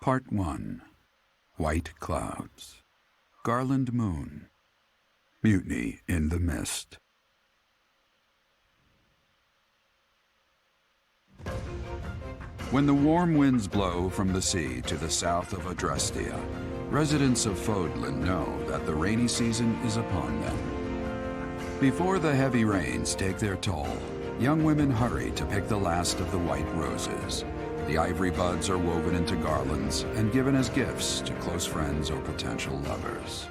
Part 1. White Clouds. Garland Moon. Mutiny in the Mist. When the warm winds blow from the sea to the south of Adrestia, residents of Fodlan know that the rainy season is upon them. Before the heavy rains take their toll, young women hurry to pick the last of the white roses. The ivory buds are woven into garlands and given as gifts to close friends or potential lovers.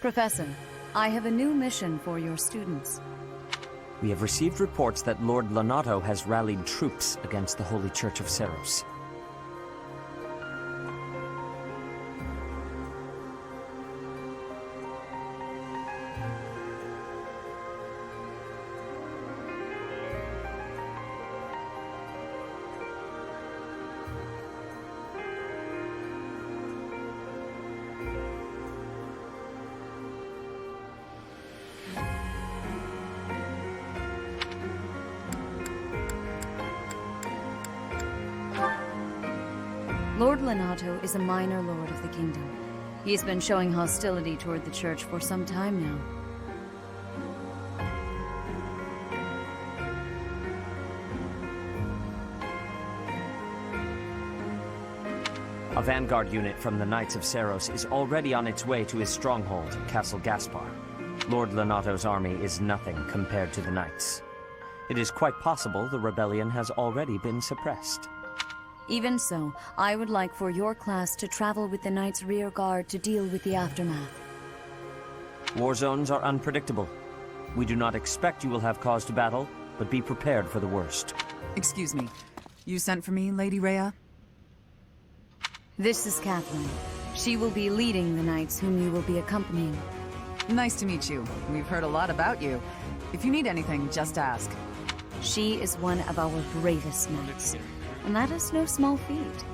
Professor, I have a new mission for your students. We have received reports that Lord Lonato has rallied troops against the Holy Church of Seros. Lord Lonato is a minor lord of the kingdom. He has been showing hostility toward the church for some time now. A vanguard unit from the Knights of Seros is already on its way to his stronghold, Castle Gaspar. Lord Lonato's army is nothing compared to the Knights. It is quite possible the rebellion has already been suppressed. Even so, I would like for your class to travel with the Knights' rear guard to deal with the aftermath. War zones are unpredictable. We do not expect you will have cause to battle, but be prepared for the worst. Excuse me. You sent for me, Lady Rhea? This is Catherine. She will be leading the Knights whom you will be accompanying. Nice to meet you. We've heard a lot about you. If you need anything, just ask. She is one of our bravest Knights. And that is no small feat.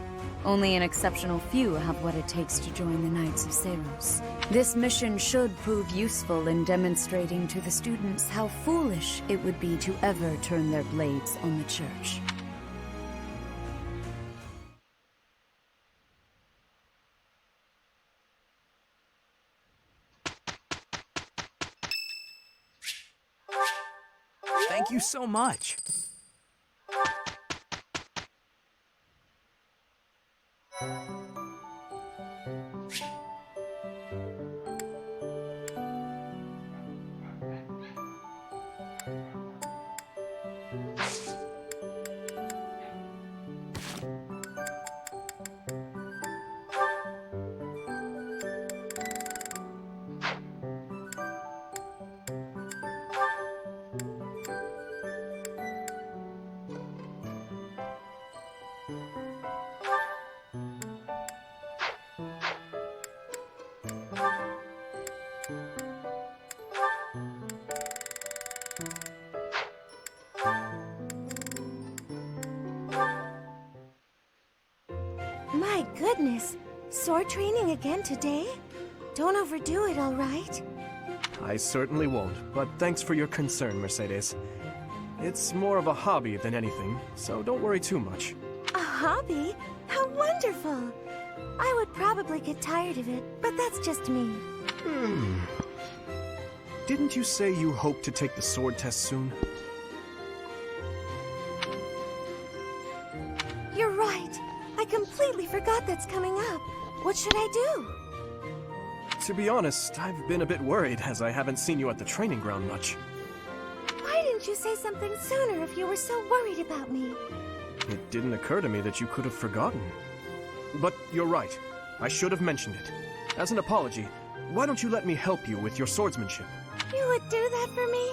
Only an exceptional few have what it takes to join the Knights of Seros. This mission should prove useful in demonstrating to the students how foolish it would be to ever turn their blades on the Church. Thank you so much. My goodness, sword training again today? Don't overdo it, all right? I certainly won't, but thanks for your concern, Mercedes. It's more of a hobby than anything, so don't worry too much. A hobby? How wonderful! I would probably get tired of it, but that's just me. Didn't you say you hope to take the sword test soon? right. I completely forgot that's coming up. What should I do? To be honest, I've been a bit worried as I haven't seen you at the training ground much. Why didn't you say something sooner if you were so worried about me? It didn't occur to me that you could have forgotten. But you're right. I should have mentioned it. As an apology, why don't you let me help you with your swordsmanship? You would do that for me?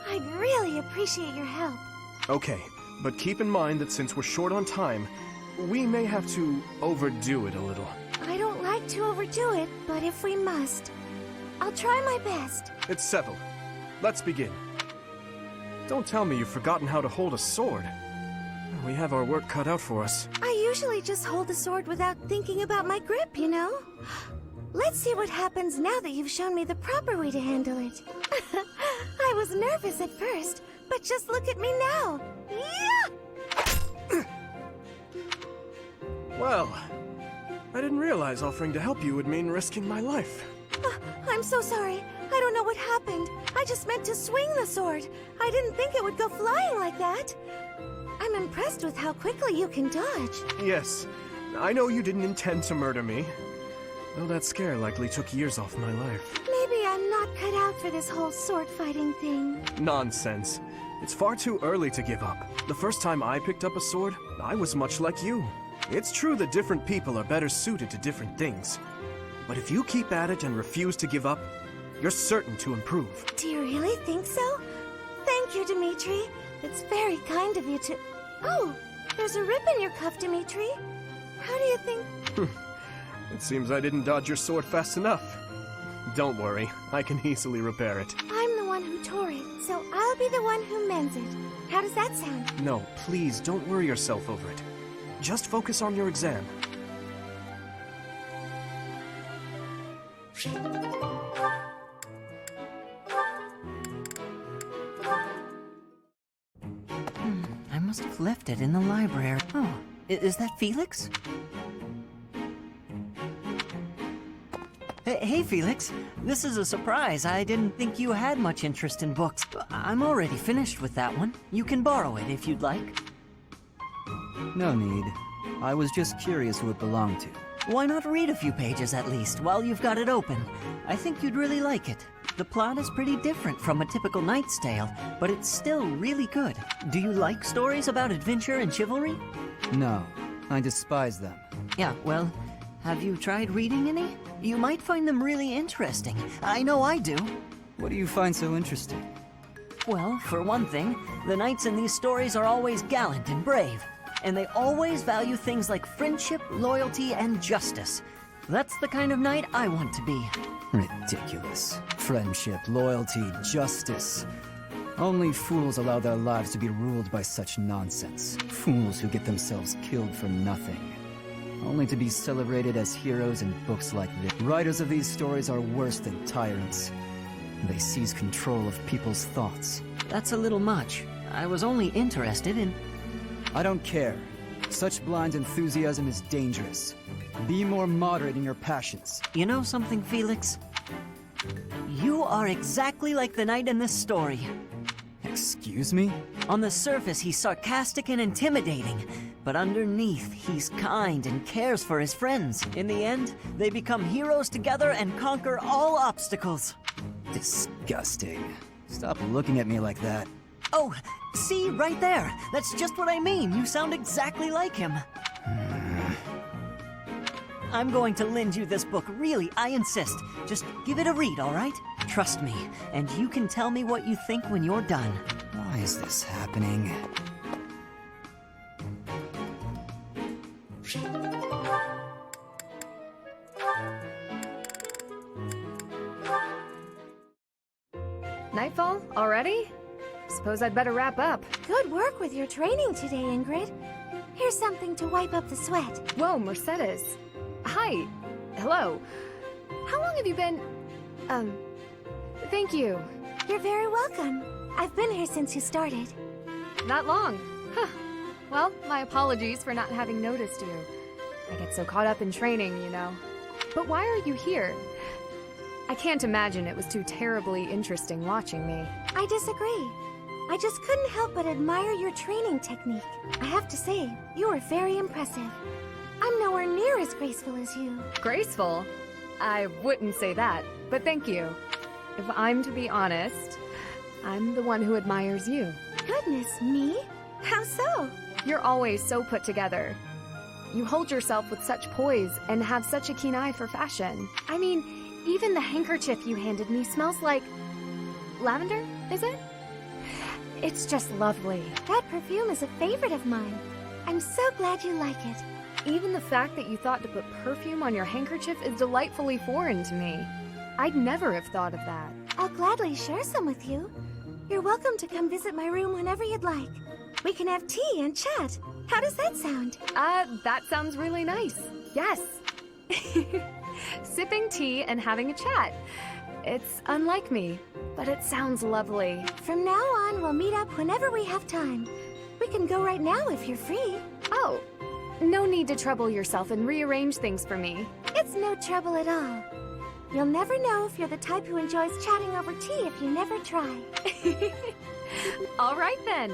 I'd really appreciate your help. Okay, but keep in mind that since we're short on time, we may have to overdo it a little. I don't like to overdo it, but if we must, I'll try my best. It's settled. Let's begin. Don't tell me you've forgotten how to hold a sword. We have our work cut out for us. I usually just hold the sword without thinking about my grip, you know? Let's see what happens now that you've shown me the proper way to handle it. I was nervous at first, but just look at me now. Yeah! Well, I didn't realize offering to help you would mean risking my life. I'm so sorry. I don't know what happened. I just meant to swing the sword. I didn't think it would go flying like that. I'm impressed with how quickly you can dodge. Yes, I know you didn't intend to murder me. Though that scare likely took years off my life. Maybe I'm not cut out for this whole sword fighting thing. Nonsense. It's far too early to give up. The first time I picked up a sword, I was much like you. It's true that different people are better suited to different things. But if you keep at it and refuse to give up, you're certain to improve. Do you really think so? Thank you, Dimitri. It's very kind of you to... Oh, there's a rip in your cuff, Dimitri. How do you think... It seems I didn't dodge your sword fast enough. Don't worry, I can easily repair it. I'm the one who tore it, so I'll be the one who mends it. How does that sound? No, please don't worry yourself over it. Just focus on your exam. I must have left it in the library. Oh, is that Felix? Hey, Felix. This is a surprise. I didn't think you had much interest in books. I'm already finished with that one. You can borrow it if you'd like. No need. I was just curious who it belonged to. Why not read a few pages at least while you've got it open? I think you'd really like it. The plot is pretty different from a typical knight's tale, but it's still really good. Do you like stories about adventure and chivalry? No, I despise them. Yeah, well, have you tried reading any? You might find them really interesting. I know I do. What do you find so interesting? Well, for one thing, the knights in these stories are always gallant and brave, and they always value things like friendship, loyalty, and justice. That's the kind of knight I want to be. Ridiculous. Friendship, loyalty, justice. Only fools allow their lives to be ruled by such nonsense. Fools who get themselves killed for nothing. Only to be celebrated as heroes in books like this. Writers of these stories are worse than tyrants. They seize control of people's thoughts. That's a little much. I was only interested in... I don't care. Such blind enthusiasm is dangerous. Be more moderate in your passions. You know something, Felix? You are exactly like the knight in this story. Excuse me? On the surface, he's sarcastic and intimidating, but underneath, he's kind and cares for his friends. In the end, they become heroes together and conquer all obstacles. Disgusting. Stop looking at me like that. Oh, see, right there. That's just what I mean. You sound exactly like him. I'm going to lend you this book, really, I insist. Just give it a read, all right? Trust me, and you can tell me what you think when you're done. Why is this happening? Nightfall? Already? Suppose I'd better wrap up. Good work with your training today, Ingrid. Here's something to wipe up the sweat. Whoa, Mercedes. Hi. Hello. How long have you been... Thank you. You're very welcome. I've been here since you started. Not long. Huh. Well, my apologies for not having noticed you. I get so caught up in training, you know. But why are you here? I can't imagine it was too terribly interesting watching me. I disagree. I just couldn't help but admire your training technique. I have to say, you are very impressive. I'm nowhere near as graceful as you. Graceful? I wouldn't say that, but thank you. If I'm to be honest, I'm the one who admires you. Goodness me? How so? You're always so put together. You hold yourself with such poise and have such a keen eye for fashion. I mean, even the handkerchief you handed me smells like... lavender, is it? It's just lovely. That perfume is a favorite of mine. I'm so glad you like it. Even the fact that you thought to put perfume on your handkerchief is delightfully foreign to me. I'd never have thought of that. I'll gladly share some with you. You're welcome to come visit my room whenever you'd like. We can have tea and chat. How does that sound? That sounds really nice. Yes. Sipping tea and having a chat. It's unlike me, but it sounds lovely. From now on, we'll meet up whenever we have time. We can go right now if you're free. Oh, no need to trouble yourself and rearrange things for me. It's no trouble at all. You'll never know if you're the type who enjoys chatting over tea if you never try. All right then.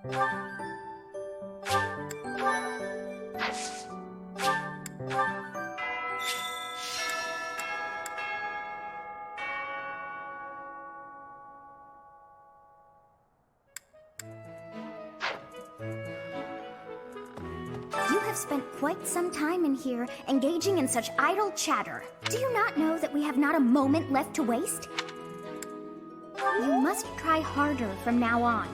You have spent quite some time in here, engaging in such idle chatter. Do you not know that we have not a moment left to waste? You must try harder from now on.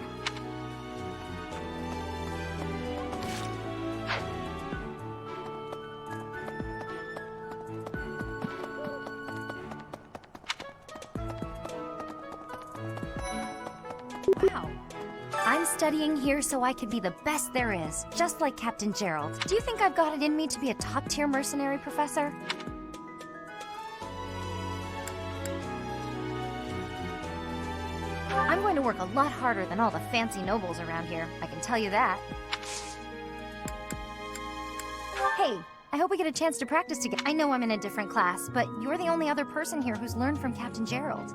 Wow. I'm studying here so I could be the best there is, just like Captain Gerald. Do you think I've got it in me to be a top-tier mercenary, Professor? I'm going to work a lot harder than all the fancy nobles around here, I can tell you that. Hey, I hope we get a chance to practice together. I know I'm in a different class, but you're the only other person here who's learned from Captain Gerald.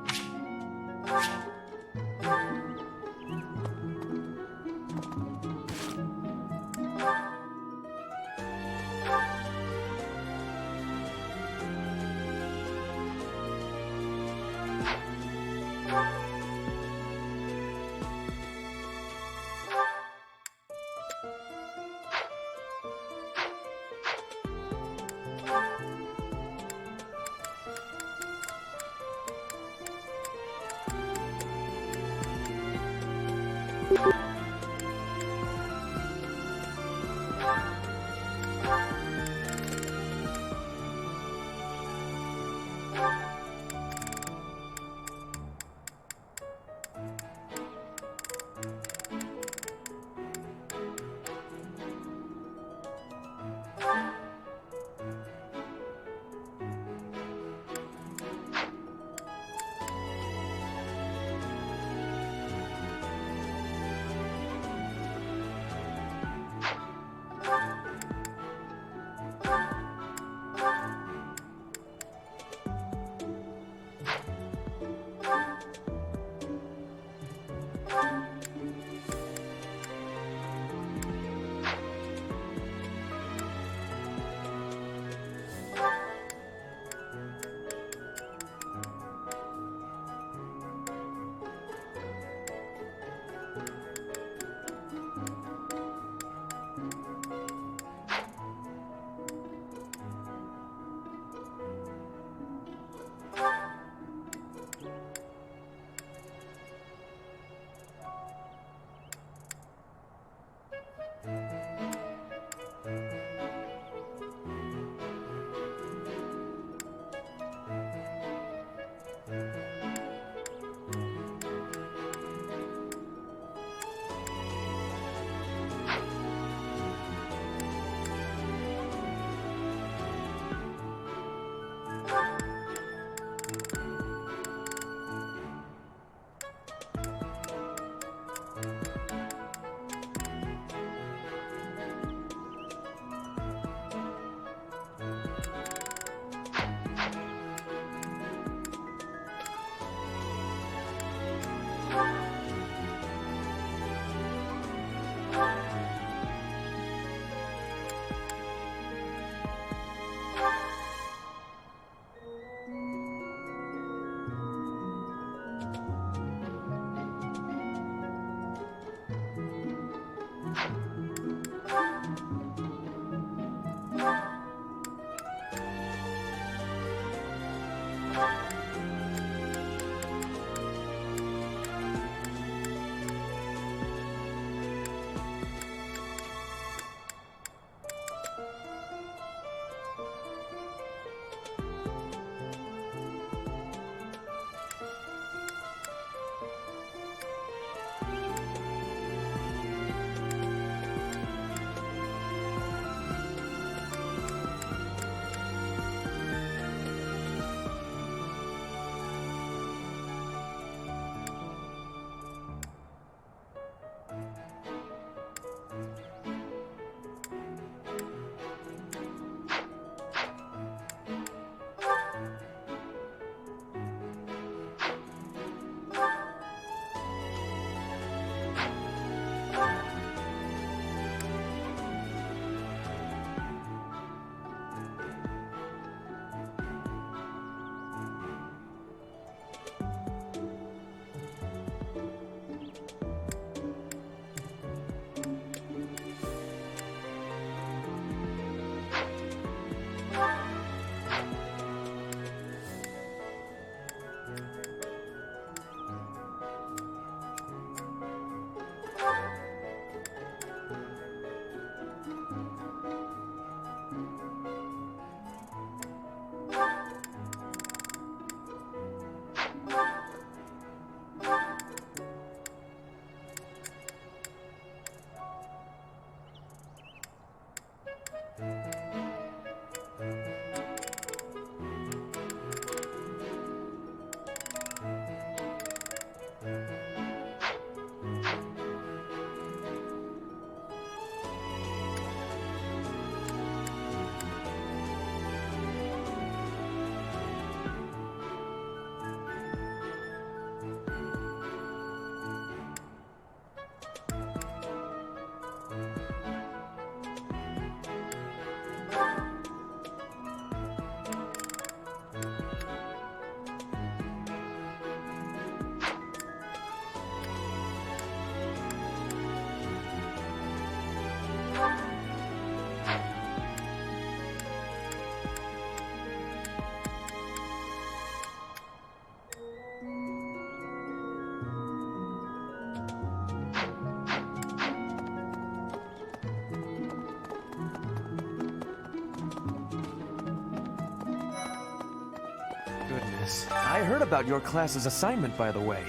Yes, I heard about your class's assignment, by the way.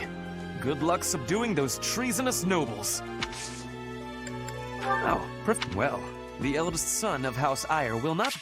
Good luck subduing those treasonous nobles. Oh, well, the eldest son of House Eyre will not...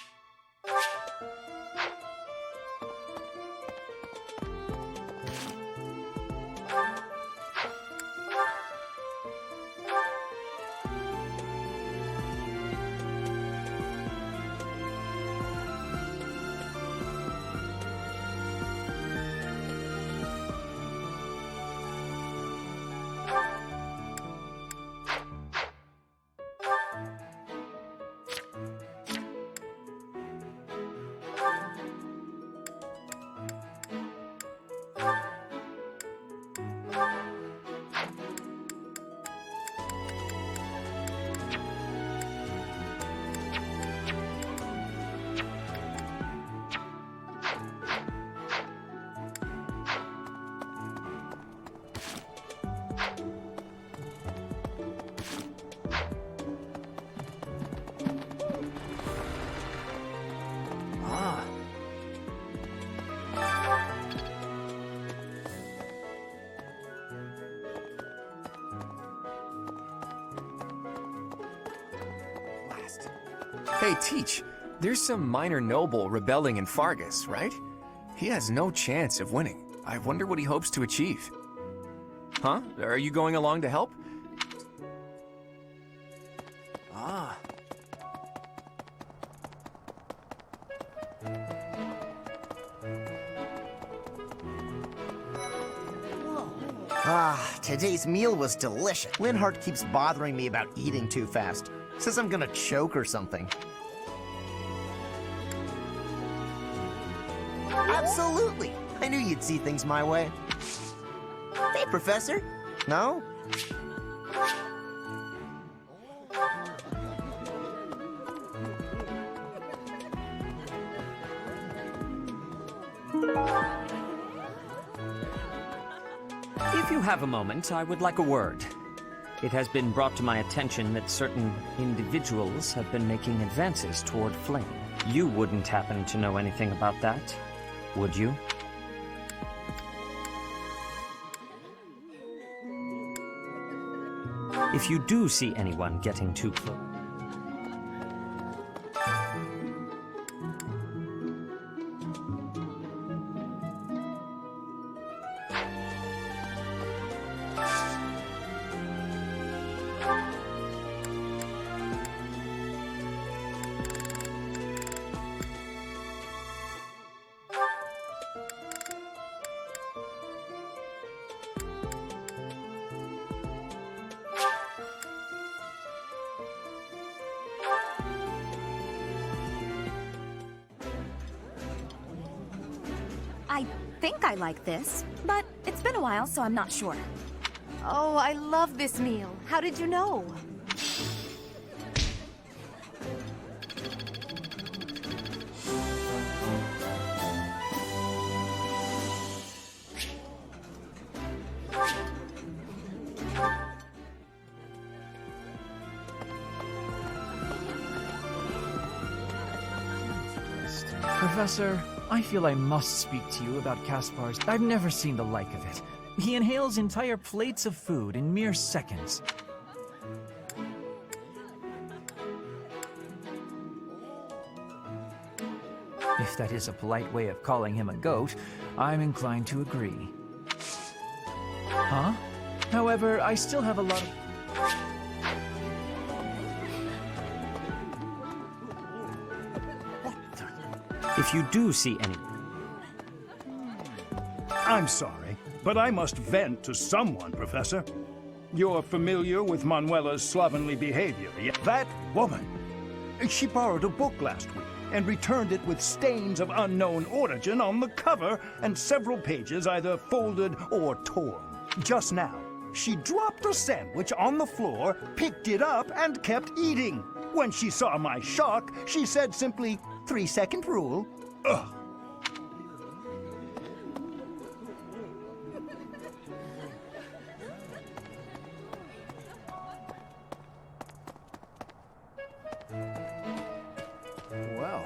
Hey, Teach, there's some minor noble rebelling in Fargus, right? He has no chance of winning. I wonder what he hopes to achieve. Huh? Are you going along to help? Ah. Today's meal was delicious. Linhart keeps bothering me about eating too fast. Says I'm gonna choke or something. Absolutely! I knew you'd see things my way. Hey, Professor. No? If you have a moment, I would like a word. It has been brought to my attention that certain individuals have been making advances toward Flame. You wouldn't happen to know anything about that, would you? If you do see anyone getting too close... I think I like this, but it's been a while, so I'm not sure. Oh, I love this meal. How did you know? Professor, I feel I must speak to you about Caspar's. I've never seen the like of it. He inhales entire plates of food in mere seconds. If that is a polite way of calling him a goat, I'm inclined to agree. Huh? However, I still have a lot of... If you do see any... I'm sorry, but I must vent to someone, Professor. You're familiar with Manuela's slovenly behavior, yet that woman... She borrowed a book last week and returned it with stains of unknown origin on the cover and several pages either folded or torn. Just now, she dropped a sandwich on the floor, picked it up, and kept eating. When she saw my shock, she said simply, 3-second rule. Ugh. Well.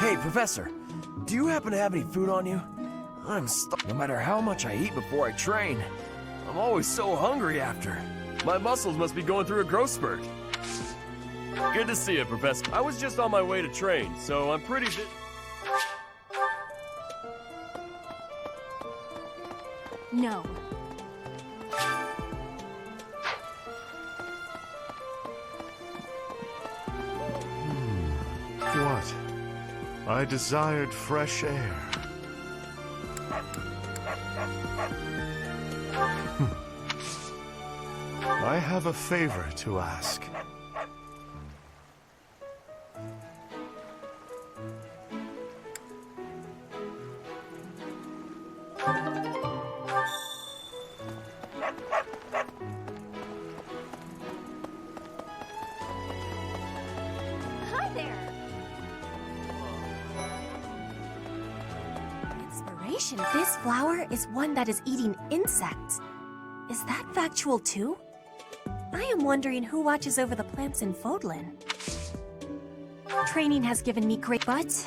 Hey, Professor, do you happen to have any food on you? No matter how much I eat before I train, I'm always so hungry after. My muscles must be going through a growth spurt. Good to see you, Professor. I was just on my way to train, so I'm pretty No. What? I desired fresh air. I have a favor to ask. Hi there. Inspiration. This flower is one that is eating insects. Is that factual too? I am wondering who watches over the plants in Fodlan. Training has given me great but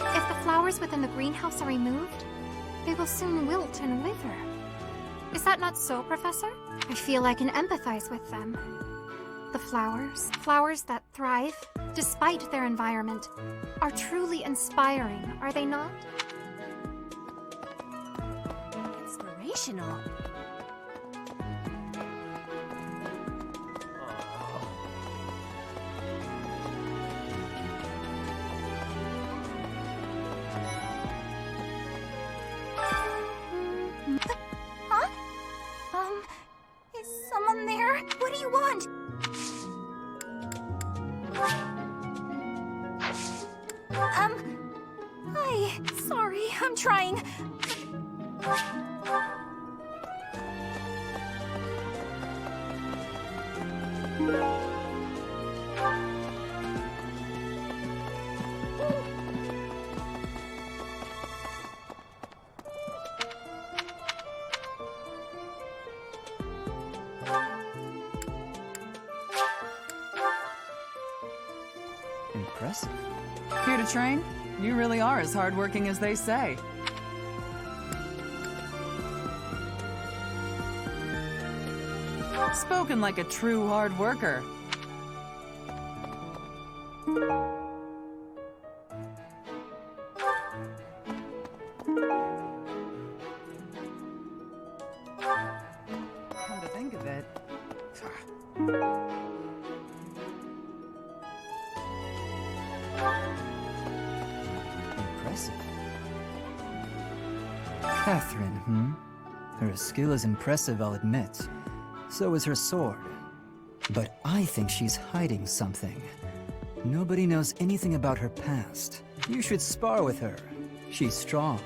If the flowers within the greenhouse are removed, they will soon wilt and wither. Is that not so, Professor? I feel I can empathize with them. The flowers that thrive, despite their environment, are truly inspiring, are they not? inspirational. Huh? Is someone there? What do you want? Hi. Sorry, I'm trying. Impressive. Here to train? You really are as hardworking as they say. Spoken like a true hard worker. Come to think of it. Impressive. Catherine, Her skill is impressive, I'll admit. So is her sword. But I think she's hiding something. Nobody knows anything about her past. You should spar with her. She's strong.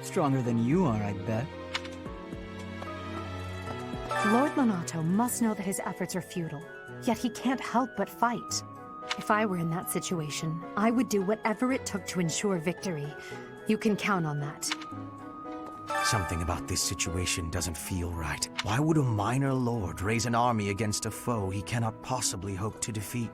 Stronger than you are, I'd bet. Lord Lonato must know that his efforts are futile, yet he can't help but fight. If I were in that situation, I would do whatever it took to ensure victory. You can count on that. Something about this situation doesn't feel right. Why would a minor lord raise an army against a foe he cannot possibly hope to defeat?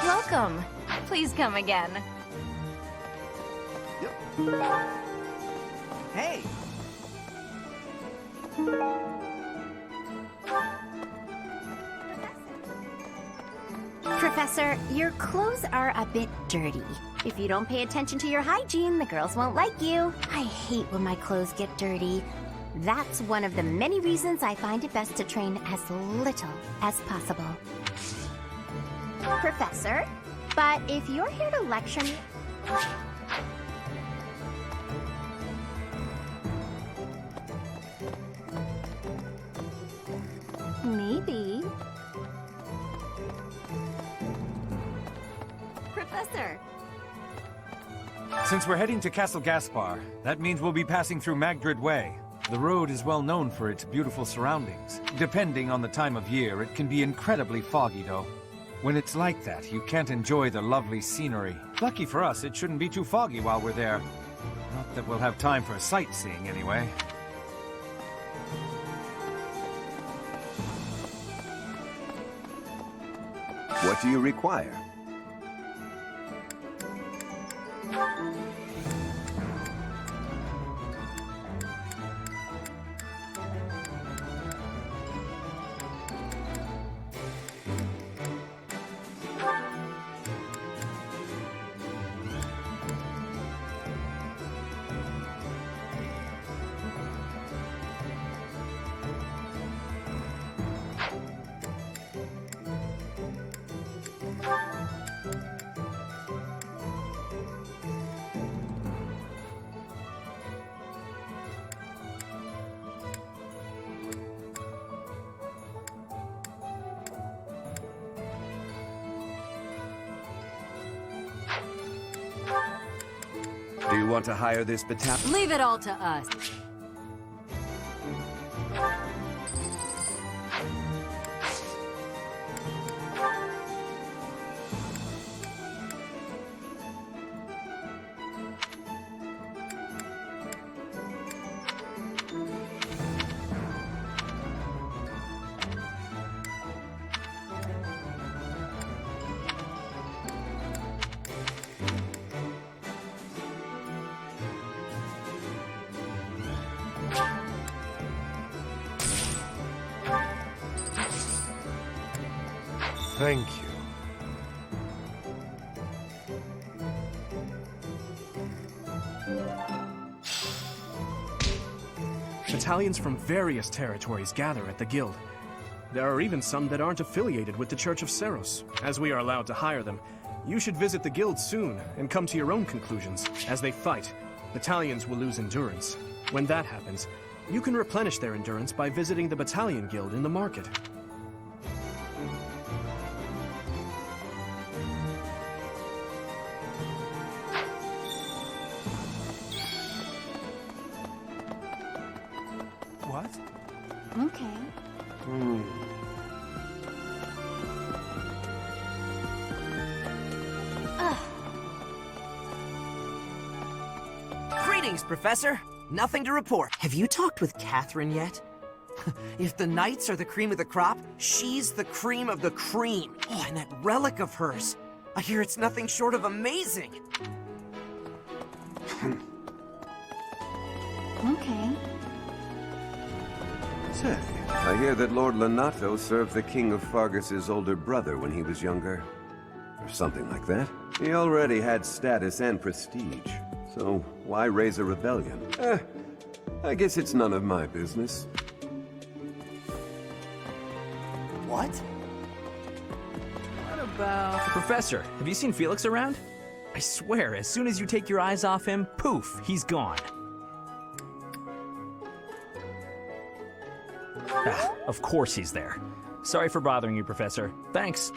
Welcome. Please come again. Hey! Professor, your clothes are a bit dirty. If you don't pay attention to your hygiene, the girls won't like you. I hate when my clothes get dirty. That's one of the many reasons I find it best to train as little as possible. Professor, but if you're here to lecture me... Maybe. Professor! Since we're heading to Castle Gaspar, that means we'll be passing through Magdred Way. The road is well known for its beautiful surroundings. Depending on the time of year, it can be incredibly foggy, though. When it's like that, you can't enjoy the lovely scenery. Lucky for us, it shouldn't be too foggy while we're there. Not that we'll have time for sightseeing, anyway. What do you require? Do you want to hire this battalion? Leave it all to us. Thank you. Battalions from various territories gather at the guild. There are even some that aren't affiliated with the Church of Seros. As we are allowed to hire them, you should visit the guild soon and come to your own conclusions. As they fight, battalions will lose endurance. When that happens, you can replenish their endurance by visiting the battalion guild in the market. What? Okay. Greetings, Professor. Nothing to report. Have you talked with Catherine yet? If the knights are the cream of the crop, she's the cream of the cream. Oh, and that relic of hers. I hear it's nothing short of amazing. Okay. Say, I hear that Lord Lonato served the King of Fargus's older brother when he was younger. Or something like that. He already had status and prestige. So why raise a rebellion? I guess it's none of my business. What? What about... Professor, have you seen Felix around? I swear, as soon as you take your eyes off him, poof, he's gone. Ah, of course he's there. Sorry for bothering you, Professor. Thanks.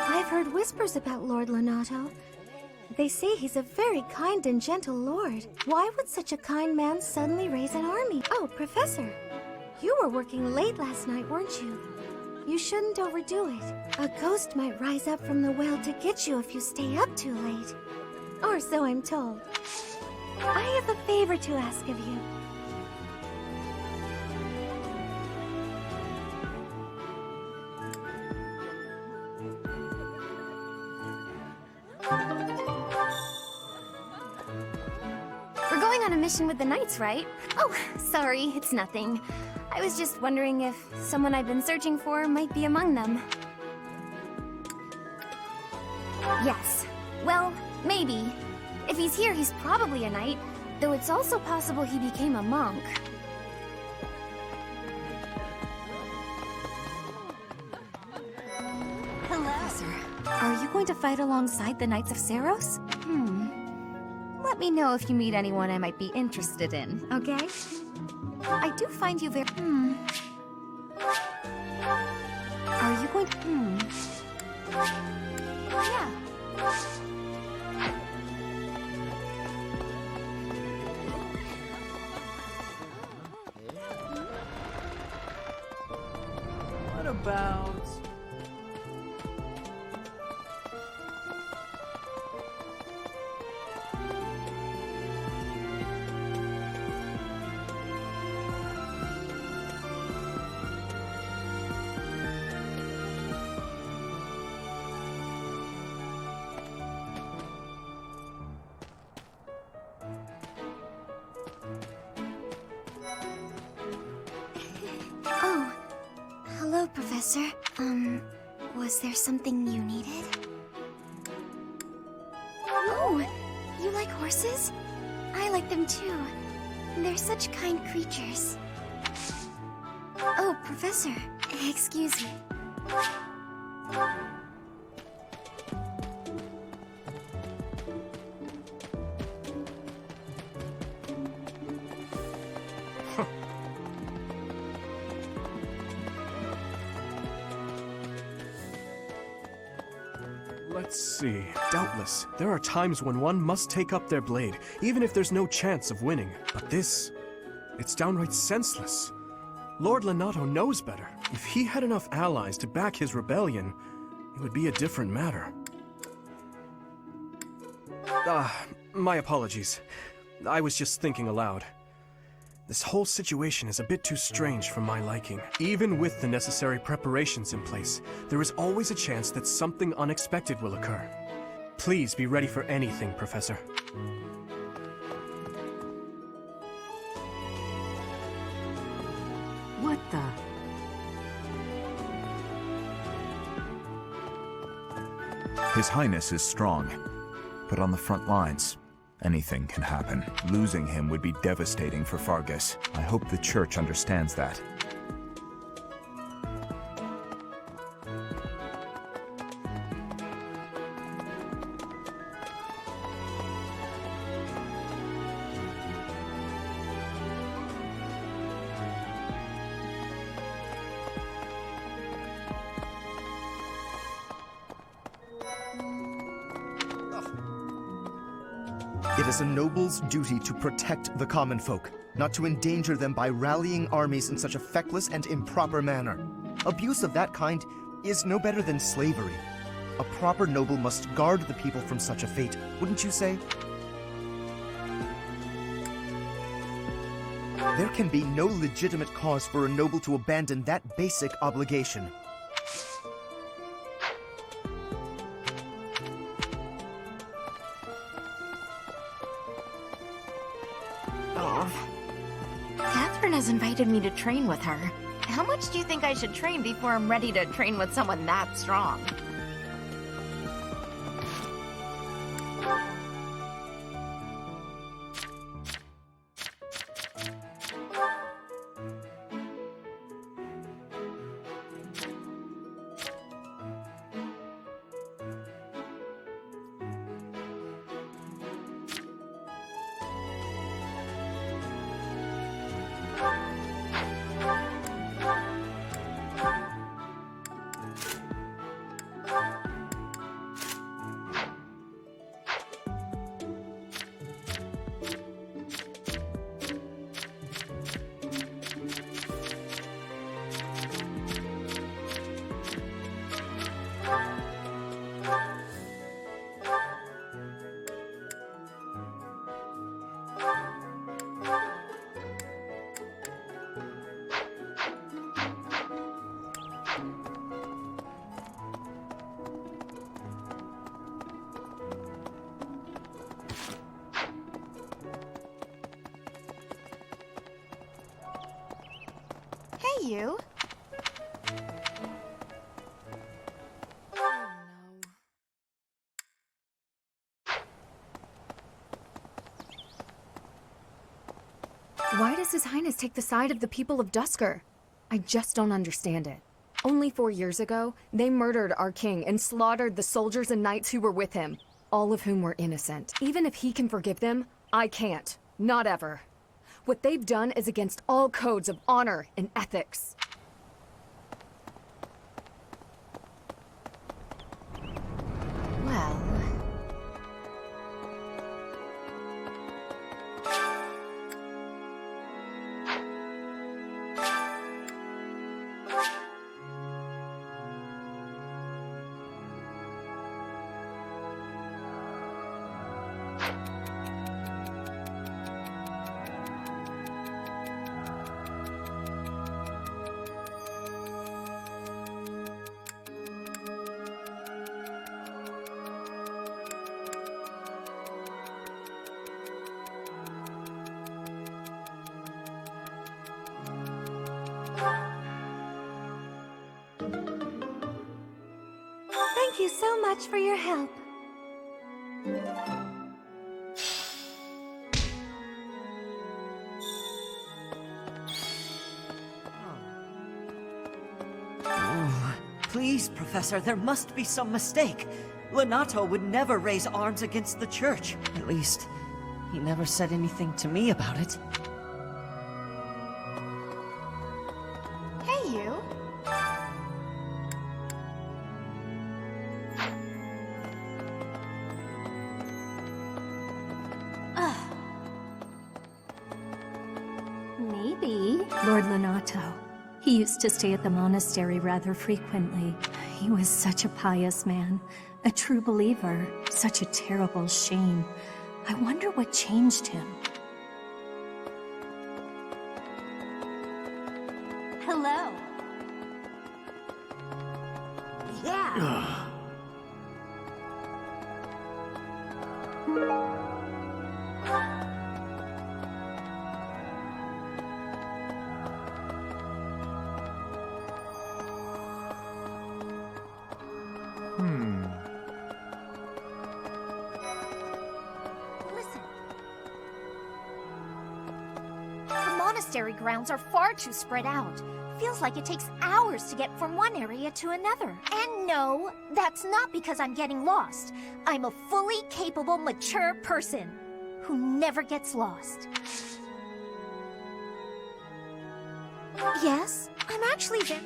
I've heard whispers about Lord Lonato. They say he's a very kind and gentle lord. Why would such a kind man suddenly raise an army? Oh, Professor, you were working late last night, weren't you? You shouldn't overdo it. A ghost might rise up from the well to get you if you stay up too late. Or so I'm told. I have a favor to ask of you. We're going on a mission with the Knights, right? Oh, sorry, it's nothing. I was just wondering if someone I've been searching for might be among them. Yes. Well, maybe. If he's here, he's probably a knight, though it's also possible he became a monk. Are you going to fight alongside the Knights of Saros? Let me know if you meet anyone I might be interested in, okay? I do find you very... Are you going to... Yeah. What about... Oh, hello, Professor. Was there something you needed? Oh, you like horses? I like them too. They're such kind creatures. Oh, Professor, excuse me. Let's see. Doubtless, there are times when one must take up their blade, even if there's no chance of winning. But this... it's downright senseless. Lord Lonato knows better. If he had enough allies to back his rebellion, it would be a different matter. My apologies. I was just thinking aloud. This whole situation is a bit too strange for my liking. Even with the necessary preparations in place, there is always a chance that something unexpected will occur. Please be ready for anything, Professor. What the? His Highness is strong, but on the front lines, anything can happen. Losing him would be devastating for Fargus. I hope the Church understands that. It is a noble's duty to protect the common folk, not to endanger them by rallying armies in such a feckless and improper manner. Abuse of that kind is no better than slavery. A proper noble must guard the people from such a fate, wouldn't you say? There can be no legitimate cause for a noble to abandon that basic obligation. Catherine has invited me to train with her. How much do you think I should train before I'm ready to train with someone that strong? Hey, you. Why does His Highness take the side of the people of Dusker? I just don't understand it. Only 4 years ago, they murdered our king and slaughtered the soldiers and knights who were with him, all of whom were innocent. Even if he can forgive them, I can't. Not ever. What they've done is against all codes of honor and ethics. Well... Thank you so much for your help. Please, Professor, there must be some mistake. Lenato would never raise arms against the church. At least, he never said anything to me about it. Hey, you. Maybe. Lord Lenato. He used to stay at the monastery rather frequently. He was such a pious man, a true believer. Such a terrible shame. I wonder what changed him. Hello. Yeah. Listen. The monastery grounds are far too spread out. Feels like it takes hours to get from one area to another. And no, that's not because I'm getting lost. I'm a fully capable, mature person who never gets lost. Yes, I'm actually very...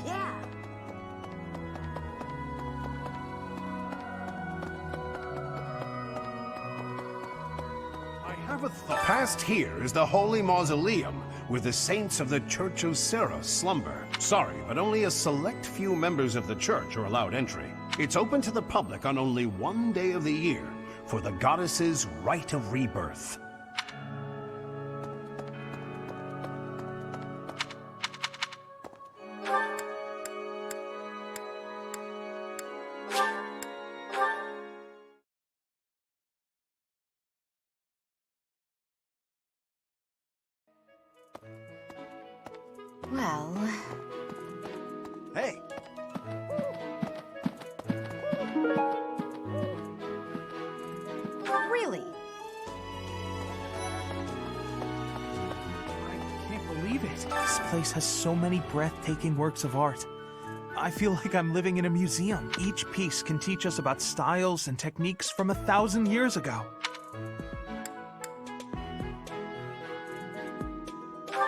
Yeah. I have a thought. Past here is the Holy Mausoleum, where the saints of the Church of Seros slumber. Sorry, but only a select few members of the church are allowed entry. It's open to the public on only one day of the year, for the goddess's rite of rebirth. Well... Hey! Really? I can't believe it. This place has so many breathtaking works of art. I feel like I'm living in a museum. Each piece can teach us about styles and techniques from 1,000 years ago.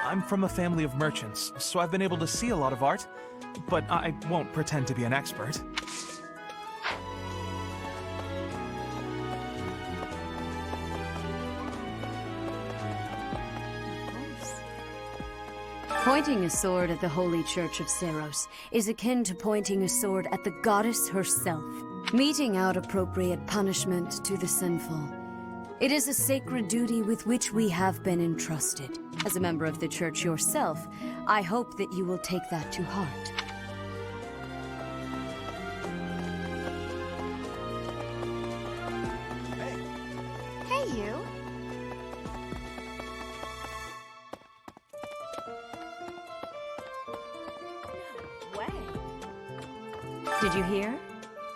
I'm from a family of merchants, so I've been able to see a lot of art, but I won't pretend to be an expert. Pointing a sword at the Holy Church of Seros is akin to pointing a sword at the goddess herself, meting out appropriate punishment to the sinful. It is a sacred duty with which we have been entrusted. As a member of the church yourself, I hope that you will take that to heart. Hey, you. Did you hear?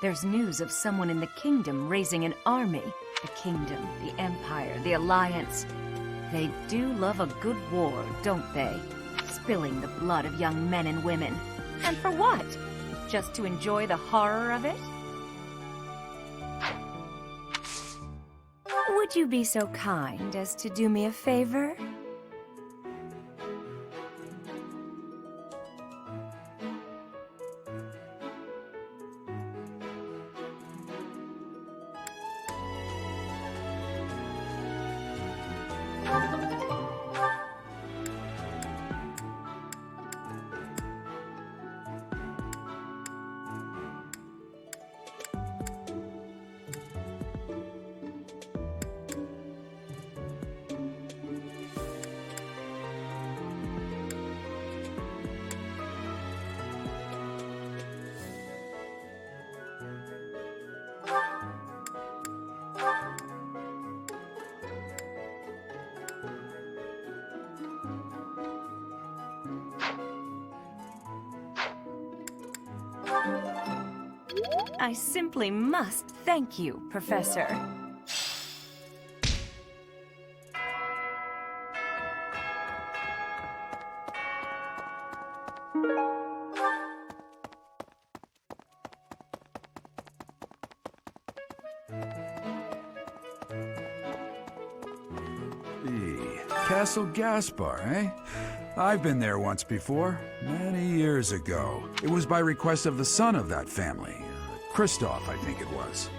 There's news of someone in the kingdom raising an army. The kingdom, the empire, the alliance. They do love a good war, don't they? Spilling the blood of young men and women. And for what? Just to enjoy the horror of it? Would you be so kind as to do me a favor? I simply must thank you, Professor. Castle Gaspar, eh? I've been there once before, many years ago. It was by request of the son of that family. Christoph, I think it was.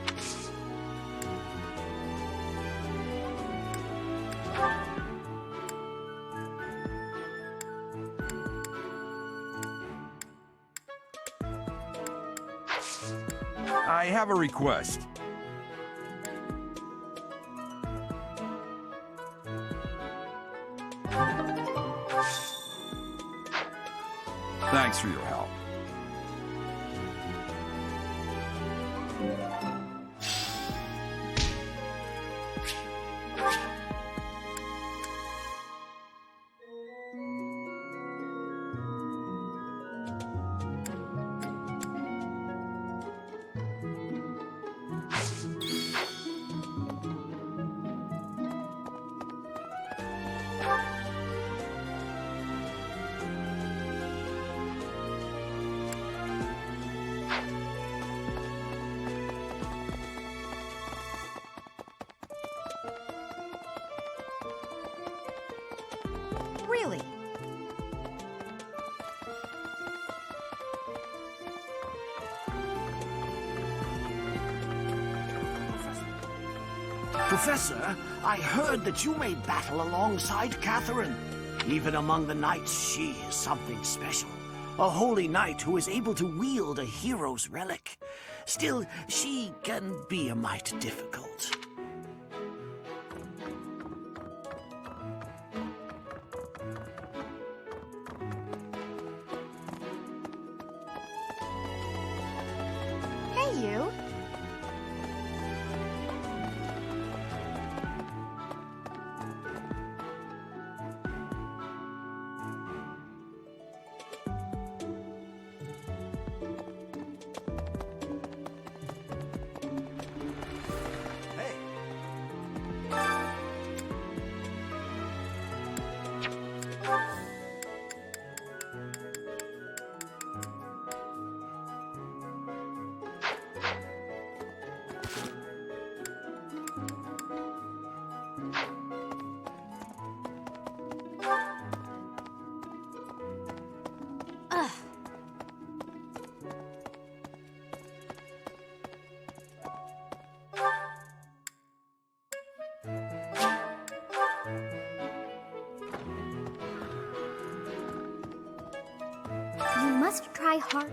I have a request. Thanks for your help. Really? Professor, I heard that you may battle alongside Catherine. Even among the knights, she is something special. A holy knight who is able to wield a hero's relic. Still, she can be a mite difficult. Hey, you. You must try hard.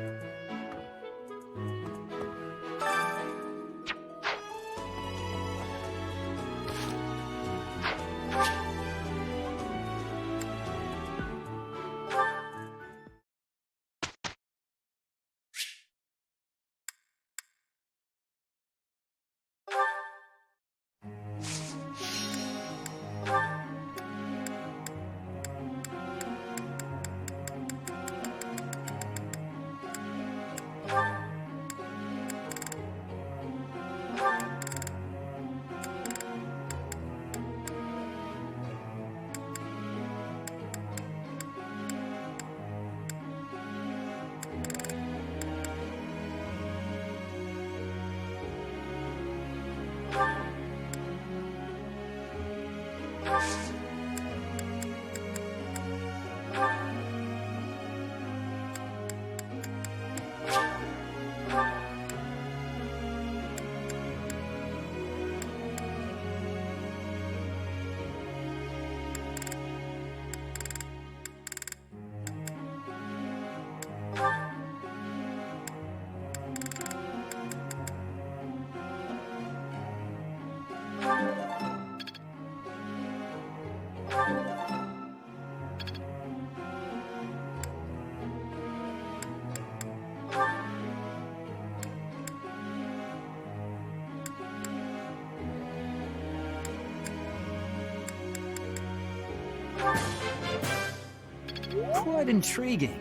Quite intriguing.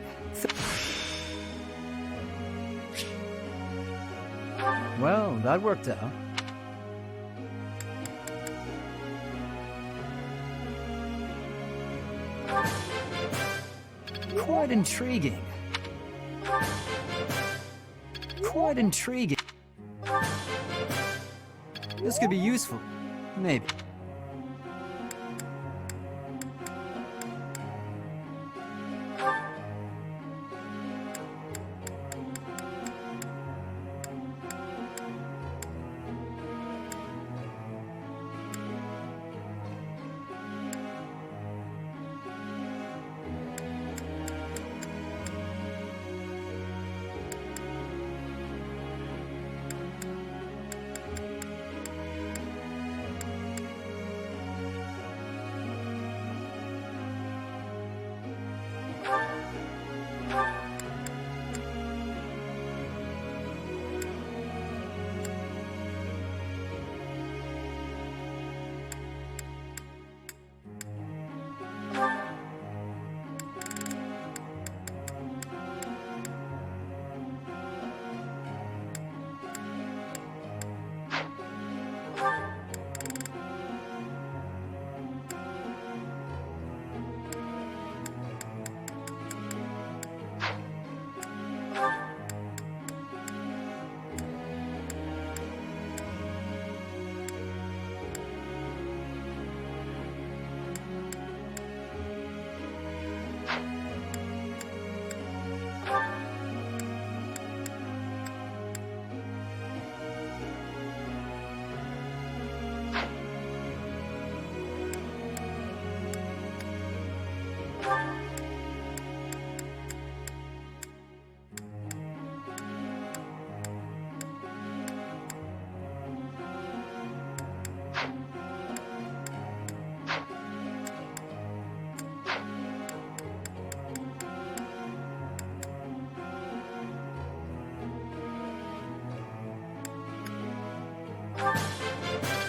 Well, that worked out. Quite intriguing. Quite intriguing. This could be useful. Maybe.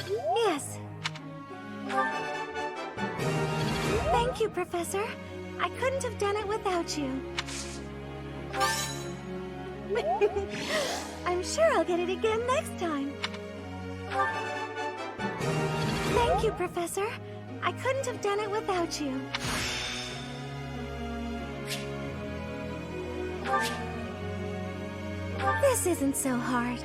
Yes. Thank you, Professor. I couldn't have done it without you. I'm sure I'll get it again next time. Thank you, Professor. I couldn't have done it without you. This isn't so hard.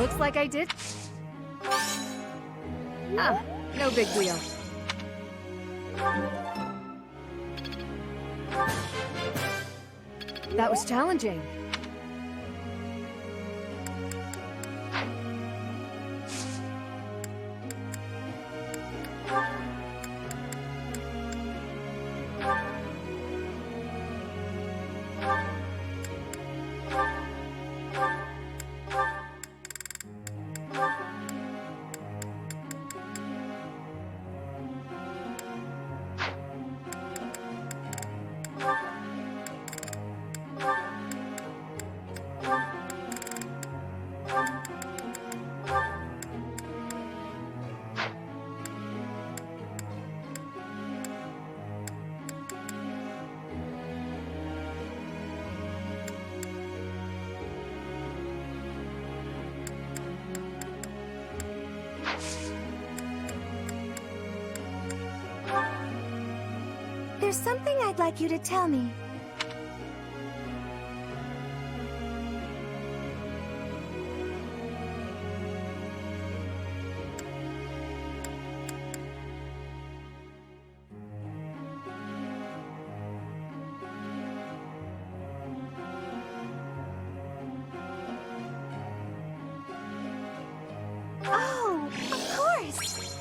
Looks like I did. Ah, no big deal. That was challenging. There's something I'd like you to tell me. Oh, of course!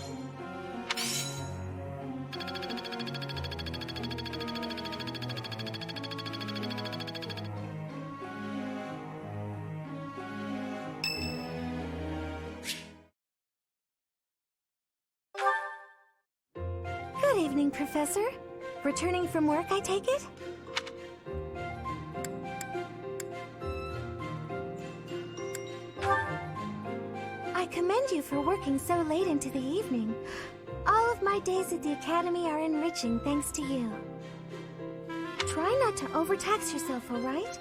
Good evening, Professor. Returning from work, I take it? I commend you for working so late into the evening. All of my days at the Academy are enriching thanks to you. Try not to overtax yourself, all right?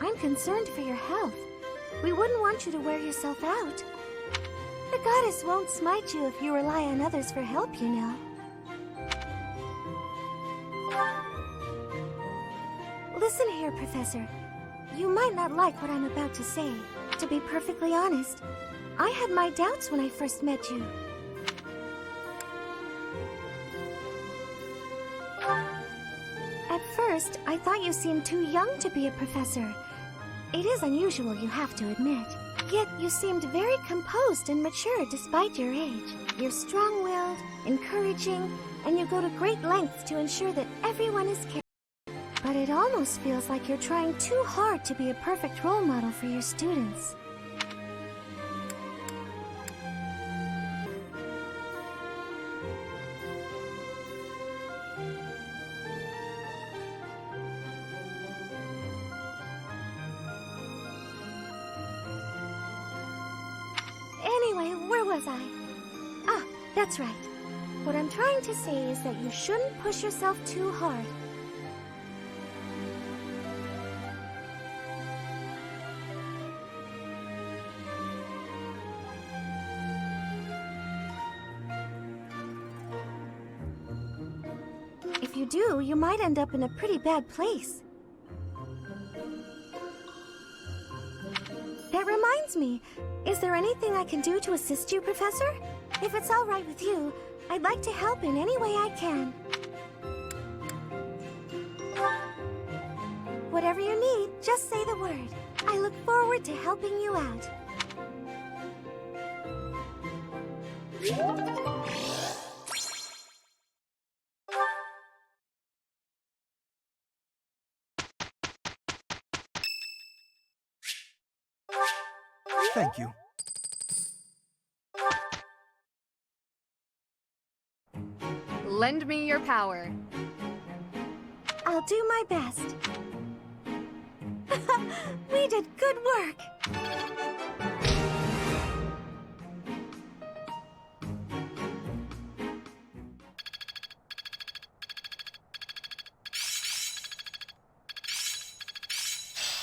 I'm concerned for your health. We wouldn't want you to wear yourself out. The goddess won't smite you if you rely on others for help, you know. Listen here, Professor. You might not like what I'm about to say. To be perfectly honest, I had my doubts when I first met you. At first, I thought you seemed too young to be a professor. It is unusual, you have to admit. Yet you seemed very composed and mature despite your age. You're strong-willed, encouraging, and you go to great lengths to ensure that everyone is cared. But it almost feels like you're trying too hard to be a perfect role model for your students. Anyway, where was I? Ah, that's right. What I'm trying to say is that you shouldn't push yourself too hard. If you do, you might end up in a pretty bad place. That reminds me, is there anything I can do to assist you, Professor? If it's all right with you, I'd like to help in any way I can. Whatever you need, just say the word. I look forward to helping you out. Thank you. Lend me your power. I'll do my best. We did good work.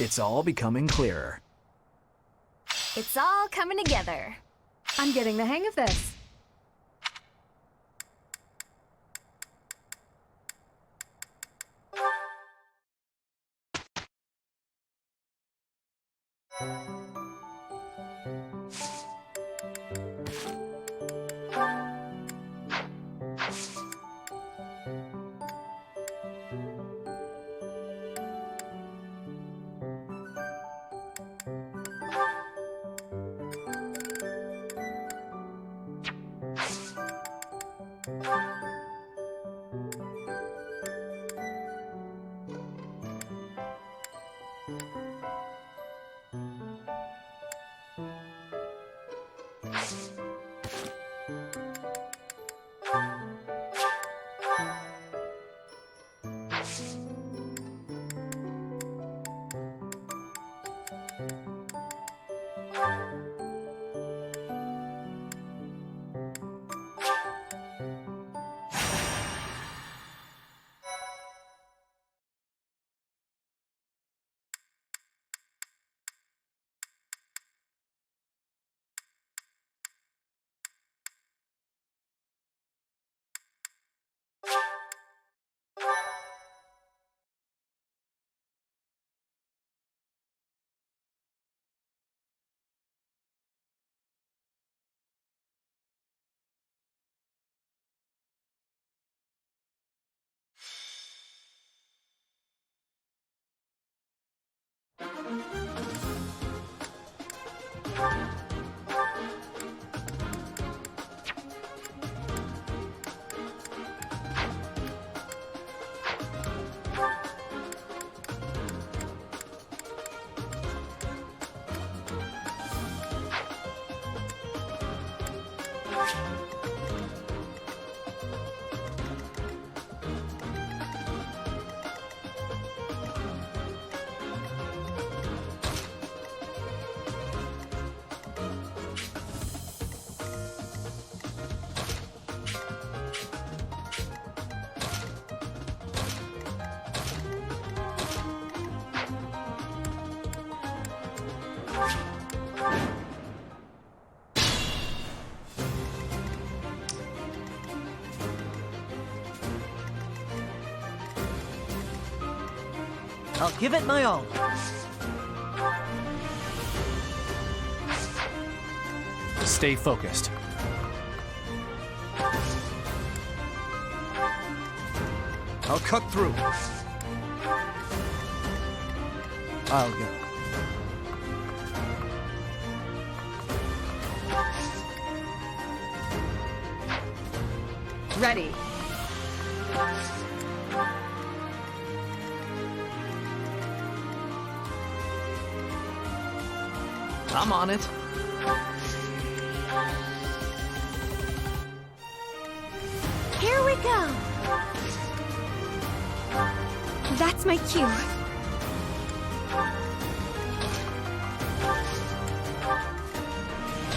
It's all becoming clearer. It's all coming together. I'm getting the hang of this. I'll give it my all. Stay focused. I'll cut through. I'll go. Ready. I'm on it. Here we go. That's my cue.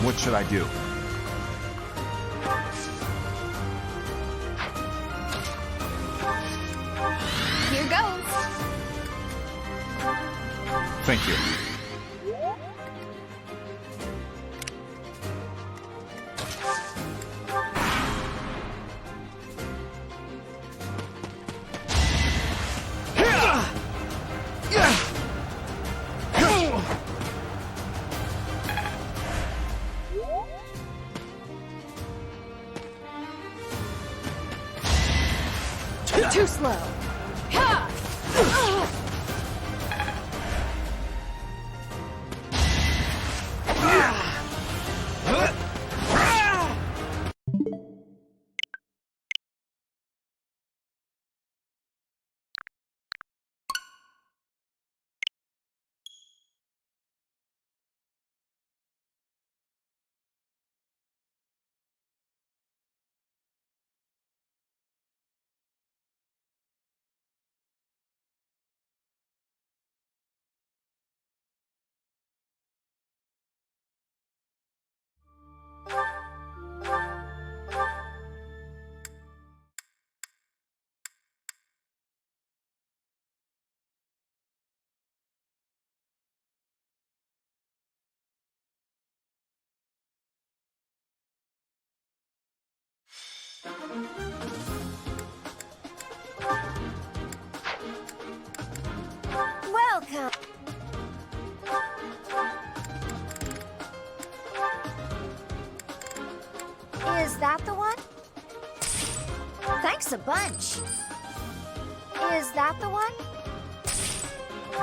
What should I do? Here goes. Thank you. Too slow. Ha! Welcome. Is that the one? Thanks a bunch. Is that the one?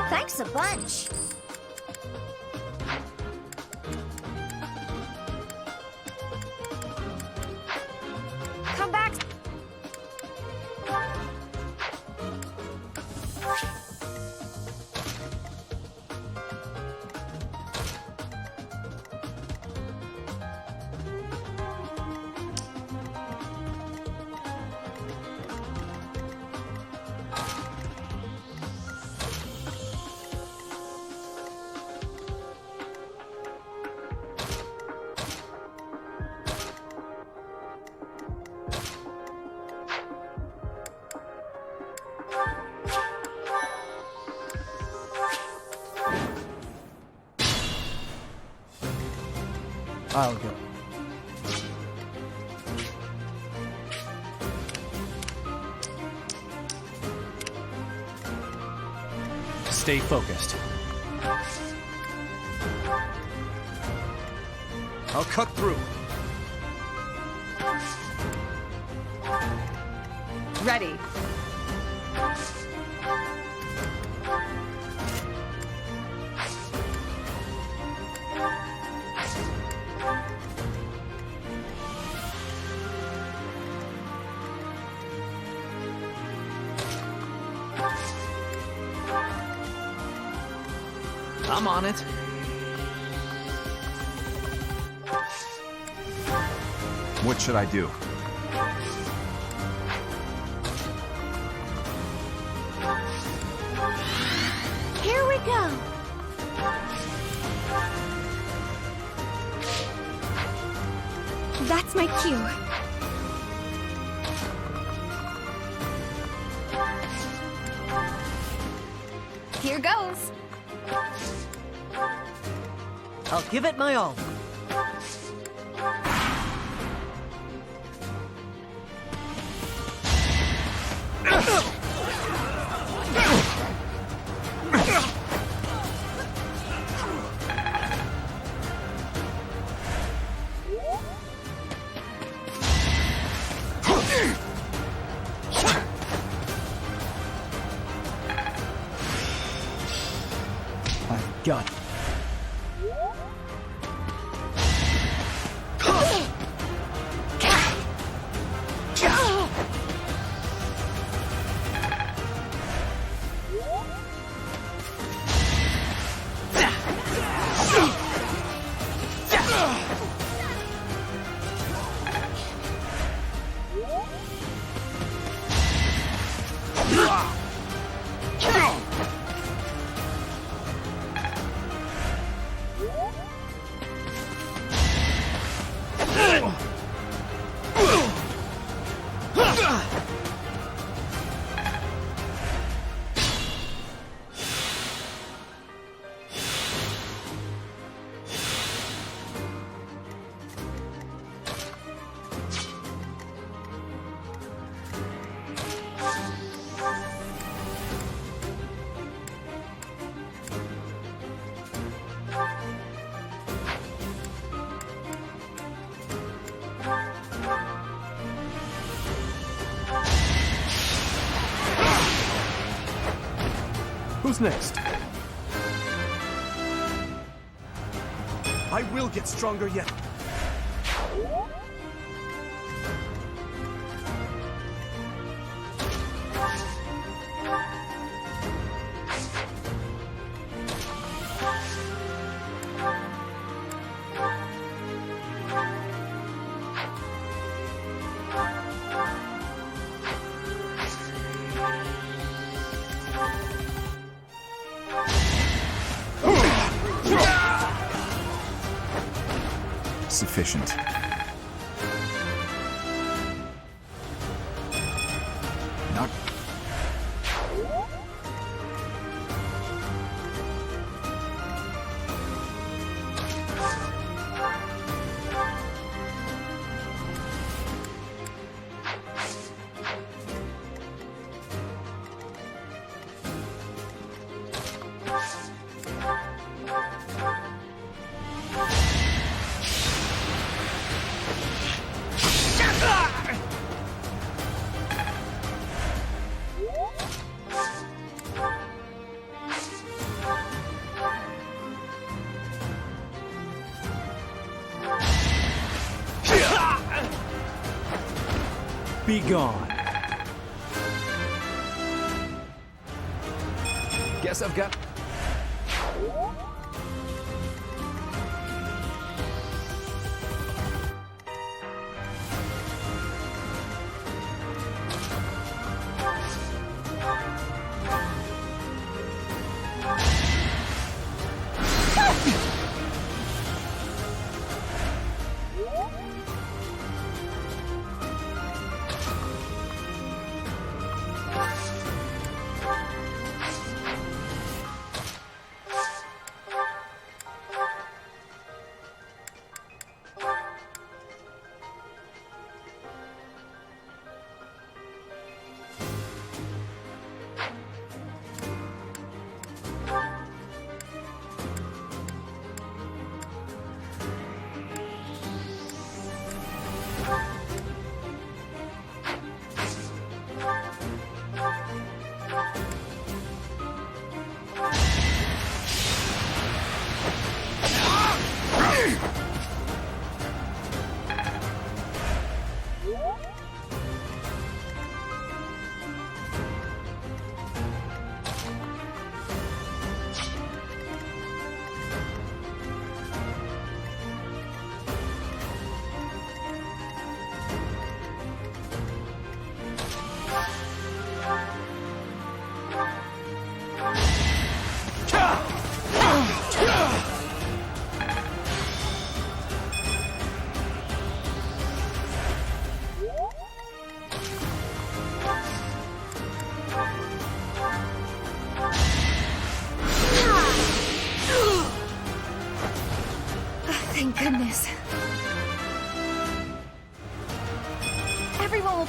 Thanks a bunch. Come back. I'll go. Stay focused. I'll cut through. Ready. I'm on it. What should I do? Here we go. That's my cue. Here goes. I'll give it my all. Got it. Who's next? I will get stronger yet. Sufficient. Not... Be gone. Guess I've got... Thank goodness. Everyone will...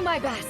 my best.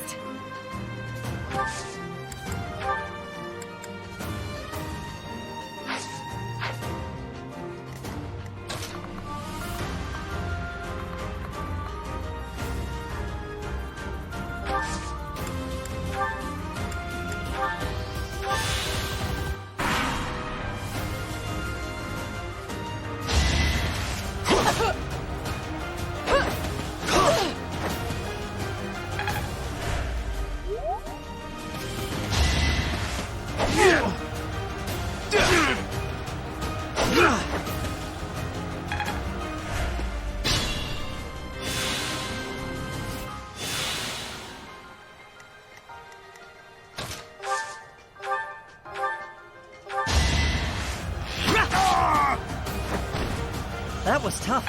That was tough.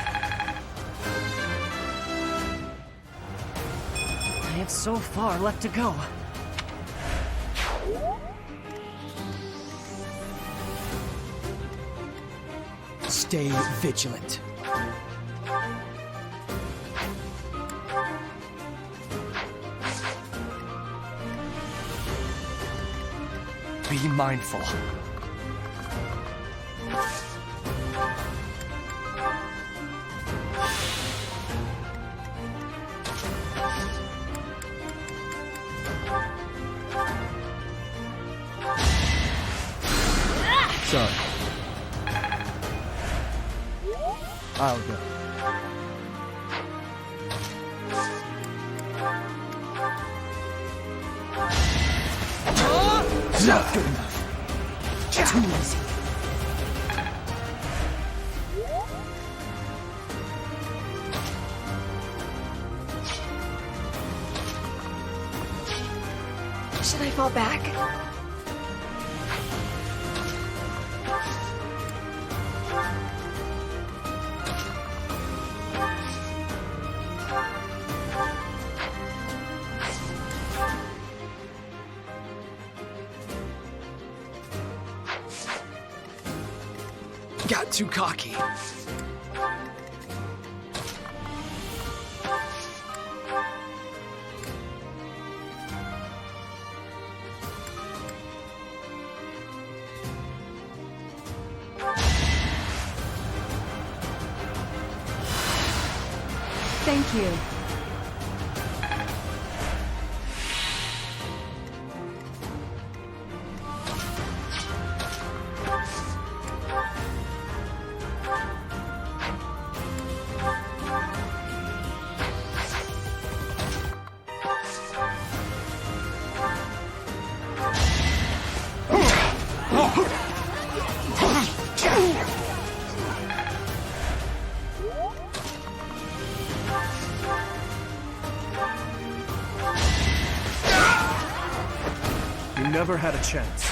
I have so far left to go. Stay vigilant. Be mindful. Sorry. I'll go. Not good enough. Too easy. Should I fall back? Got too cocky. Thank you. You never had a chance.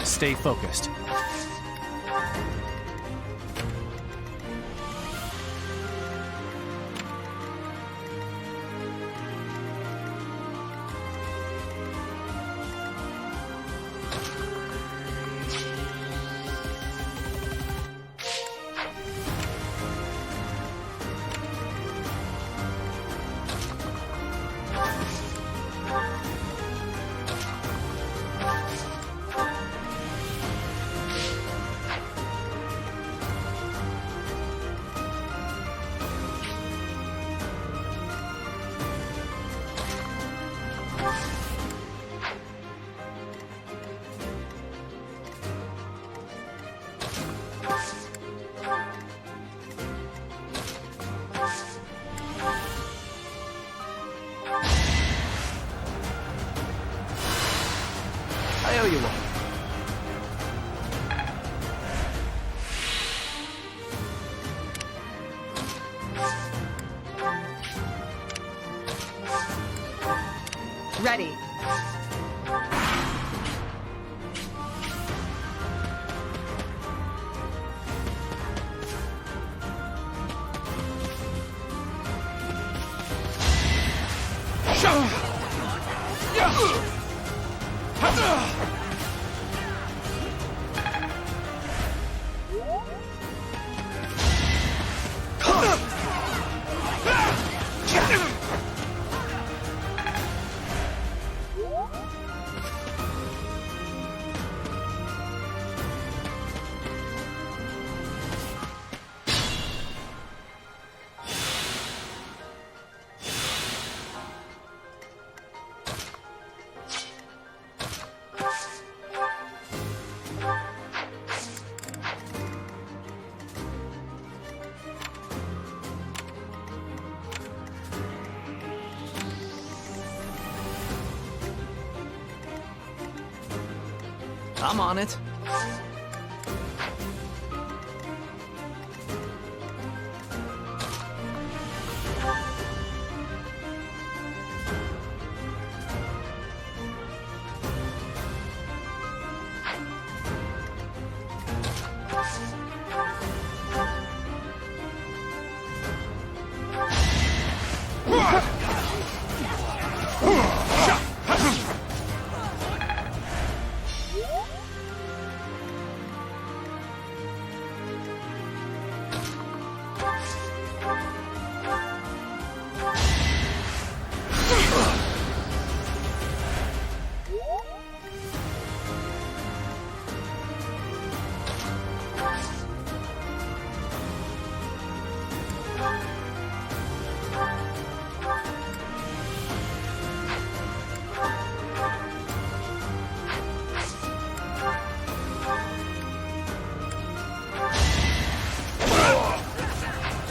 Stay focused. Ready. I'm on it.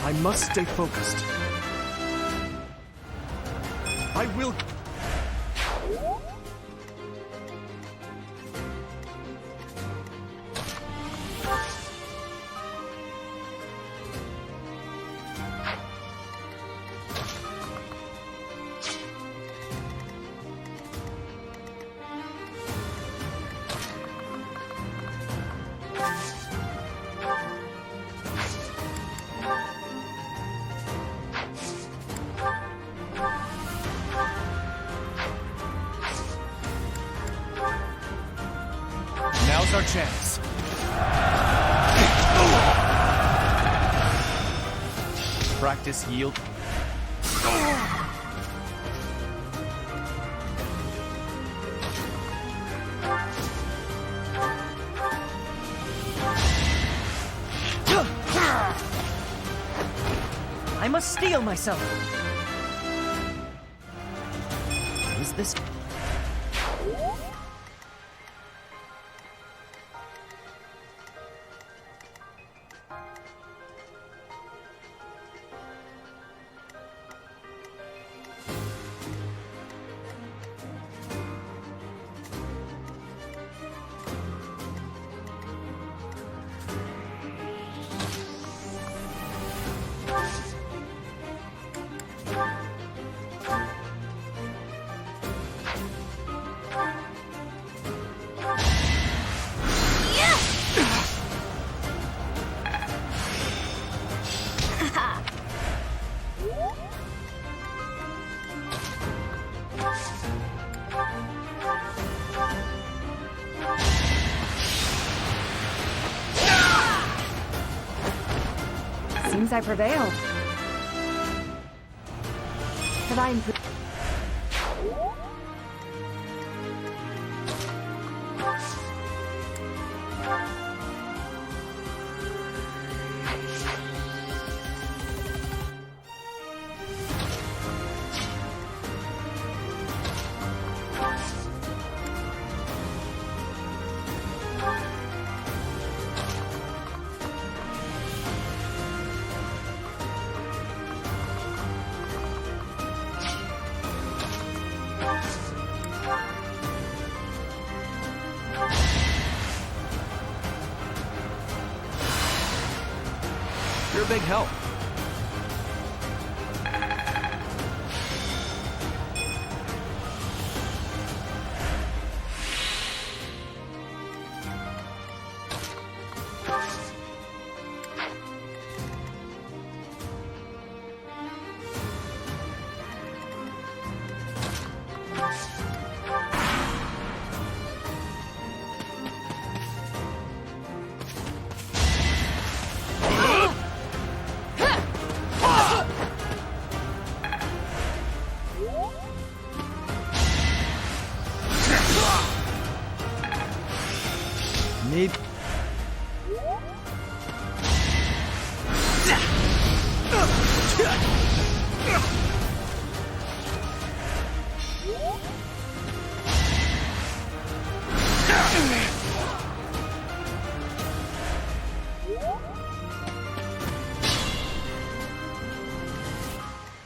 I must stay focused. I will... Now's our chance. Practice yield. I must steel myself. Is this... Seems I prevailed. Have I improved? You're a big help.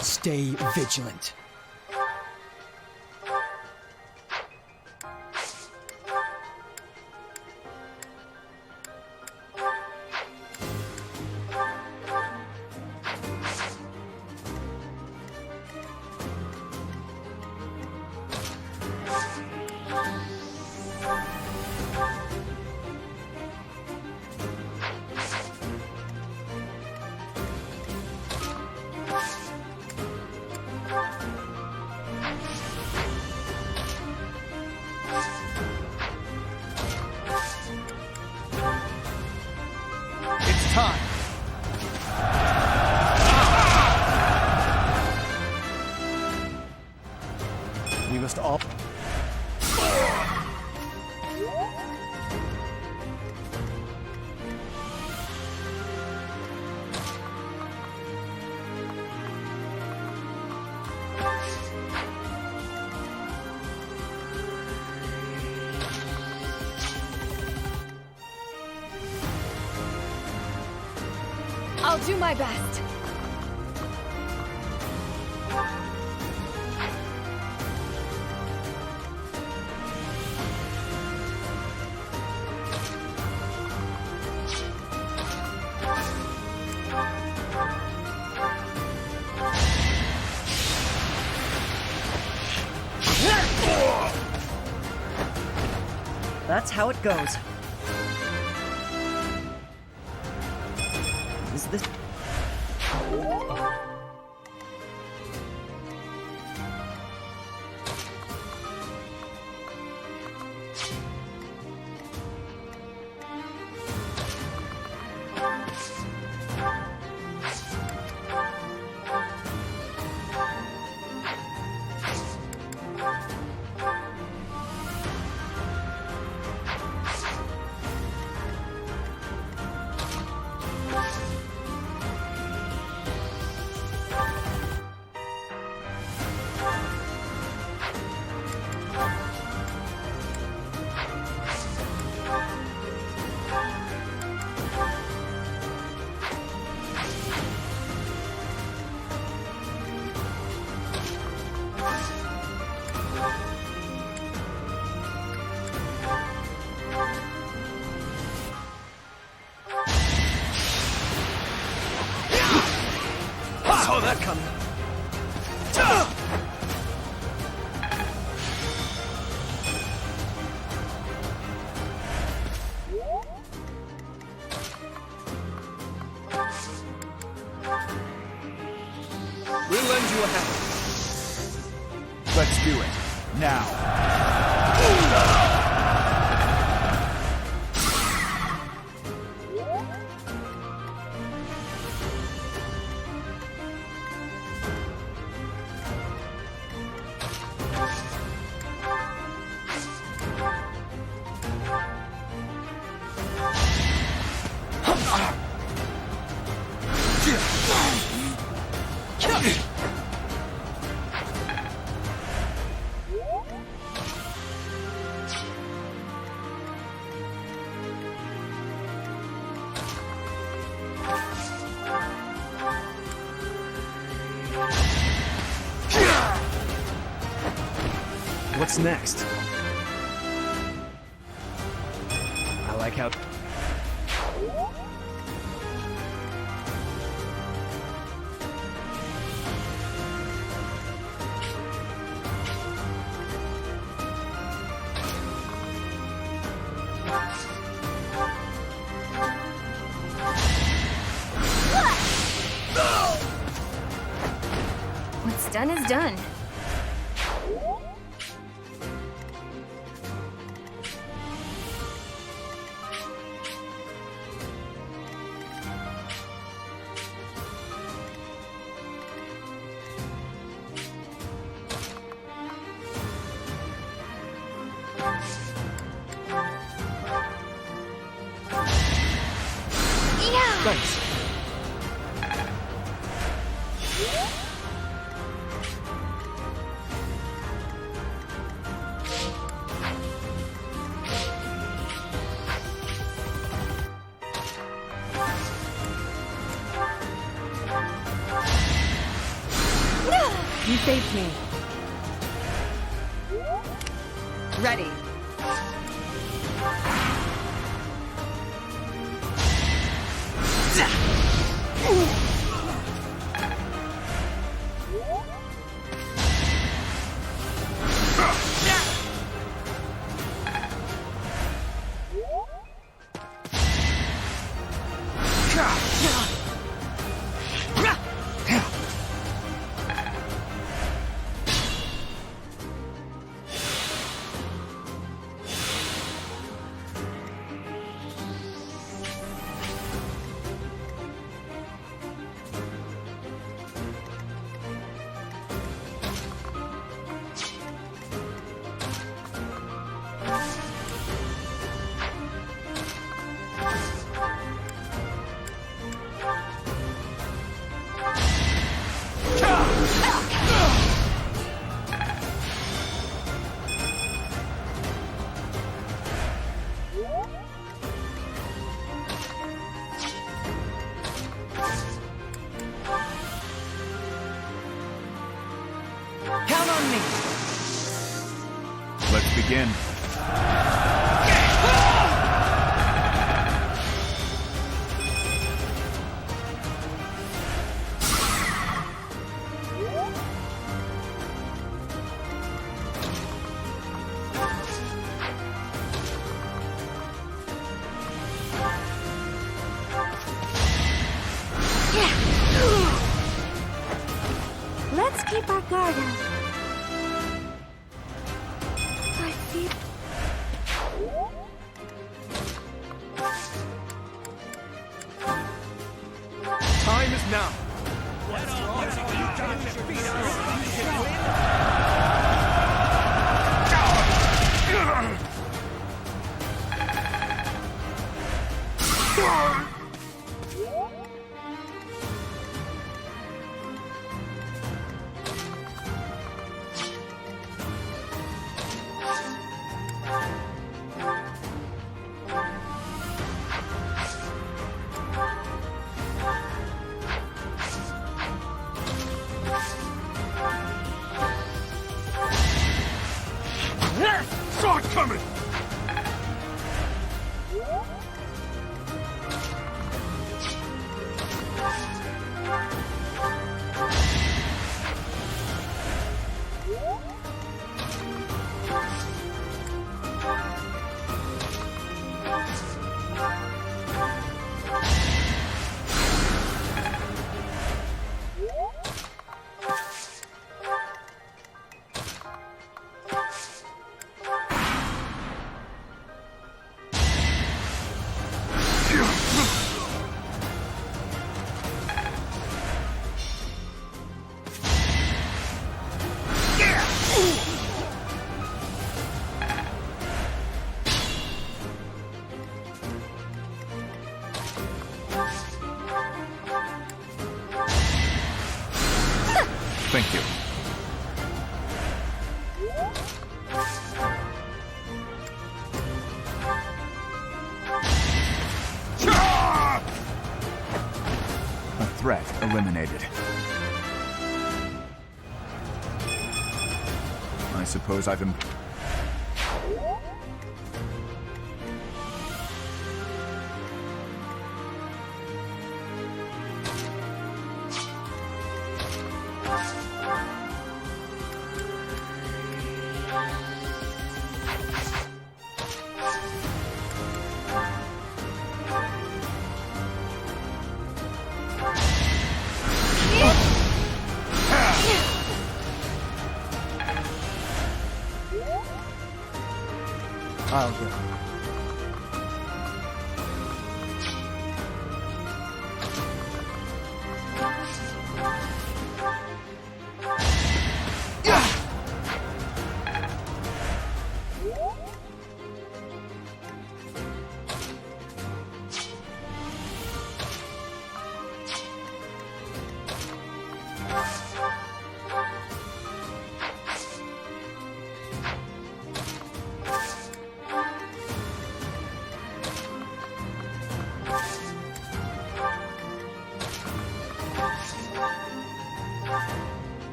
Stay vigilant. It's time. We must all... I'll do my best. That's how it goes. Is this... Saw that coming. We'll lend you a hand. Let's do it. Now. What's next? I like how... What's done is done. Thanks. You saved me. Ready. Count on me. Let's begin. Let's keep our guard up. I feel... Time is now. Saw it coming! Thank you. A threat eliminated. I suppose I've I'll go.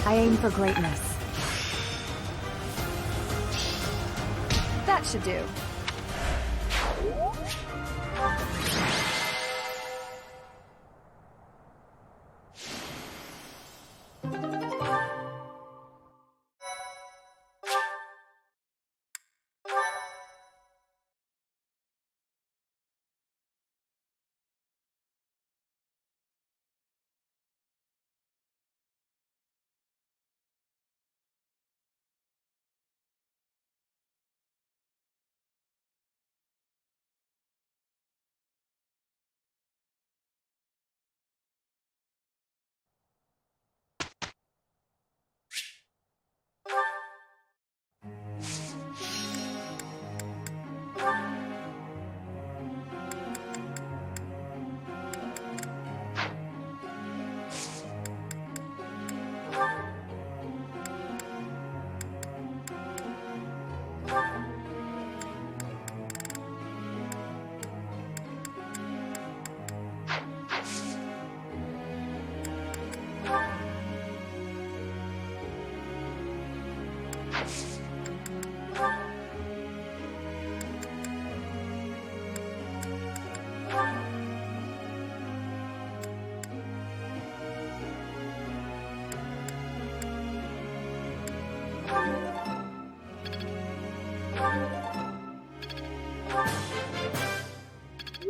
I aim for greatness. That should do.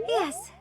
Yes.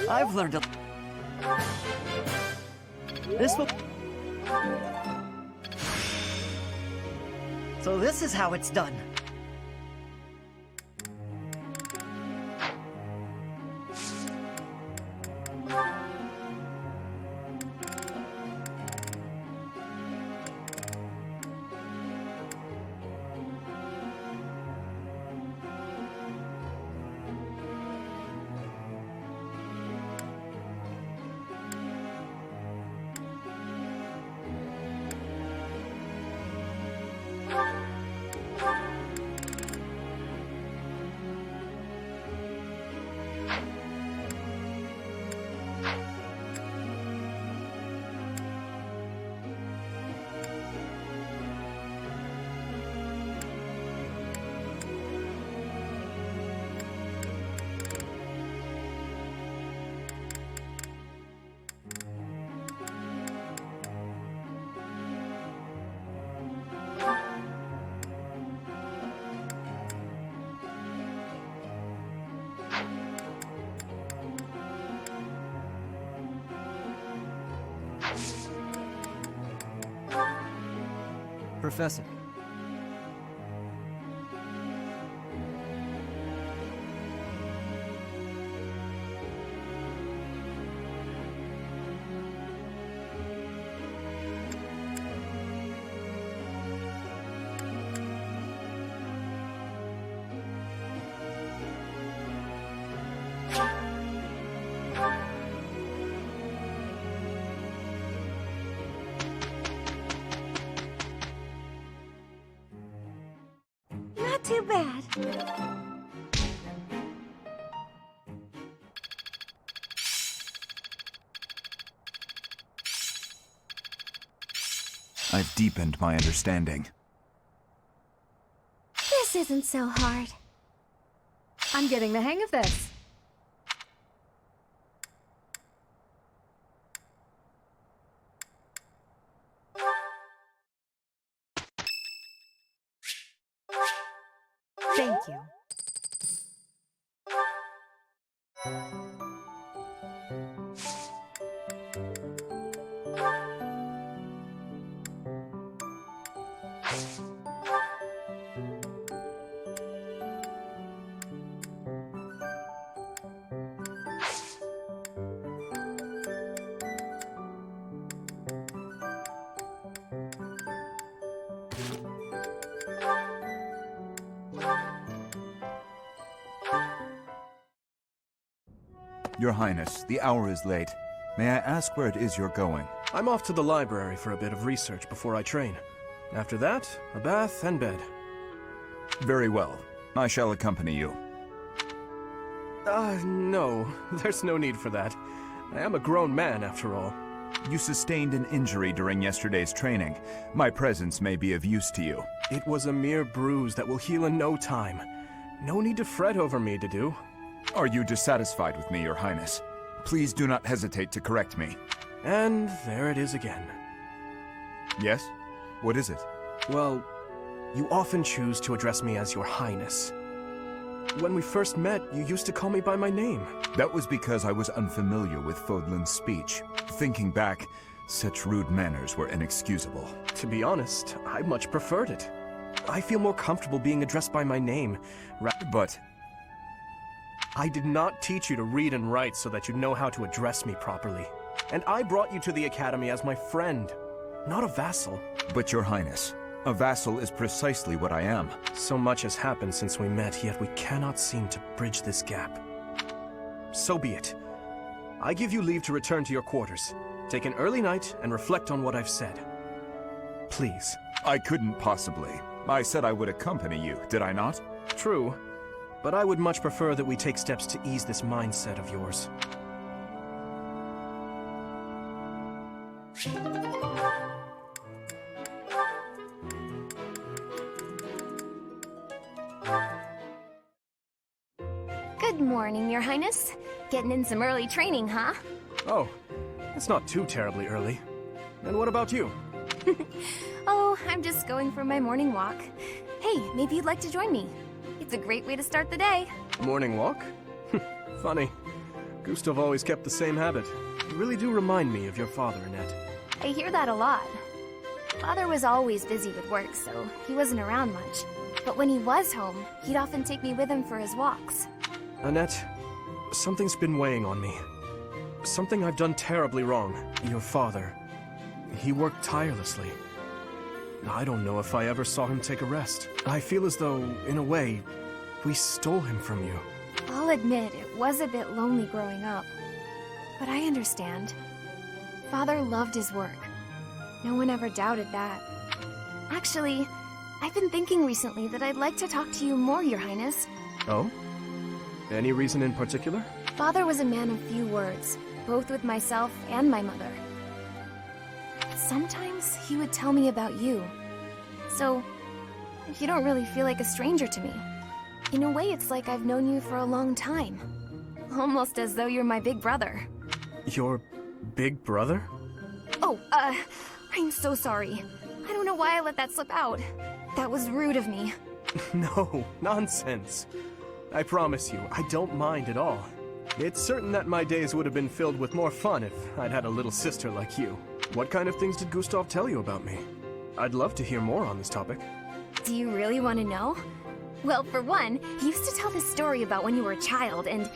I've learned a... This will... So this is how it's done. Professor. Not too bad. I've deepened my understanding. This isn't so hard. I'm getting the hang of this. Thank you. Your Highness, the hour is late. May I ask where it is you're going? I'm off to the library for a bit of research before I train. After that, a bath and bed. Very well. I shall accompany you. No. There's no need for that. I am a grown man, after all. You sustained an injury during yesterday's training. My presence may be of use to you. It was a mere bruise that will heal in no time. No need to fret over me, Dedu. Are you dissatisfied with me, Your Highness? Please do not hesitate to correct me. And there it is again. Yes? What is it? Well, you often choose to address me as Your Highness. When we first met, you used to call me by my name. That was because I was unfamiliar with Fodlan's speech. Thinking back, such rude manners were inexcusable. To be honest, I much preferred it. I feel more comfortable being addressed by my name. But I did not teach you to read and write so that you know how to address me properly. And I brought you to the Academy as my friend, not a vassal. But Your Highness, a vassal is precisely what I am. So much has happened since we met, yet we cannot seem to bridge this gap. So be it. I give you leave to return to your quarters. Take an early night and reflect on what I've said. Please. I couldn't possibly. I said I would accompany you, did I not? True. But I would much prefer that we take steps to ease this mindset of yours. Good morning, Your Highness. Getting in some early training, huh? Oh, it's not too terribly early. And what about you? Oh, I'm just going for my morning walk. Hey, maybe you'd like to join me. It's a great way to start the day. Morning walk? Funny. Gustav always kept the same habit. You really do remind me of your father, Annette. I hear that a lot. Father was always busy with work, so he wasn't around much. But when he was home, he'd often take me with him for his walks. Annette, something's been weighing on me. Something I've done terribly wrong. Your father, he worked tirelessly. I don't know if I ever saw him take a rest. I feel as though, in a way, we stole him from you. I'll admit, it was a bit lonely growing up. But I understand. Father loved his work. No one ever doubted that. Actually, I've been thinking recently that I'd like to talk to you more, Your Highness. Oh? Any reason in particular? Father was a man of few words, both with myself and my mother. Sometimes he would tell me about you. So, you don't really feel like a stranger to me. In a way, it's like I've known you for a long time. Almost as though you're my big brother. Your big brother? Oh, I'm so sorry. I don't know why I let that slip out. That was rude of me. No, nonsense. I promise you, I don't mind at all. It's certain that my days would have been filled with more fun if I'd had a little sister like you. What kind of things did Gustav tell you about me? I'd love to hear more on this topic. Do you really want to know? Well, for one, he used to tell this story about when you were a child and...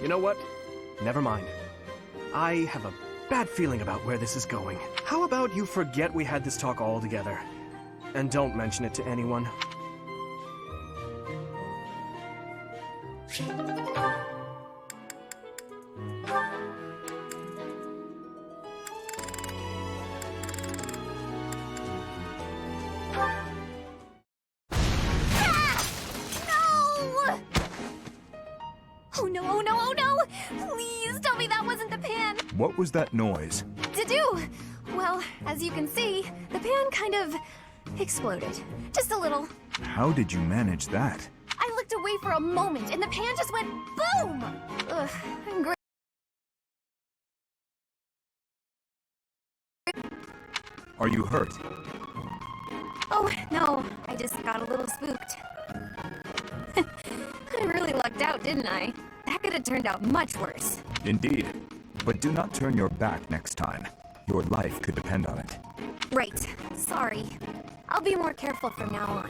You know what? Never mind. I have a bad feeling about where this is going. How about you forget we had this talk altogether? And don't mention it to anyone. What was that noise? To-do! Well, as you can see, the pan kind of exploded. Just a little. How did you manage that? I looked away for a moment, and the pan just went boom! Ugh, I'm great. Are you hurt? Oh, no. I just got a little spooked. I really lucked out, didn't I? That could have turned out much worse. Indeed. But do not turn your back next time. Your life could depend on it. Right. Sorry. I'll be more careful from now on.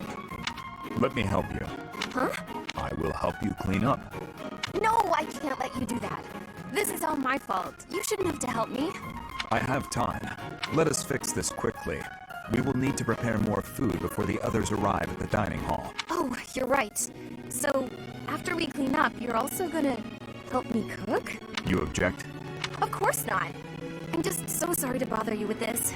Let me help you. Huh? I will help you clean up. No, I can't let you do that. This is all my fault. You shouldn't have to help me. I have time. Let us fix this quickly. We will need to prepare more food before the others arrive at the dining hall. Oh, you're right. So, after we clean up, you're also gonna Help me cook? You object? Of course not. I'm just so sorry to bother you with this.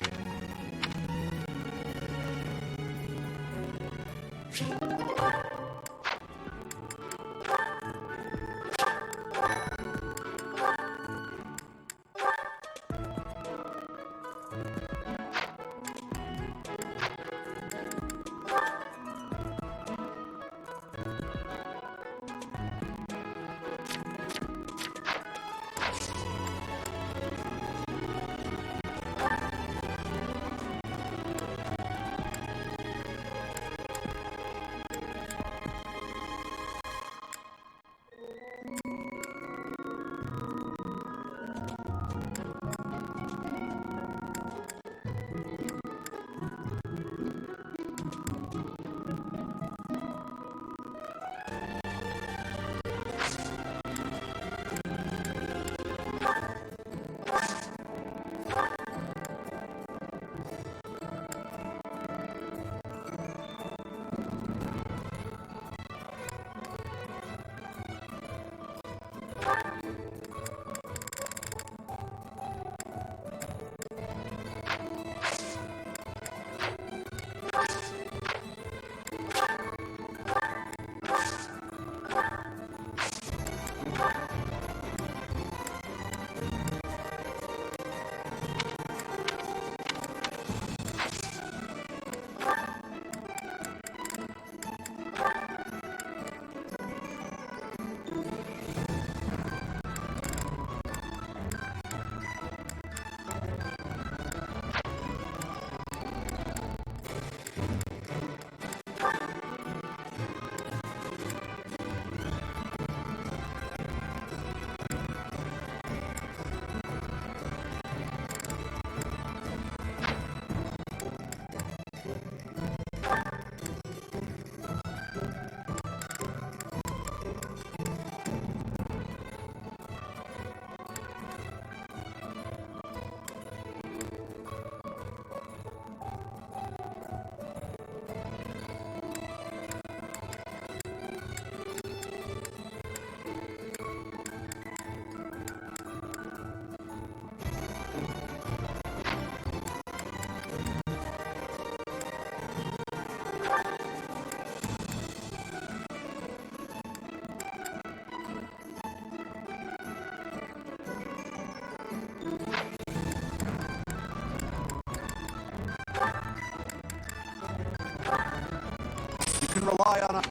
You can rely on us.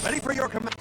Ready for your command.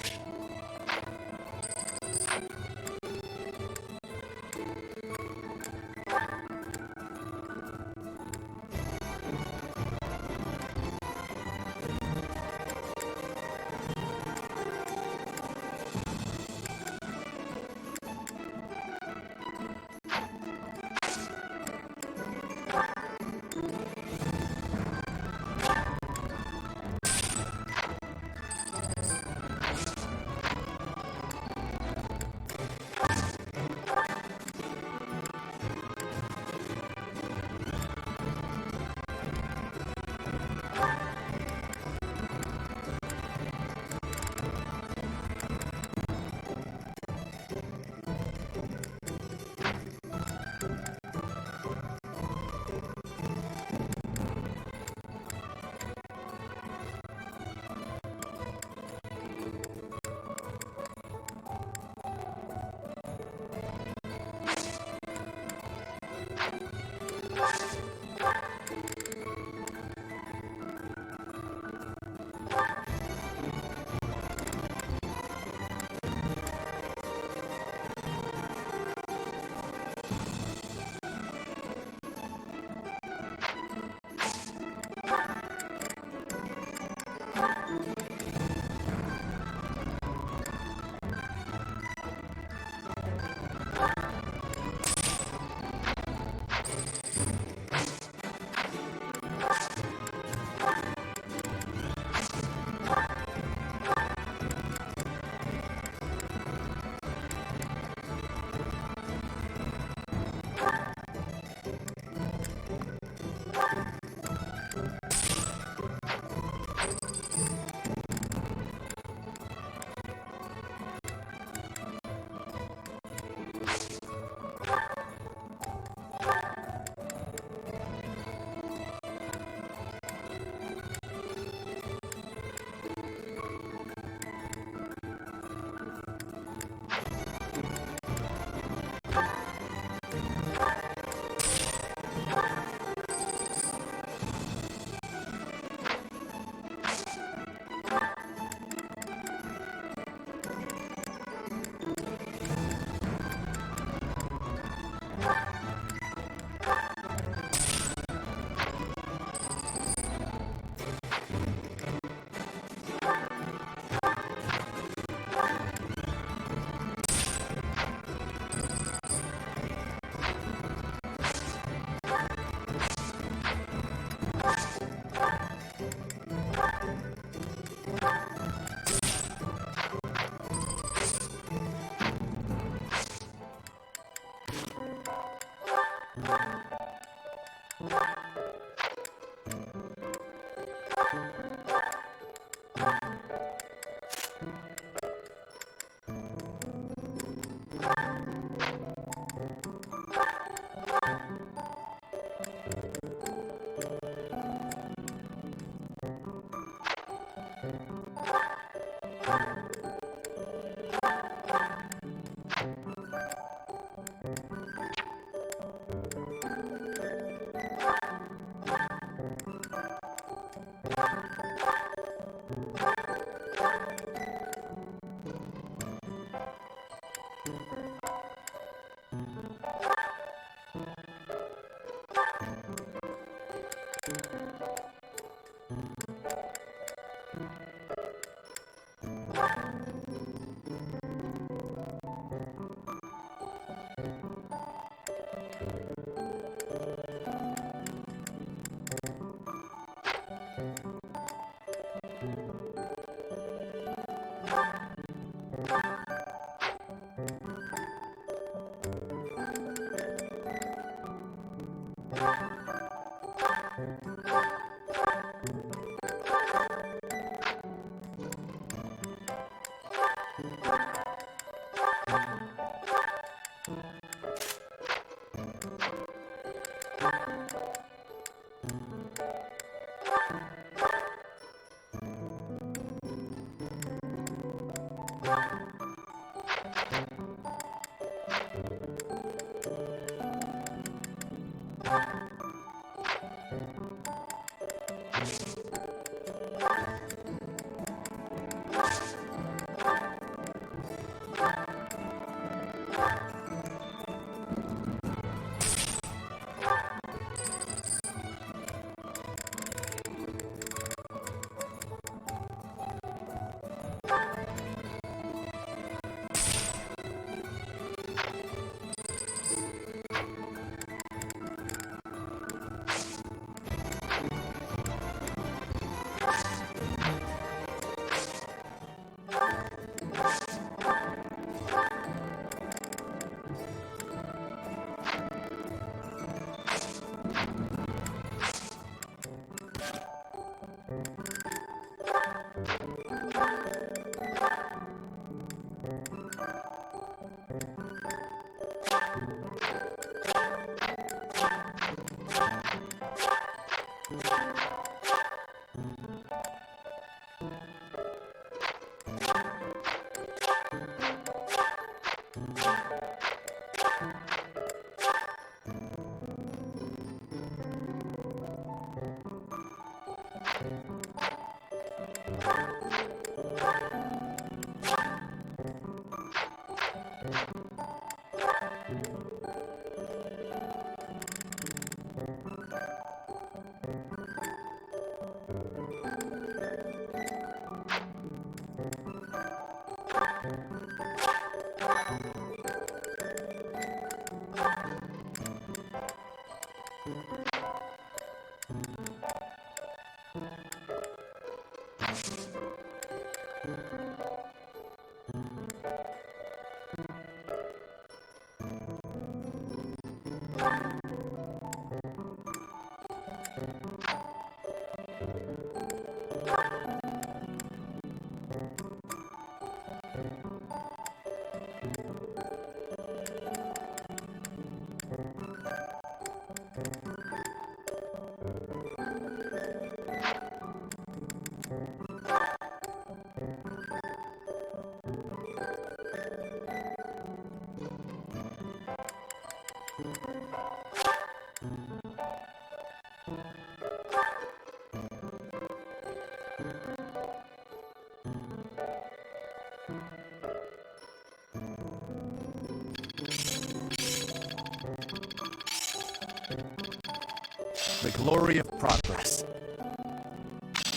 The glory of progress.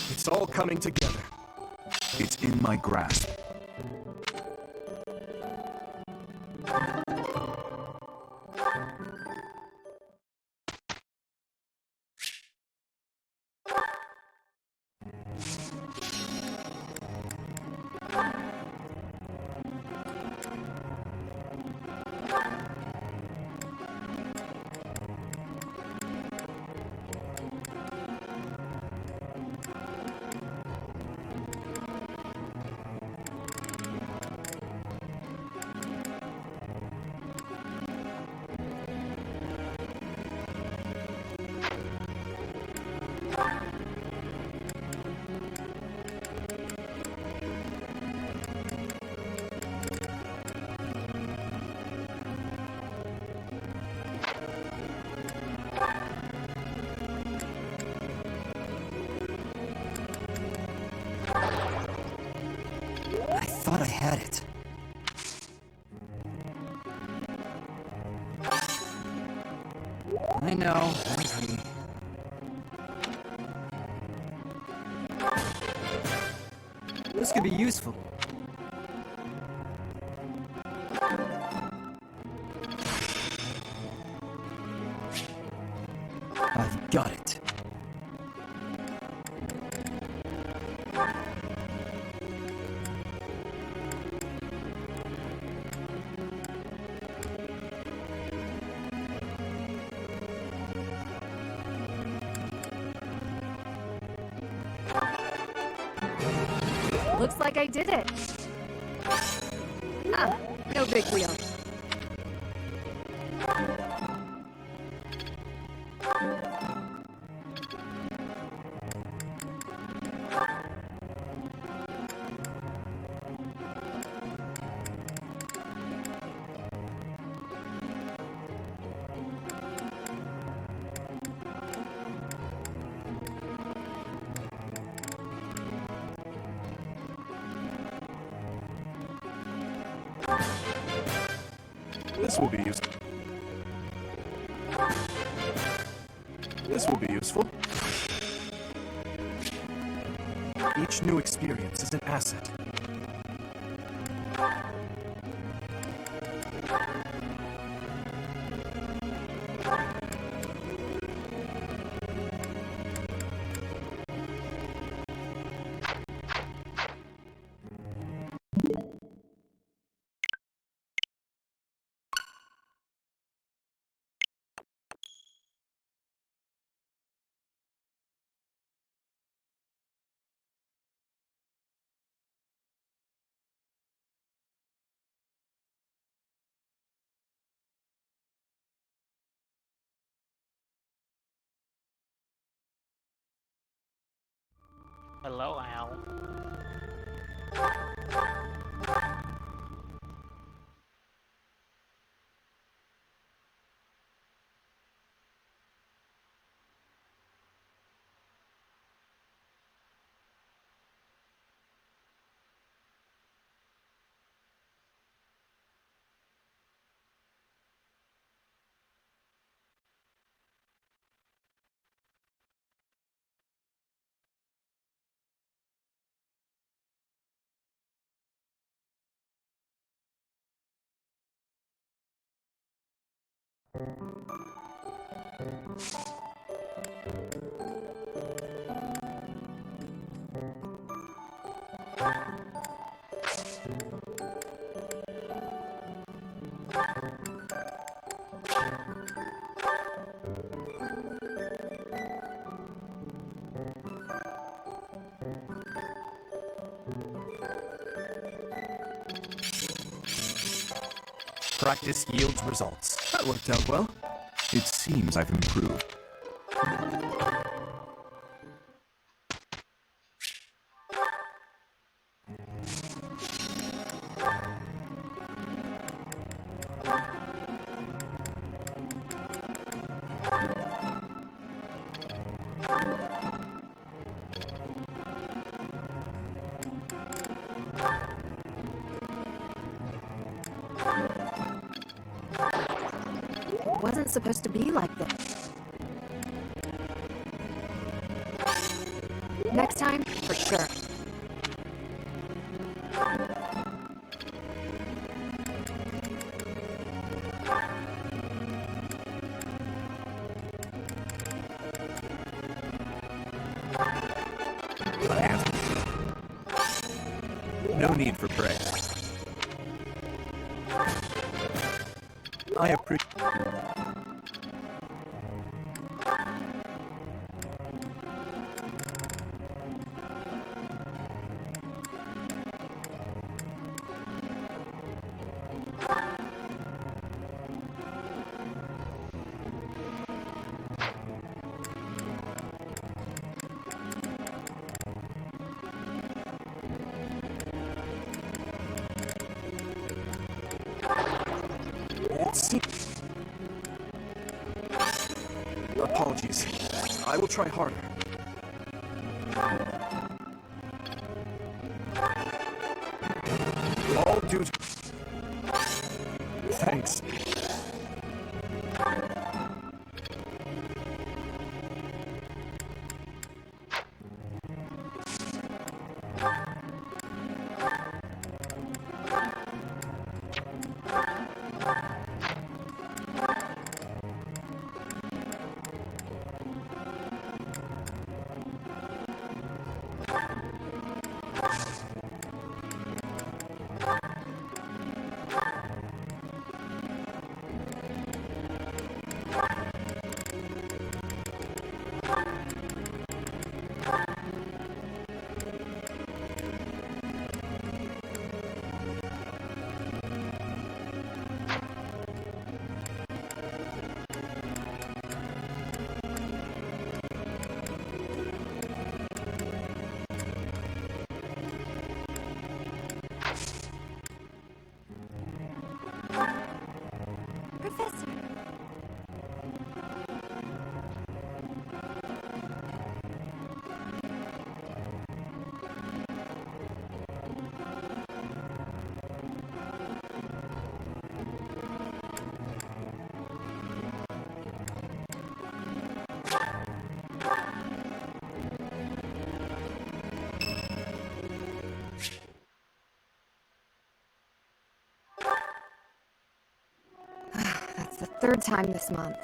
It's all coming together. It's in my grasp. I thought I had it. I know. This could be useful. I've got it. Looks like I did it. Ah, no big deal. This will be useful. This will be useful. Each new experience is an asset. Hello, Al. Practice yields results. That worked out well. It seems I've improved. It wasn't supposed to be like this. Next time, for sure. No need for praise. I appreciate. Apologies. I will try harder. All due to... Thanks. Professor. That's the third time this month.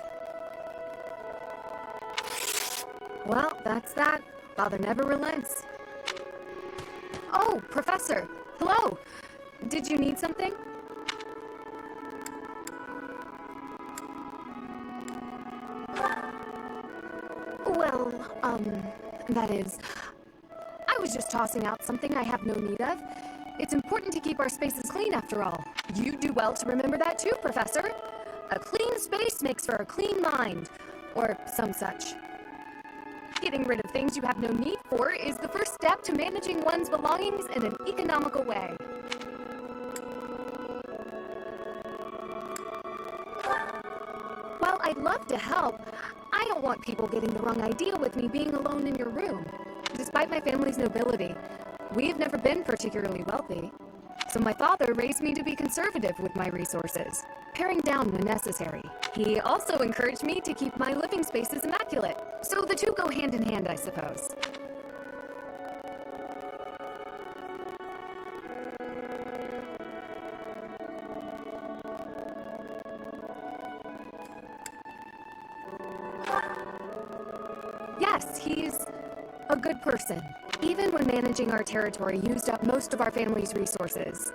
Well, that's that. Father never relents. Oh, Professor! Hello! Did you need something? Well, that is... I was just tossing out something I have no need of. It's important to keep our spaces clean, after all. You do well to remember that too, Professor. A clean space makes for a clean mind, or some such. Getting rid of things you have no need for is the first step to managing one's belongings in an economical way. While I'd love to help, I don't want people getting the wrong idea with me being alone in your room. Despite my family's nobility, we've never been particularly wealthy. So my father raised me to be conservative with my resources, paring down when necessary. He also encouraged me to keep my living spaces immaculate. So the two go hand in hand, I suppose. Yes, he's a good person. Even when managing our territory used up most of our family's resources,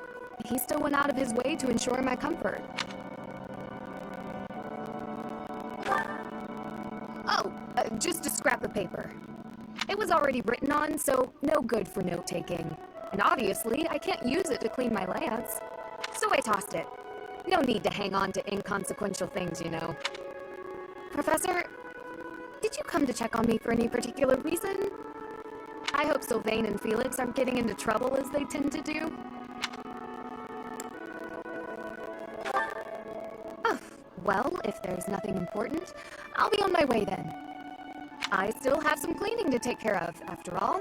he still went out of his way to ensure my comfort. Oh, just a scrap of paper. It was already written on, so no good for note-taking. And obviously, I can't use it to clean my lance. So I tossed it. No need to hang on to inconsequential things, you know. Professor, did you come to check on me for any particular reason? I hope Sylvain and Felix aren't getting into trouble as they tend to do. Oh, well, if there's nothing important, I'll be on my way then. I still have some cleaning to take care of, after all.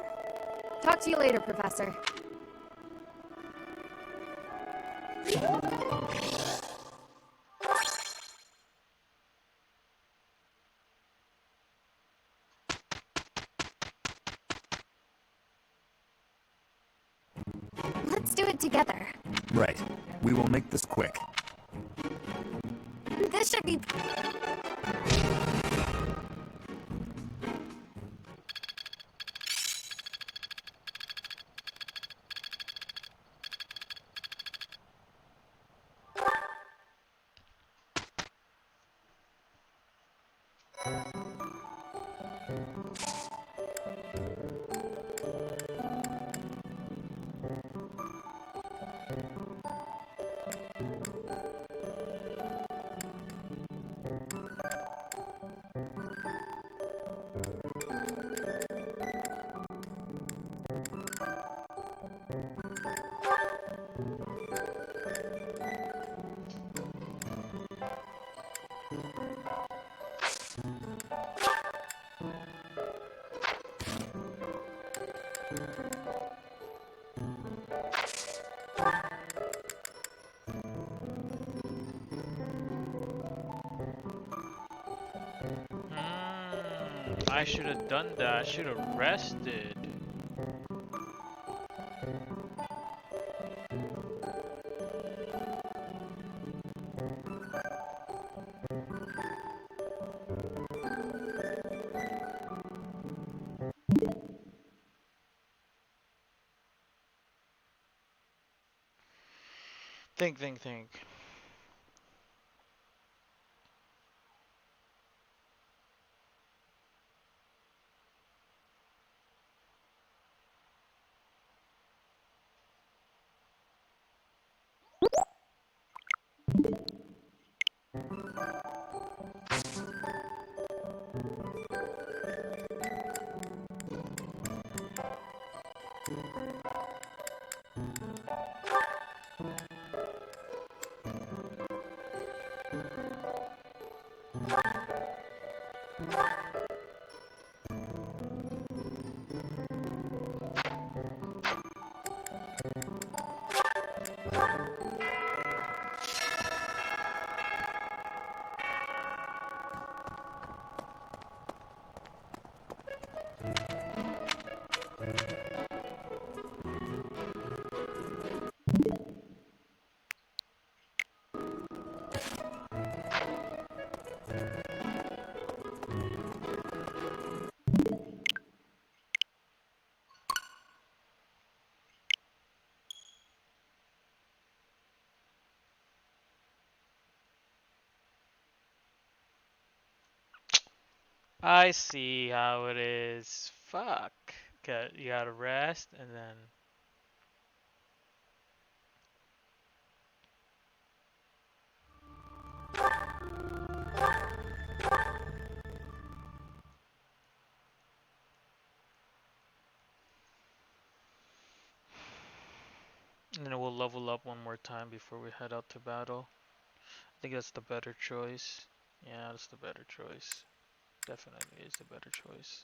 Talk to you later, Professor. Let's do it together. Right. We will make this quick. This should be... I should have done that. I should have rested. Think. I see how it is. Fuck. You gotta rest and then. And then we'll level up one more time before we head out to battle. I think that's the better choice. Yeah, that's the better choice. Definitely is the better choice.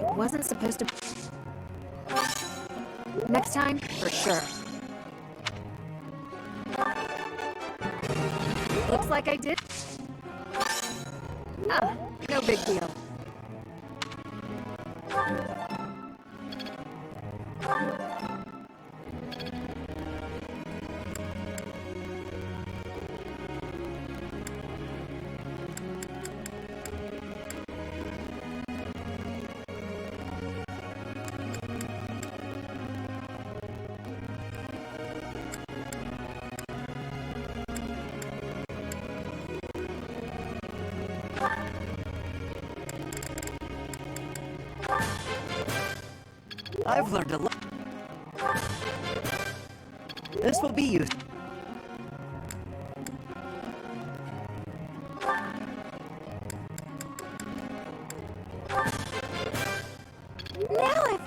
It wasn't supposed to... Next time, for sure. Looks like I did. Ah, no big deal. I've learned a lot. This will be used. Now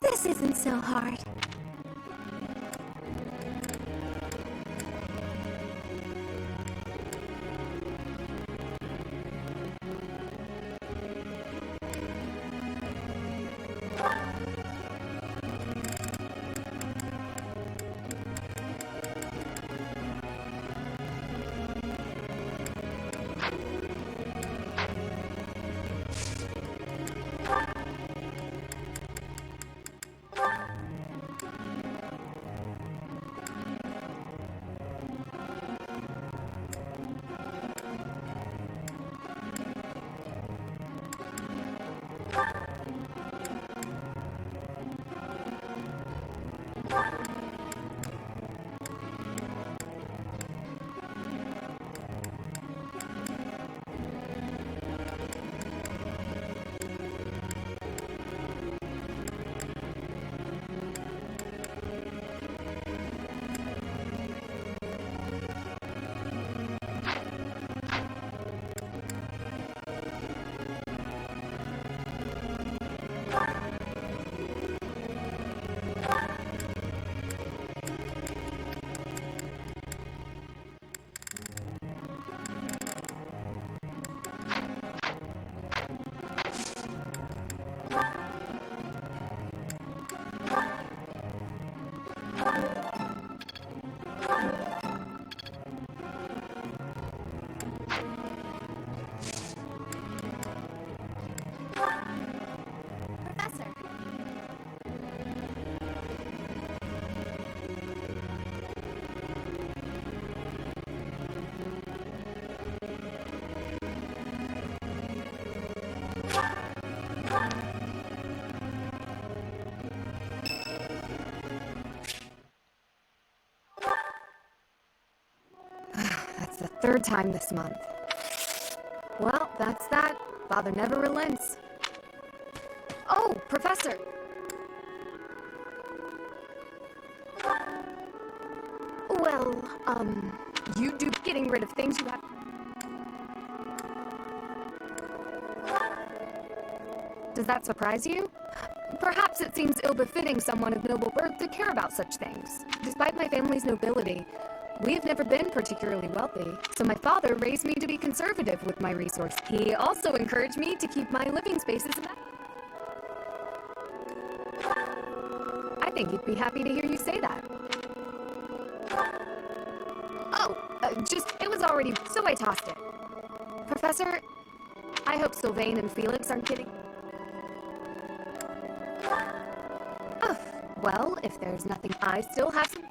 this isn't so hard. That's the third time this month. Well, that's that. Father never relents. Oh, Professor! Well, you do getting rid of things you have... Does that surprise you? Perhaps it seems ill-befitting someone of noble birth to care about such things. Despite my family's nobility, we have never been particularly wealthy, so my father raised me to be conservative with my resources. He also encouraged me to keep my living spaces in that. I think he'd be happy to hear you say that. Oh, it was already, so I tossed it. Professor, I hope Sylvain and Felix aren't kidding. Oh, well, if there's nothing, I still have some...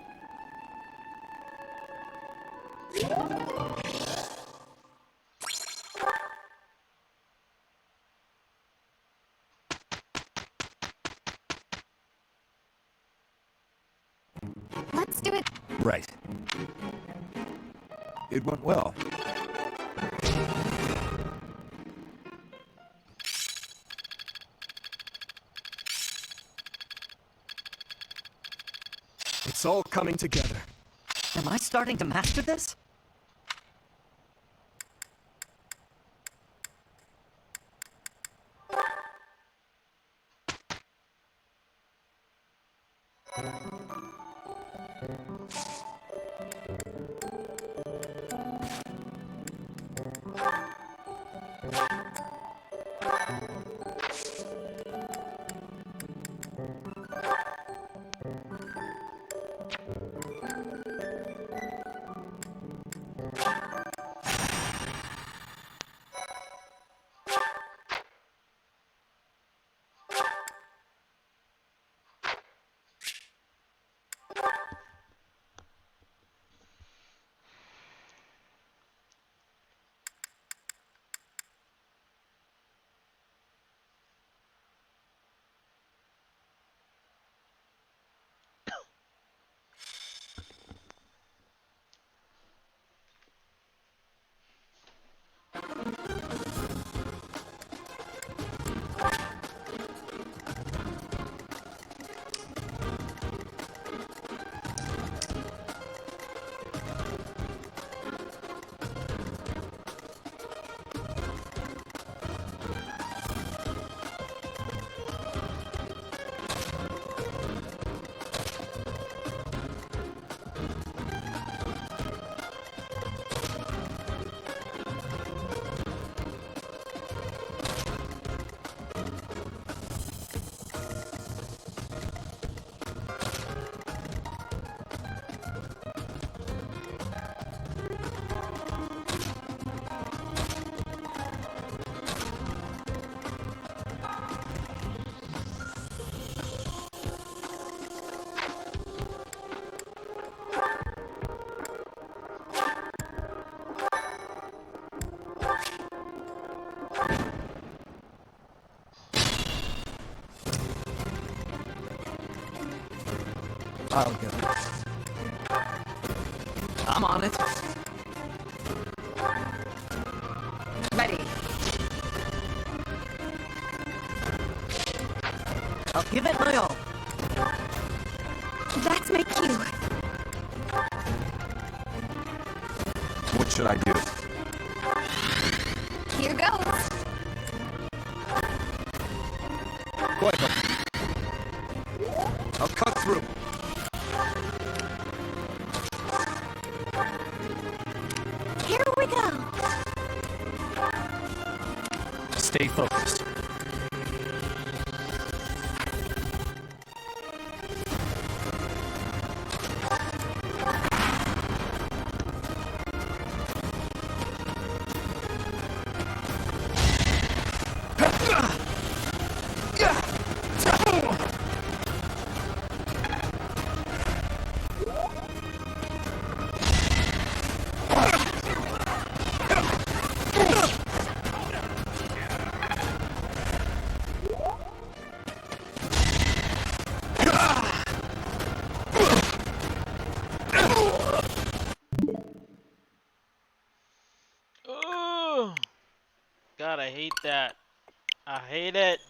Let's do it. Right. It went well. It's all coming together. Am I starting to master this? I'll go. I'm on it. Ready. I'll give it my all. That's my cue. What should I do? Here goes. Fuego. I'll cut through. Here we go. Stay focused. Oh, God, I hate that. I hate it.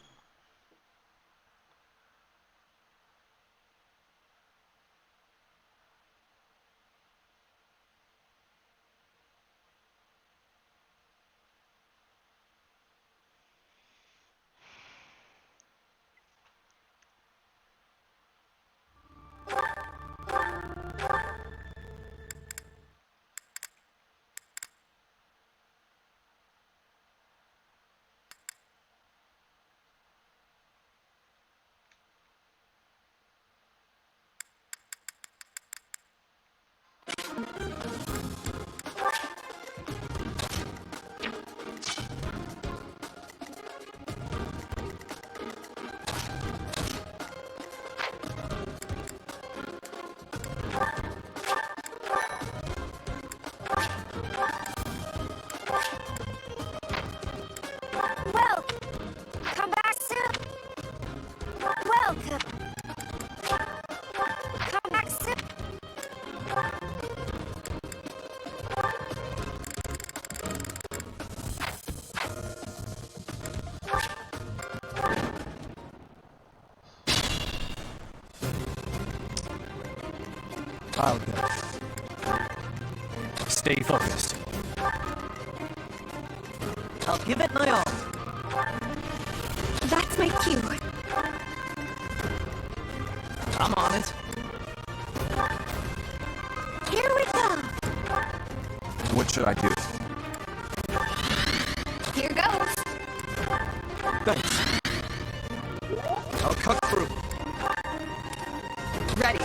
Well, come back soon. Welcome. Come back soon. I'll go. Stay focused. I'll give it my all. That's my cue. I'm on it. Here we go. What should I do? Here goes. Thanks. I'll cut through. Ready.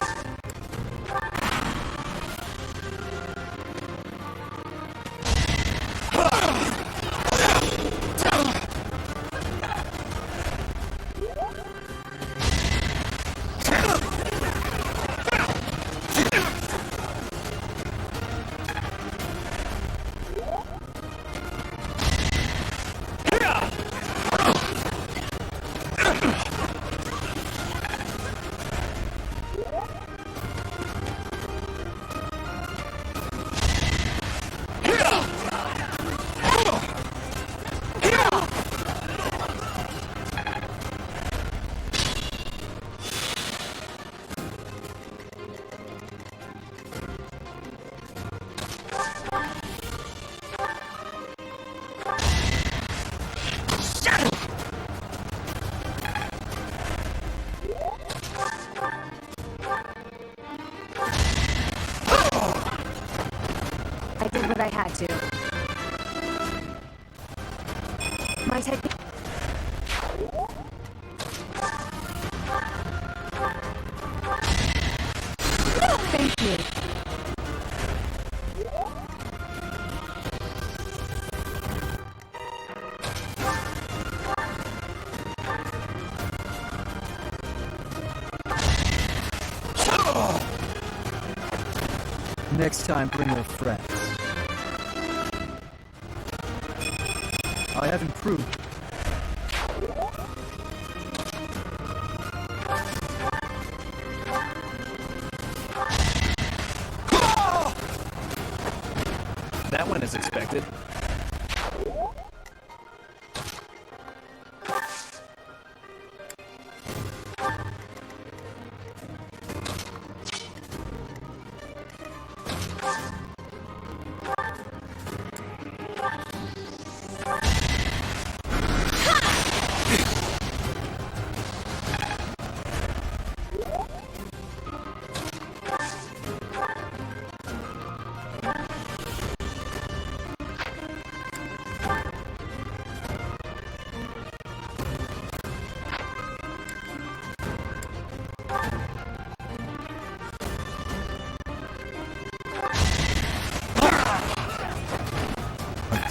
I did what I had to. My technique. Thank you. Next time, bring your friends. I have improved. as expected.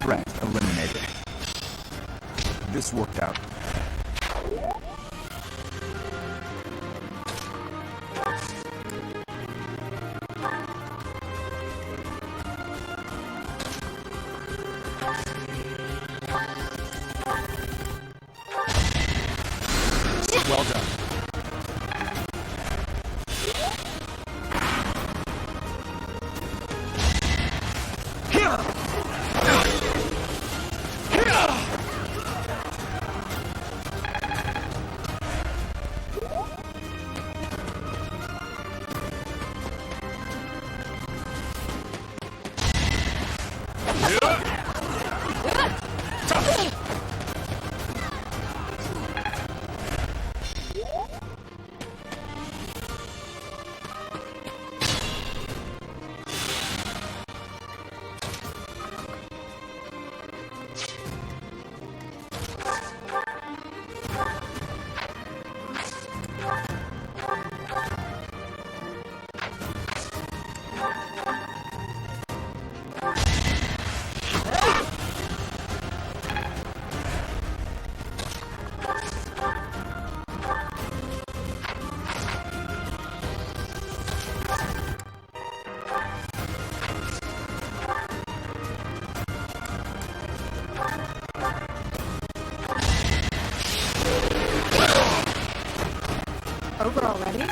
Threat eliminated. This worked out. Well done. Over already?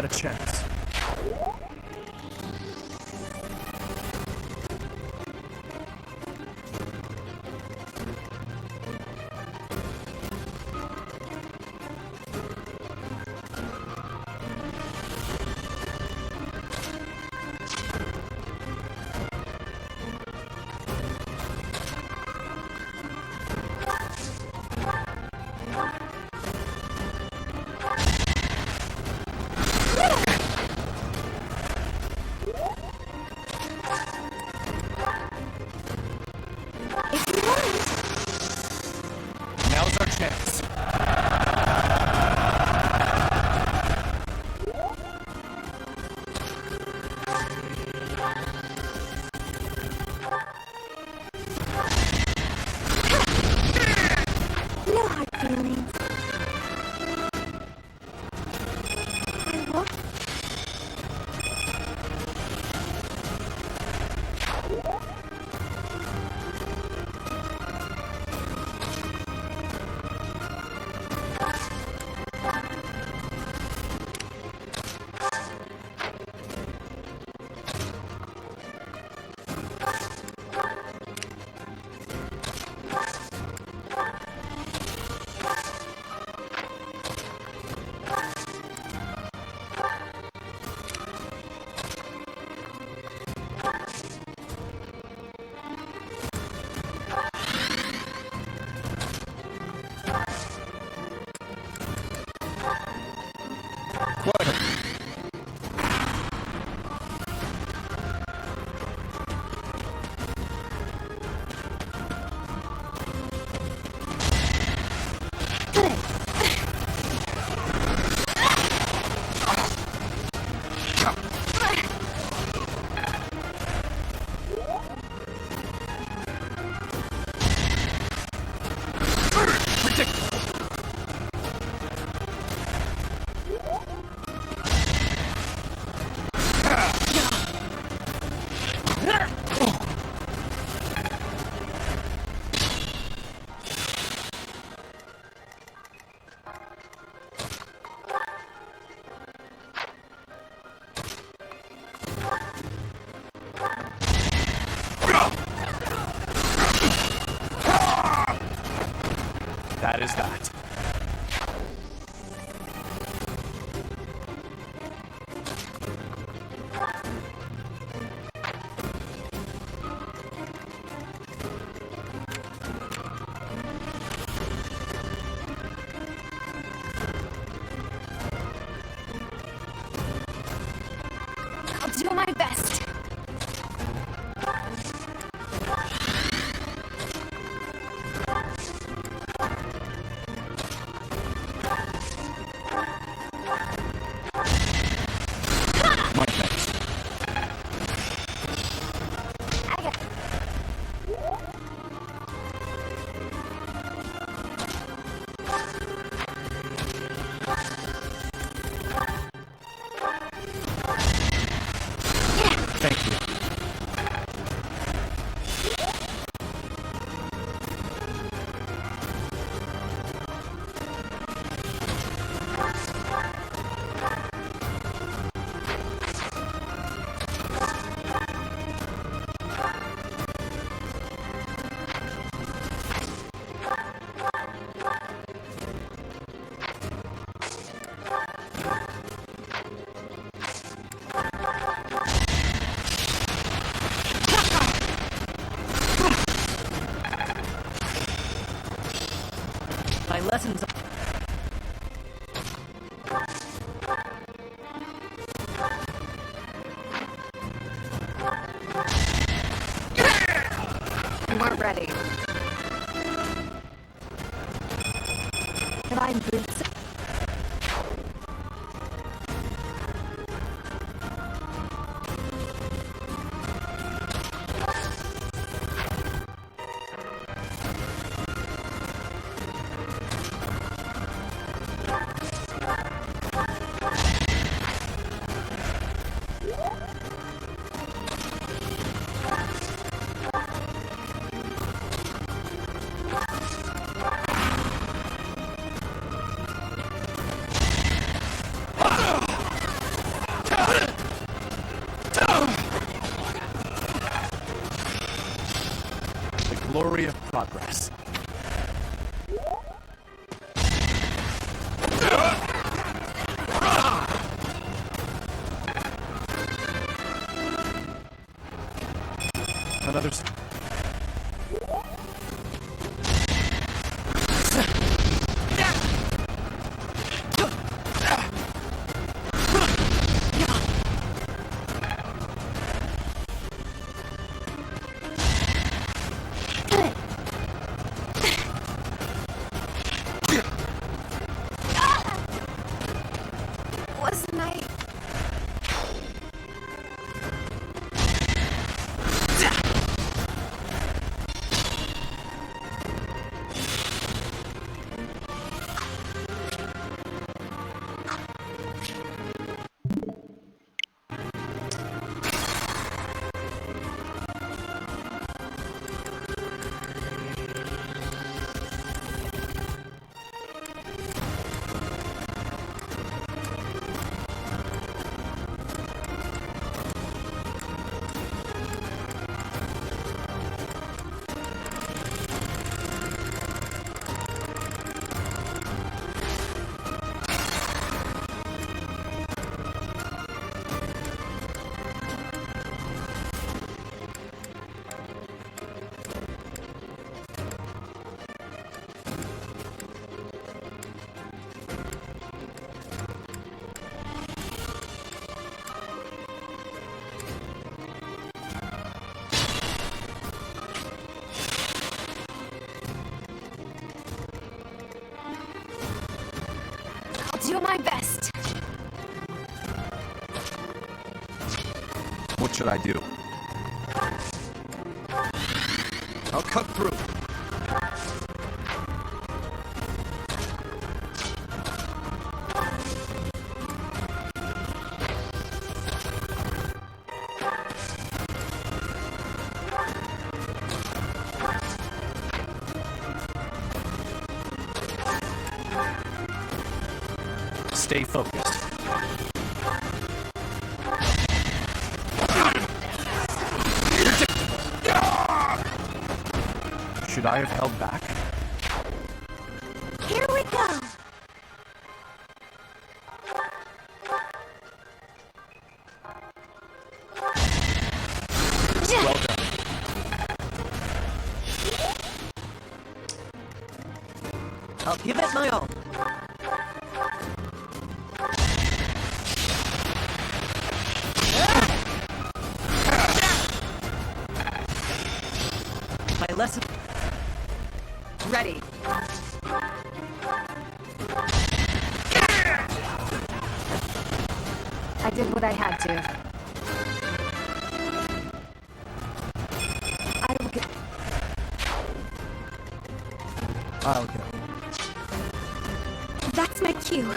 had a chance. Now's our chance. No hard feelings. I won't. That is that. I'll do my best. Thank you. My lessons. We're ready. Have I improved? glory of progress. Another... Wasn't I? Do my best. What should I do? I'll cut through. Stay focused. Should I have held back? Here we go. Well done. I'll give it my all. My lesson... Ready. I did what I had to. I will get... I'll go. That's my cue.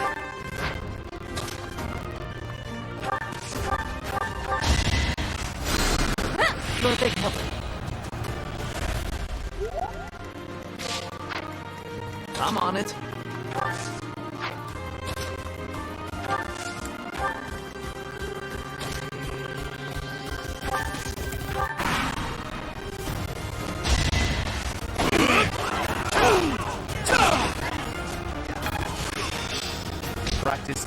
You're a big help. I'm on it. Practice.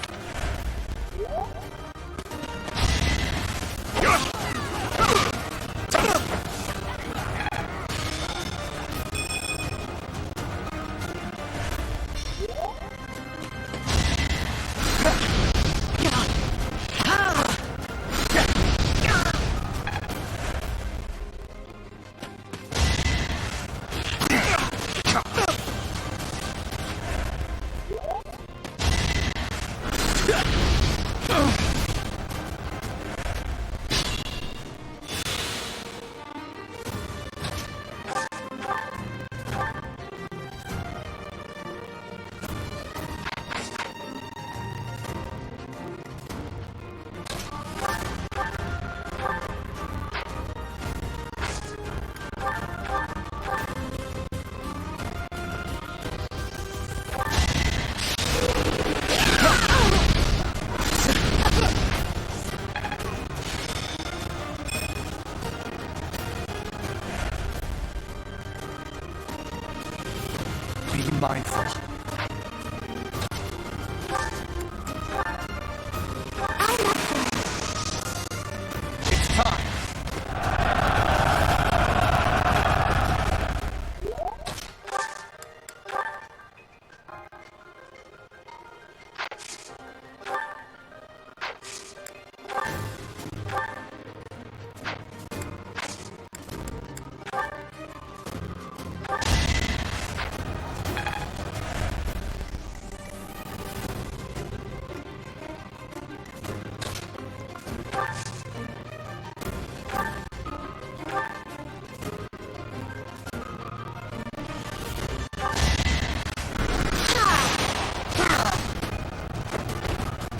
mindful. It's time.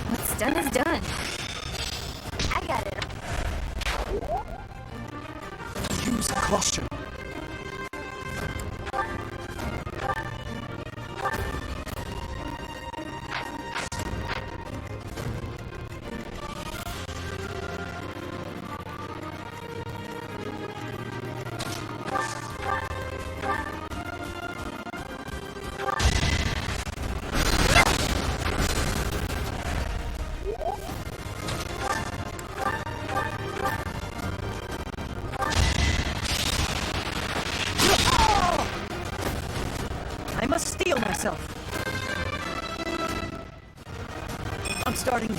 What's done is done. I got it. Use caution. I must steel myself. I'm starting.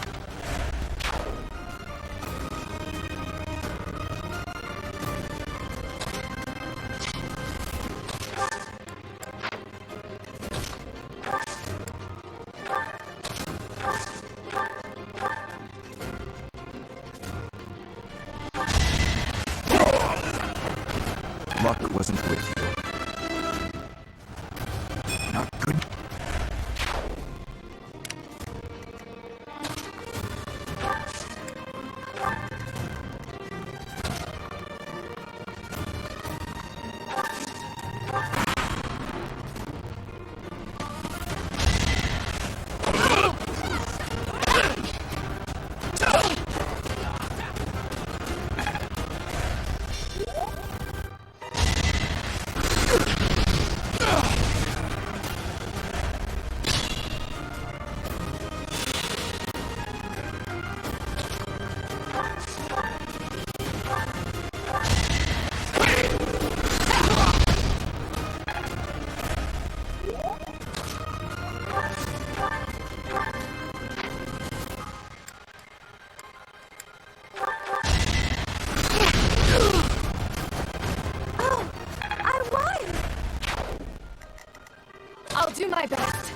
Luck wasn't with you. Not good. I'll do my best.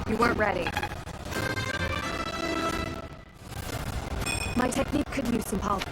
You weren't ready. My technique could use some polish.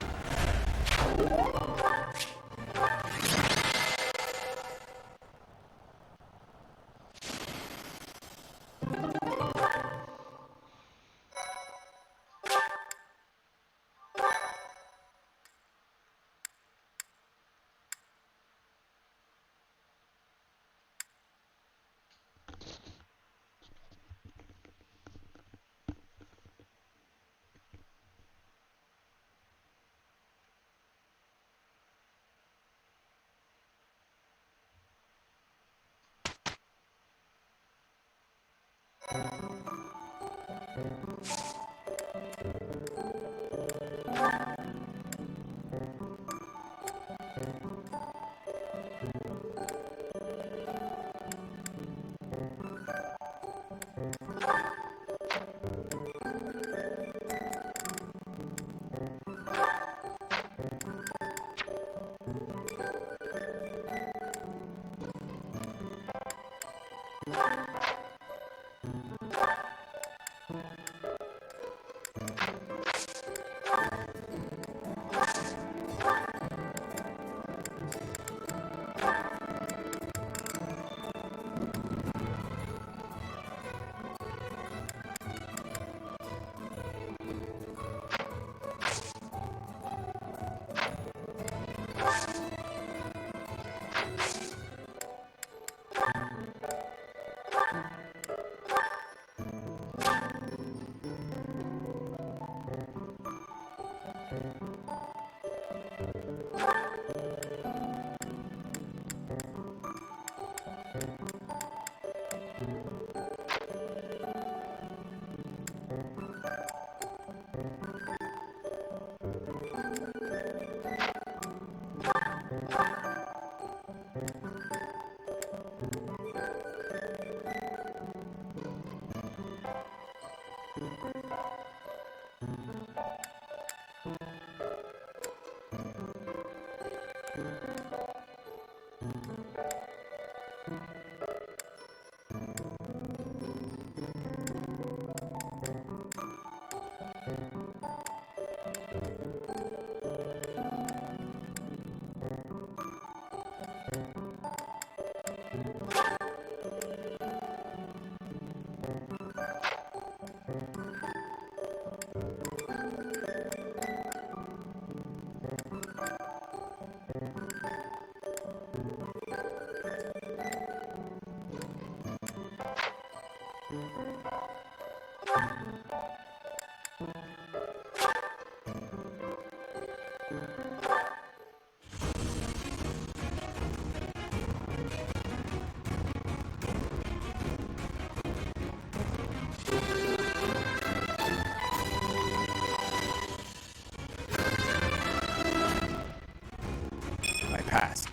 I passed.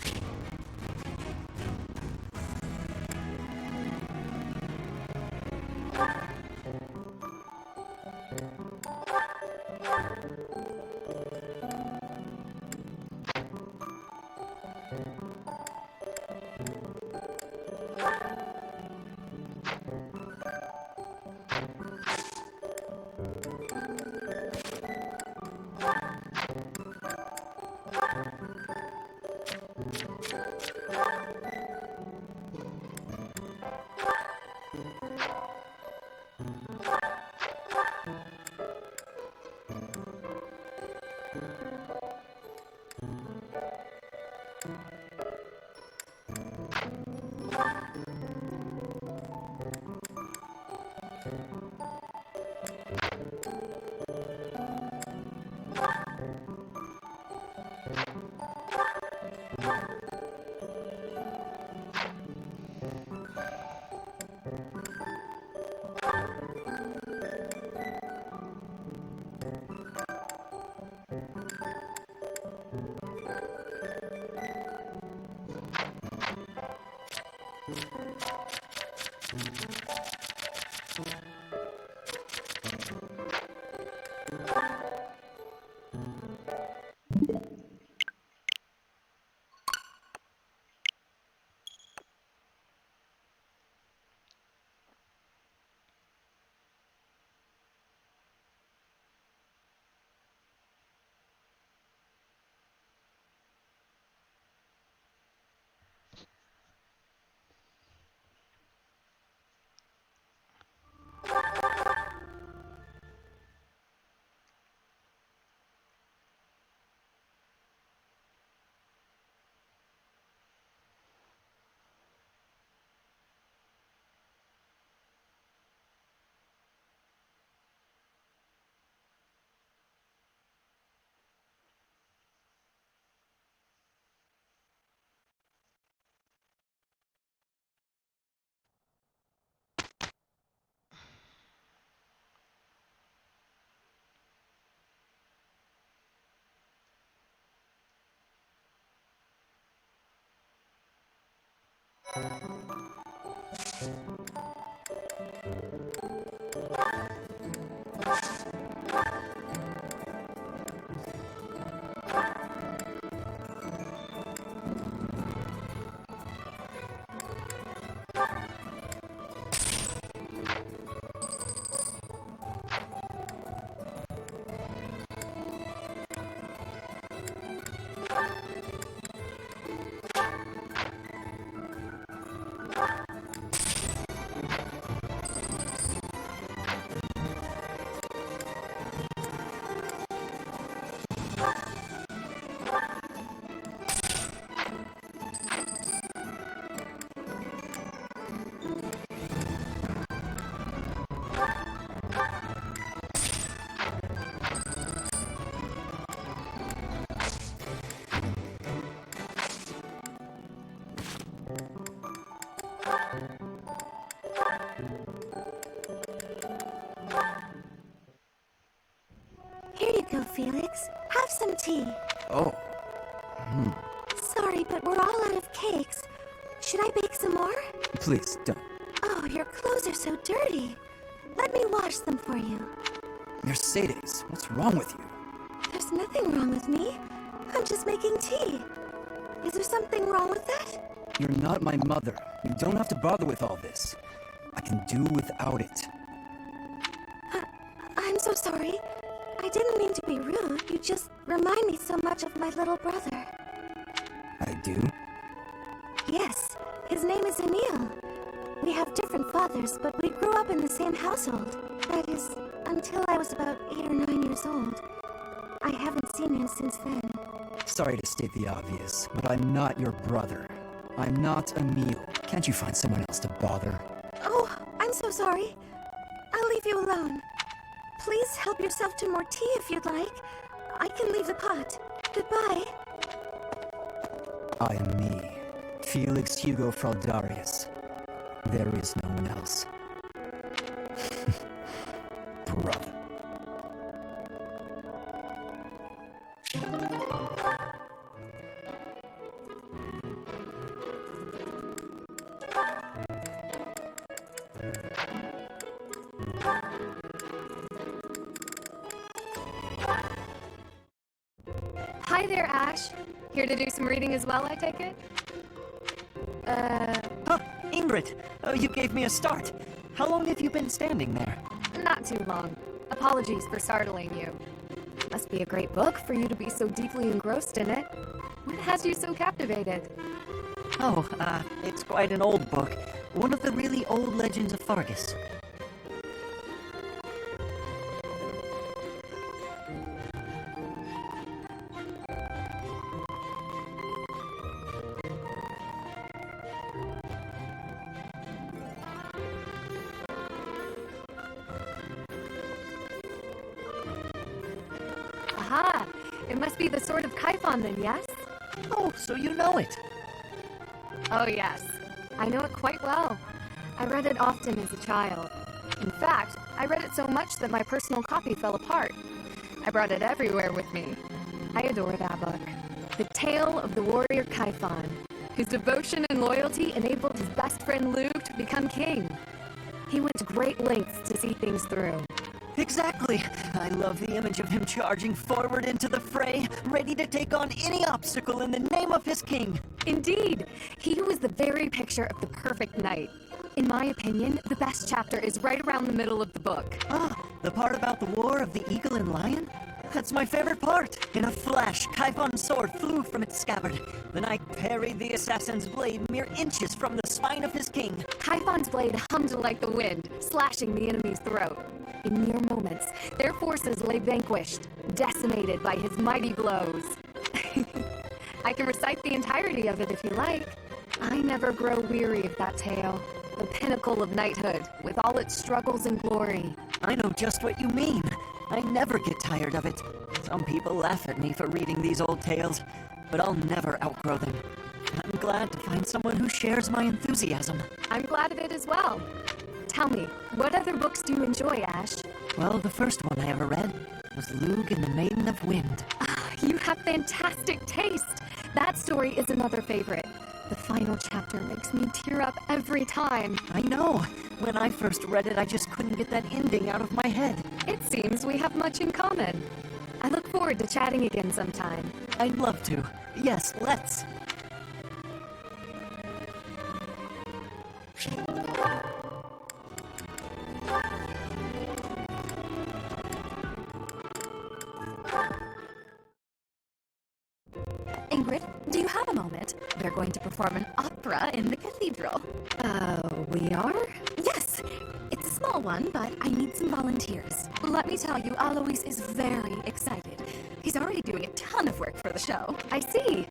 Here you go, Felix. Have some tea. Oh. Sorry, but we're all out of cakes. Should I bake some more? Please, don't. Oh, your clothes are so dirty. Let me wash them for you. Mercedes, what's wrong with you? There's nothing wrong with me. I'm just making tea. Is there something wrong with that? You're not my mother. You don't have to bother with all this. I can do without it. I'm so sorry. I didn't mean to be rude. You just remind me so much of my little brother. I do? Yes, his name is Emil. We have different fathers, but we grew up in the same household. That is, until I was about 8 or 9 years old. I haven't seen him since then. Sorry to state the obvious, but I'm not your brother. I'm not Emil. Can't you find someone else to bother? Oh, I'm so sorry. I'll leave you alone. Please help yourself to more tea if you'd like. I can leave the pot. Goodbye. I am me, Felix Hugo Fraldarius. There is no one else. Brother. Hi there, Ash. Here to do some reading as well, I take it? Ingrid! You gave me a start. How long have you been standing there? Not too long. Apologies for startling you. Must be a great book for you to be so deeply engrossed in it. What has you so captivated? Oh, it's quite an old book. One of the really old legends of Fargus. Aha! It must be the Sword of Kaifon then, yes? Oh, so you know it. Oh, yes. I know it quite well. I read it often as a child. In fact, I read it so much that my personal copy fell apart. I brought it everywhere with me. I adore that book. The tale of the warrior Kaifon, whose devotion and loyalty enabled his best friend Luke to become king. He went to great lengths to see things through. Exactly. I love the image of him charging forward into the fray, ready to take on any obstacle in the name of his king. Indeed, he was the very picture of the perfect knight. In my opinion, the best chapter is right around the middle of the book. Ah, the part about the War of the Eagle and Lion? That's my favorite part. In a flash, Kaifon's sword flew from its scabbard. The knight parried the assassin's blade mere inches from the spine of his king. Kaifon's blade hummed like the wind, slashing the enemy's throat. In mere moments, their forces lay vanquished, decimated by his mighty blows. I can recite the entirety of it if you like. I never grow weary of that tale. The pinnacle of knighthood, with all its struggles and glory. I know just what you mean. I never get tired of it. Some people laugh at me for reading these old tales, but I'll never outgrow them. I'm glad to find someone who shares my enthusiasm. I'm glad of it as well. Tell me, what other books do you enjoy, Ash? Well, the first one I ever read was Lug and the Maiden of Wind. You have fantastic taste. That story is another favorite. The final chapter makes me tear up every time. I know. When I first read it, I just couldn't get that ending out of my head. It seems we have much in common. I look forward to chatting again sometime. I'd love to. Yes, let's. Ingrid, do you have a moment? We're going to perform an opera in the cathedral. We are? Yes! It's a small one, but I need some volunteers. Let me tell you, Alois is very excited. He's already doing a ton of work for the show. I see.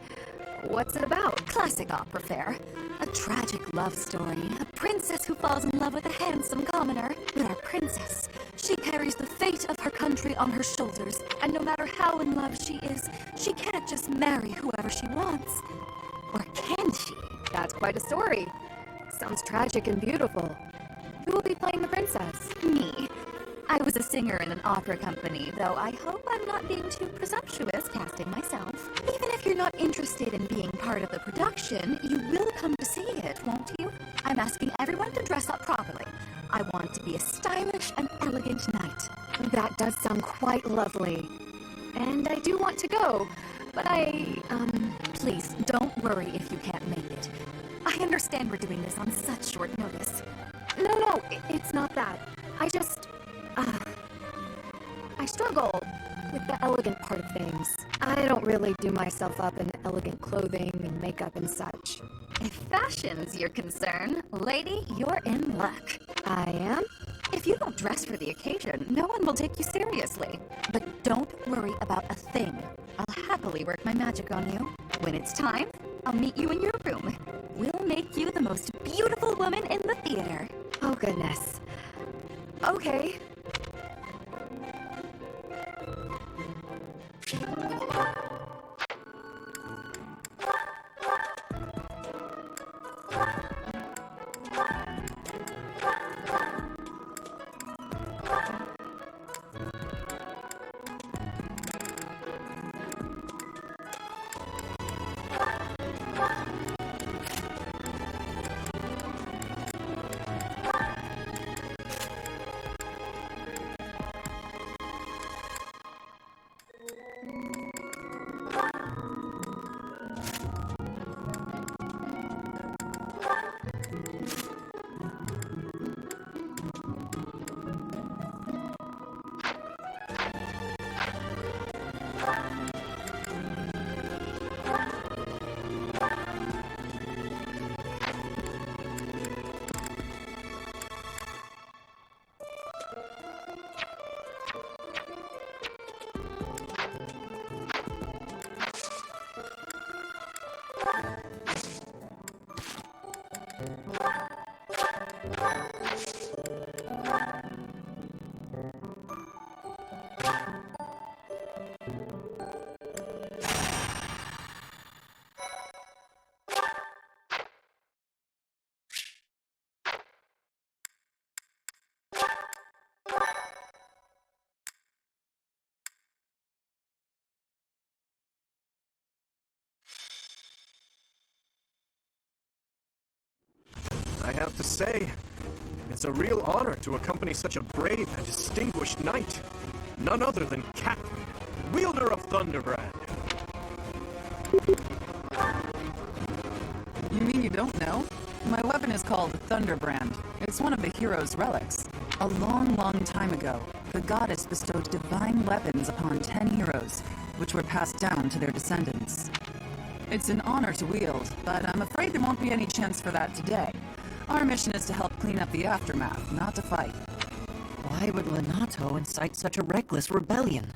What's it about? Classic opera fare. A tragic love story. A princess who falls in love with a handsome commoner. But our princess, she carries the fate of her country on her shoulders. And no matter how in love she is, she can't just marry whoever she wants. Or can she? That's quite a story. Sounds tragic and beautiful. Who will be playing the princess? Me. I was a singer in an opera company, though I hope I'm not being too presumptuous casting myself. Even if you're not interested in being part of the production, you will come to see it, won't you? I'm asking everyone to dress up properly. I want to be a stylish and elegant knight. That does sound quite lovely. And I do want to go, but Please, don't worry if you can't make it. I understand we're doing this on such short notice. No, it's not that. I struggle with the elegant part of things. I don't really do myself up in elegant clothing and makeup and such. If fashion's your concern, lady, you're in luck. I am? If you don't dress for the occasion, no one will take you seriously. But don't worry about a thing. I'll happily work my magic on you. When it's time, I'll meet you in your room. We'll make you the most beautiful woman in the theater. Oh, goodness. Okay. I have to say, it's a real honor to accompany such a brave and distinguished knight. None other than Catherine, wielder of Thunderbrand. You mean you don't know? My weapon is called Thunderbrand. It's one of the hero's relics. A long, long time ago, the goddess bestowed divine weapons upon 10 heroes, which were passed down to their descendants. It's an honor to wield, but I'm afraid there won't be any chance for that today. Our mission is to help clean up the aftermath, not to fight. Why would Lenato incite such a reckless rebellion?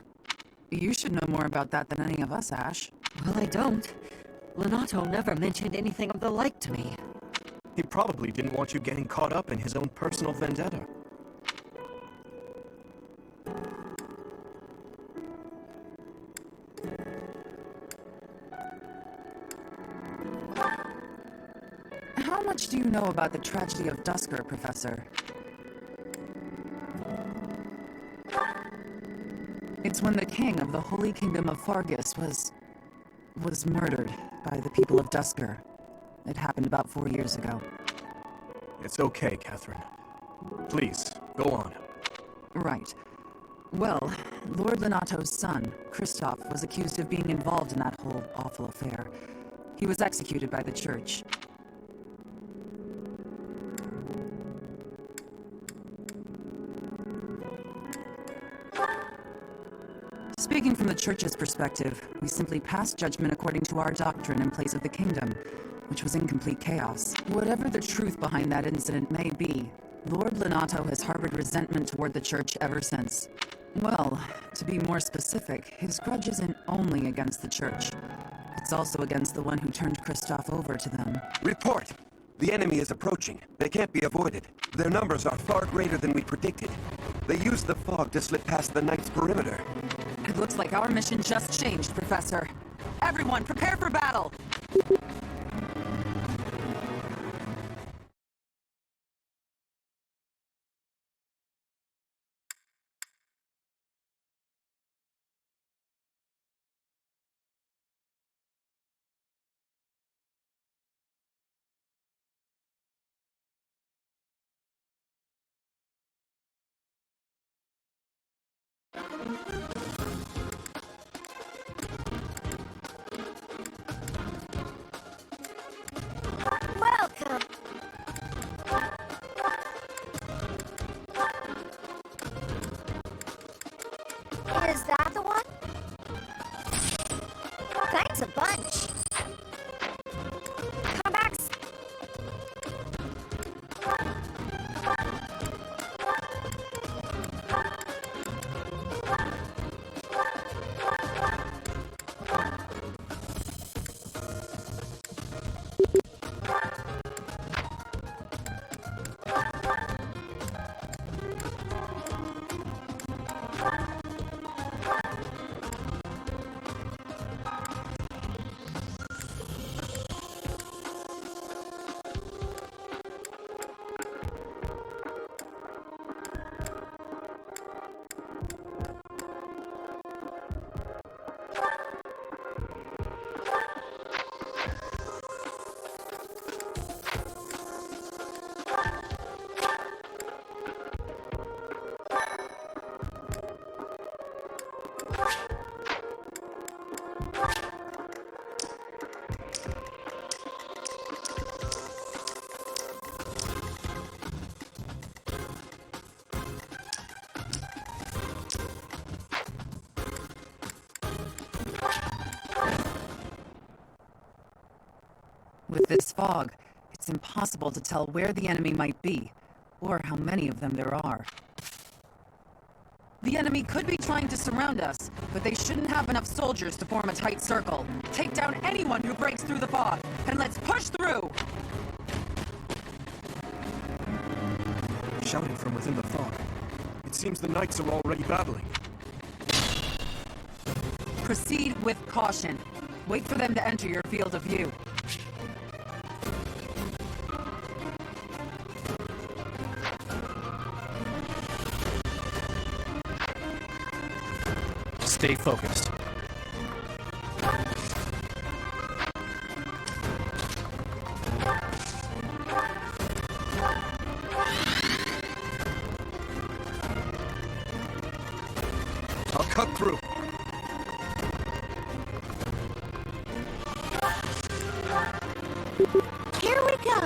You should know more about that than any of us, Ash. Well, I don't. Lenato never mentioned anything of the like to me. He probably didn't want you getting caught up in his own personal vendetta. How much do you know about the tragedy of Dusker, Professor? It's when the king of the Holy Kingdom of Fargus was murdered by the people of Dusker. It happened about 4 years ago. It's okay, Catherine. Please, go on. Right. Well, Lord Lenato's son, Kristoff, was accused of being involved in that whole awful affair. He was executed by the church. Speaking from the Church's perspective, we simply passed judgment according to our doctrine in place of the kingdom, which was in complete chaos. Whatever the truth behind that incident may be, Lord Lenato has harbored resentment toward the Church ever since. Well, to be more specific, his grudge isn't only against the Church. It's also against the one who turned Kristoff over to them. Report! The enemy is approaching. They can't be avoided. Their numbers are far greater than we predicted. They used the fog to slip past the Knight's perimeter. It looks like our mission just changed, Professor. Everyone, prepare for battle! Welcome. Is that the one? Thanks a bunch. Come back. With this fog, it's impossible to tell where the enemy might be, or how many of them there are. The enemy could be trying to surround us, but they shouldn't have enough soldiers to form a tight circle. Take down anyone who breaks through the fog, and let's push through! Shouting from within the fog. It seems the knights are already battling. Proceed with caution. Wait for them to enter your field of view. Stay focused. I'll cut through. Here we go.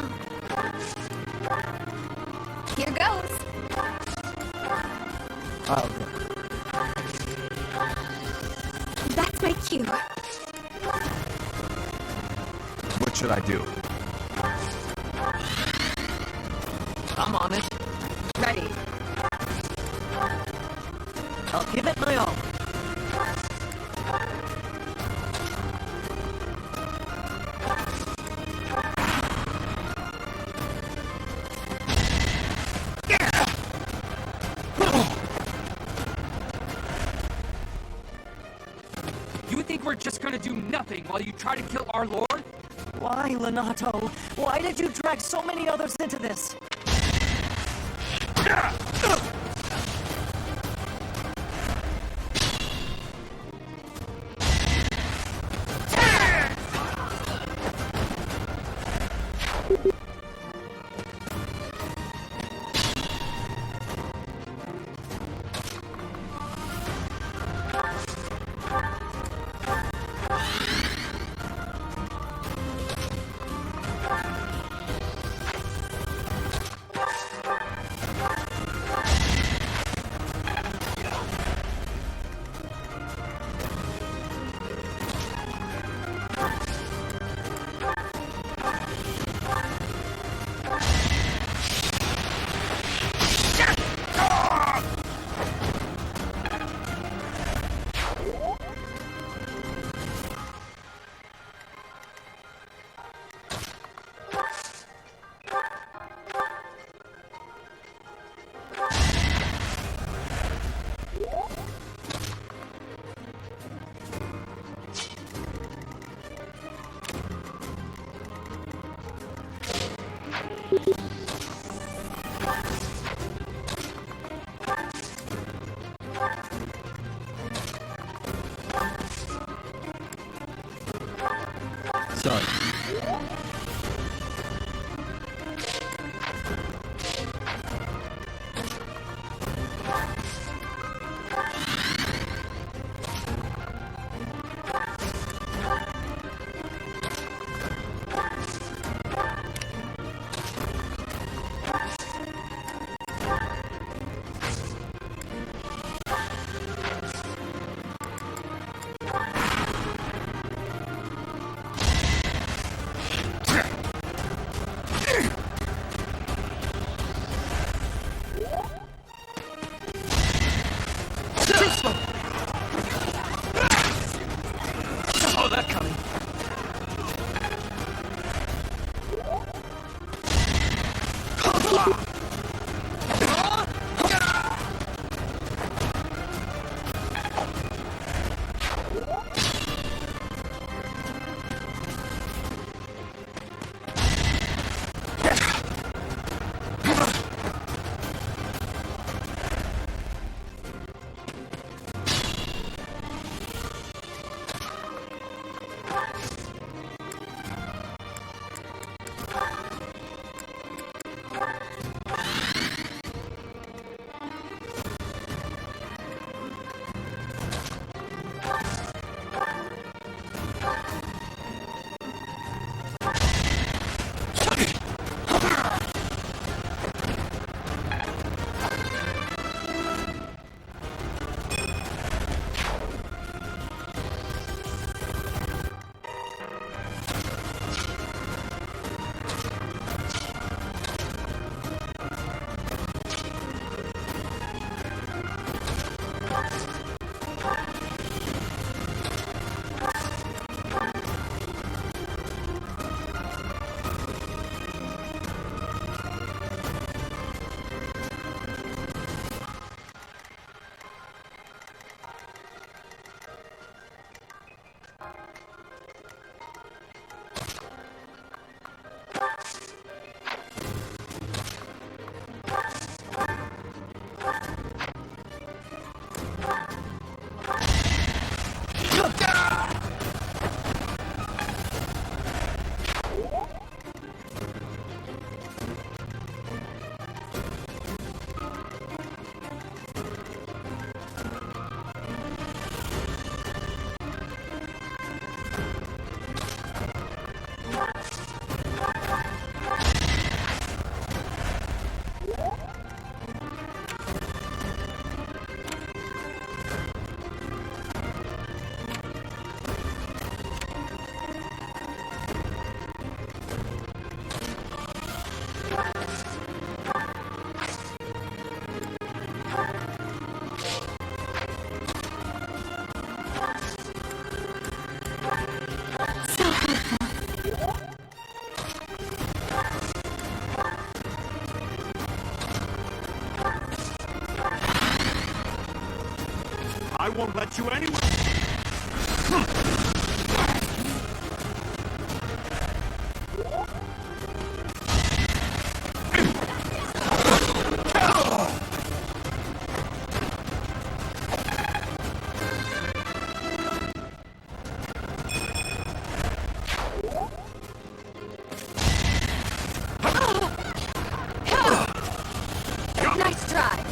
Here goes. I'll go. That's my cue. What should I do? I'm on it. Ready. I'll give it my all. You think we're just gonna do nothing while you try to kill our lord? Why, Lenato? Why did you drag so many others into this? Sorry. Saw that coming. won't let you anywhere. Nice try.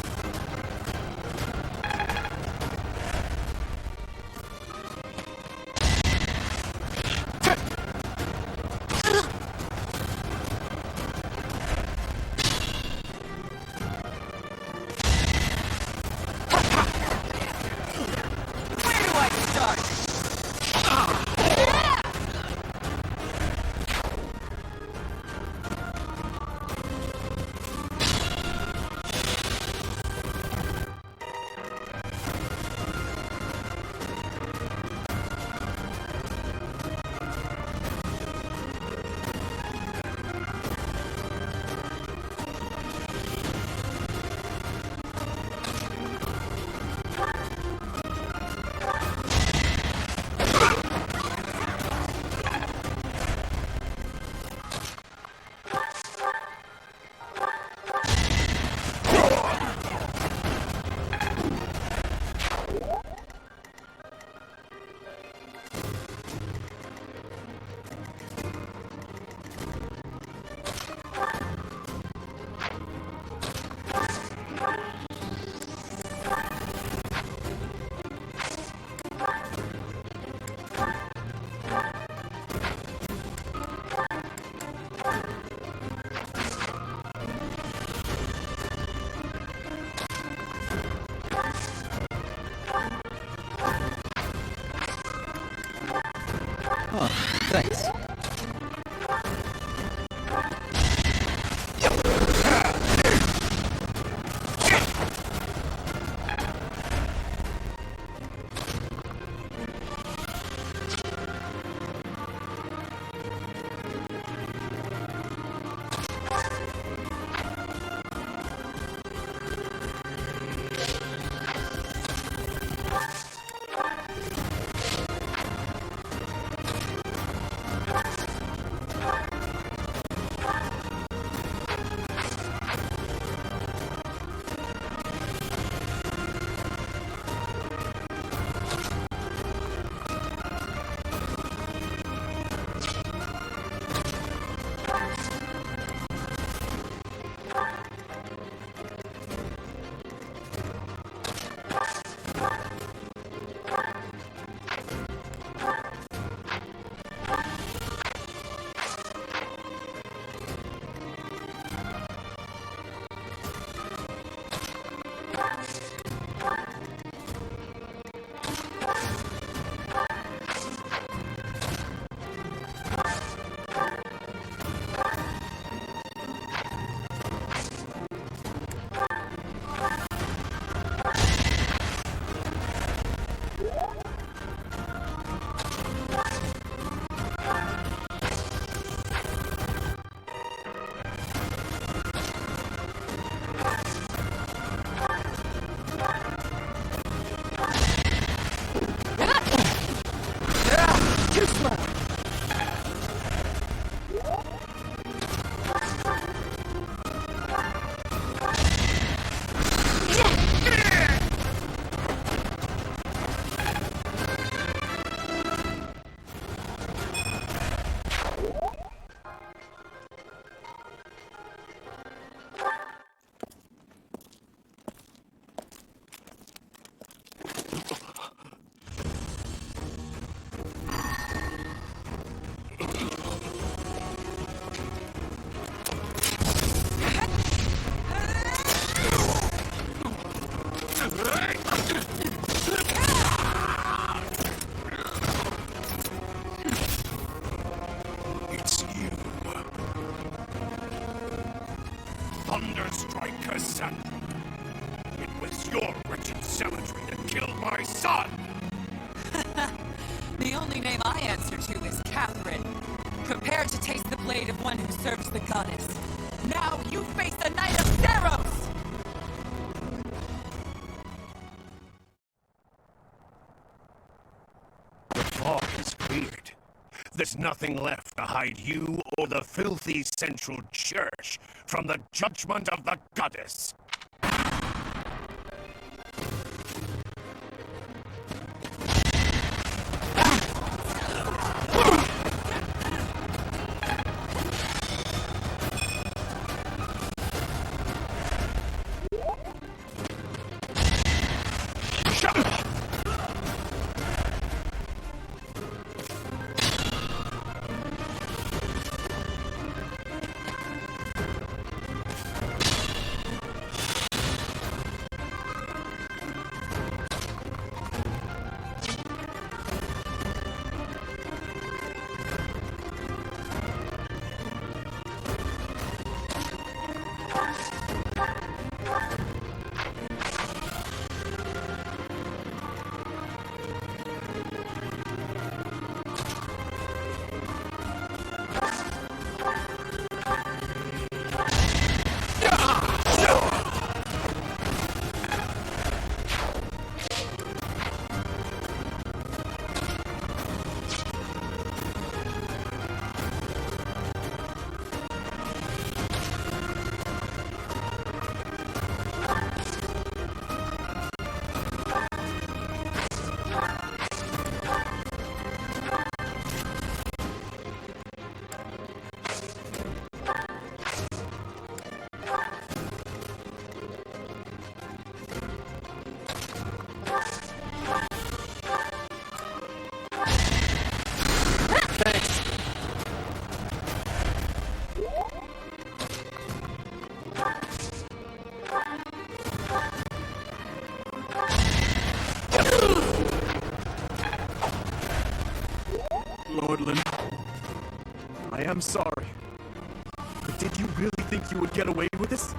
Thanks. Thunderstrike Cassandra. It was your wretched zealotry that killed my son! The only name I answer to is Catherine. Prepare to taste the blade of one who serves the goddess. Now you face the Knight of Theros! is cleared. There's nothing left to hide you or the filthy Central Church from the judgment of the goddess. Lordland, I am sorry. But did you really think you would get away with this?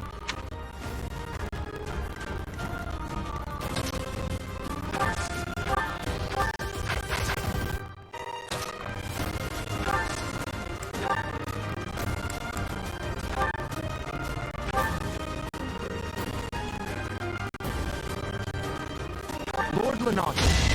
Lord Lenato.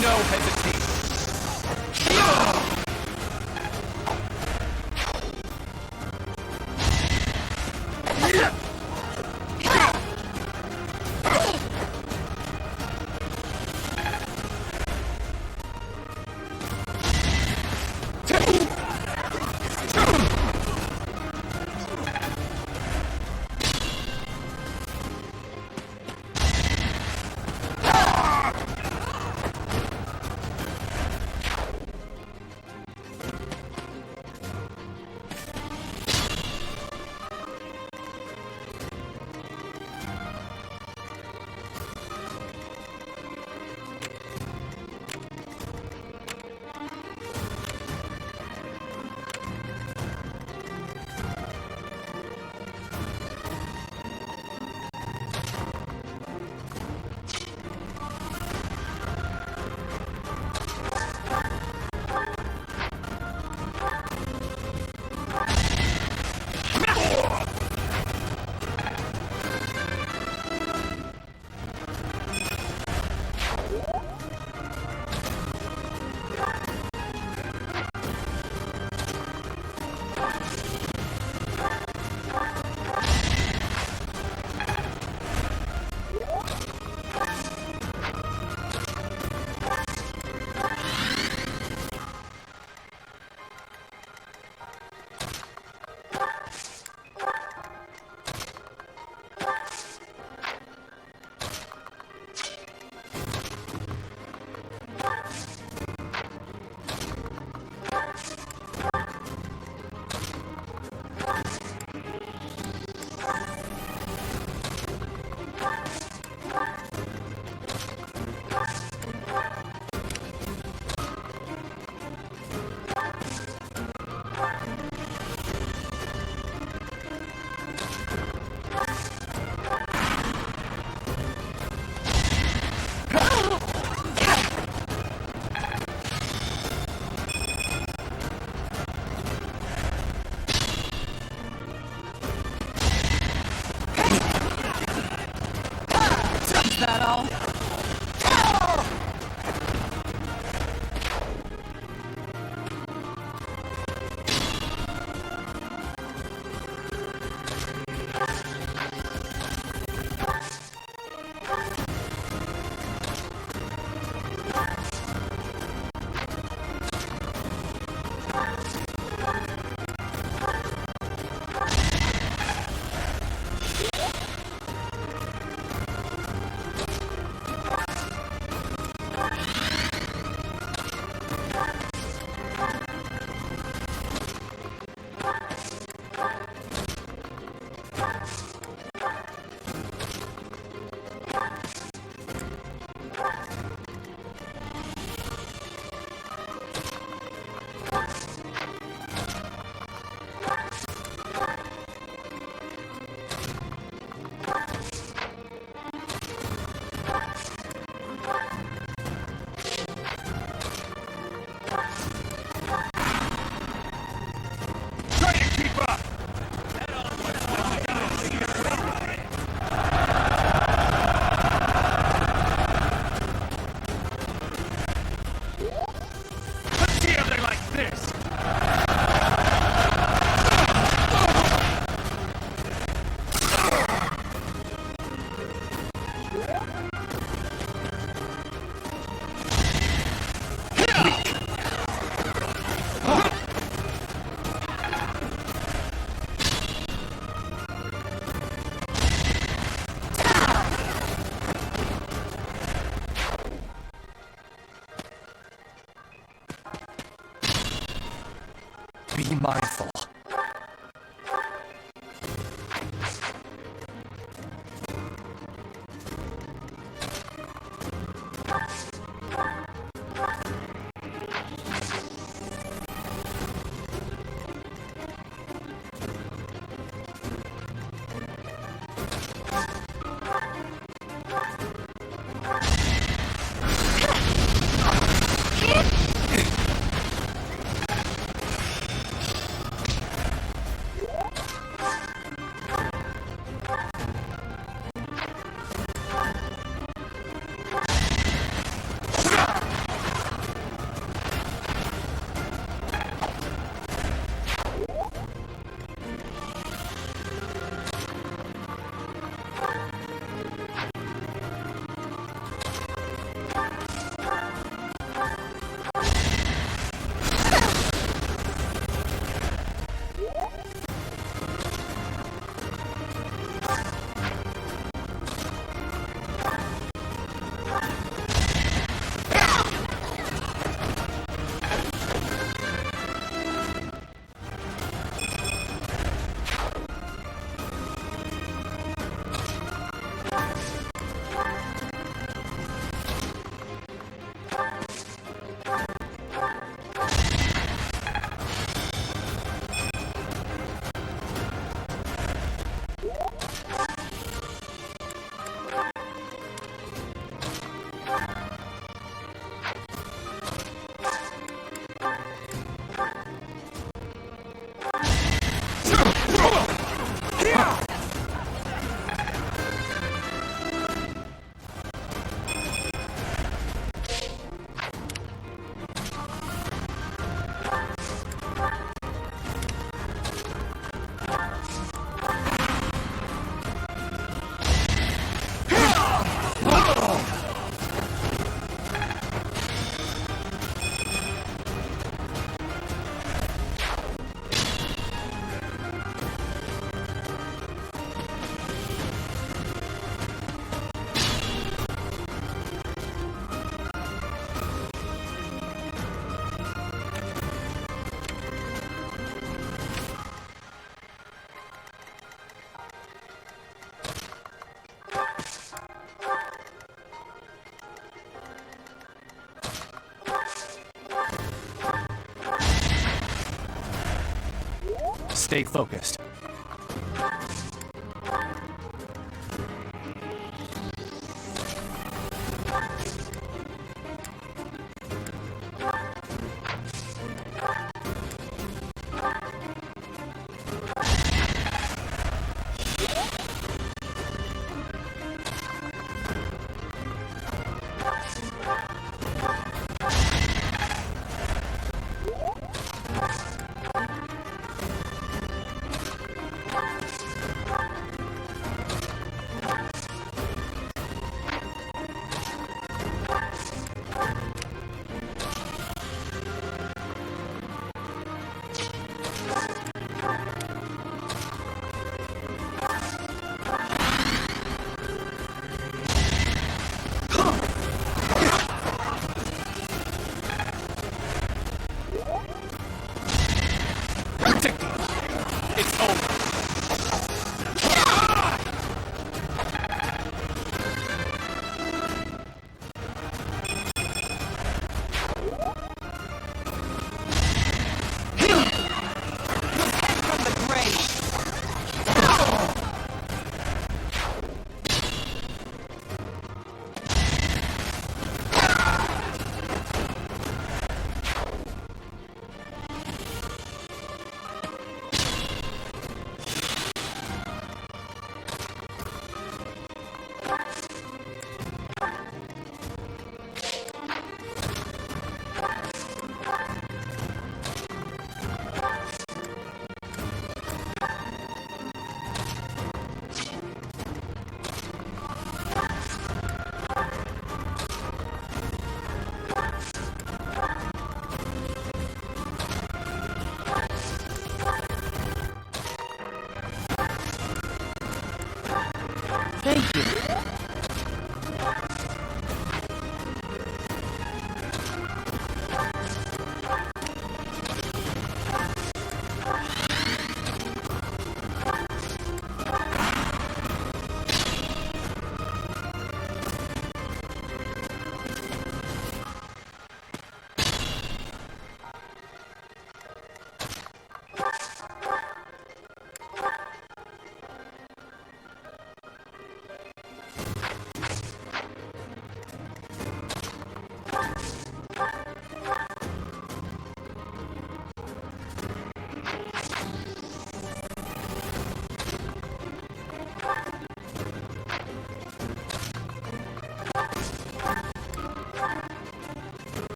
No hesitation. mindful. Stay focused.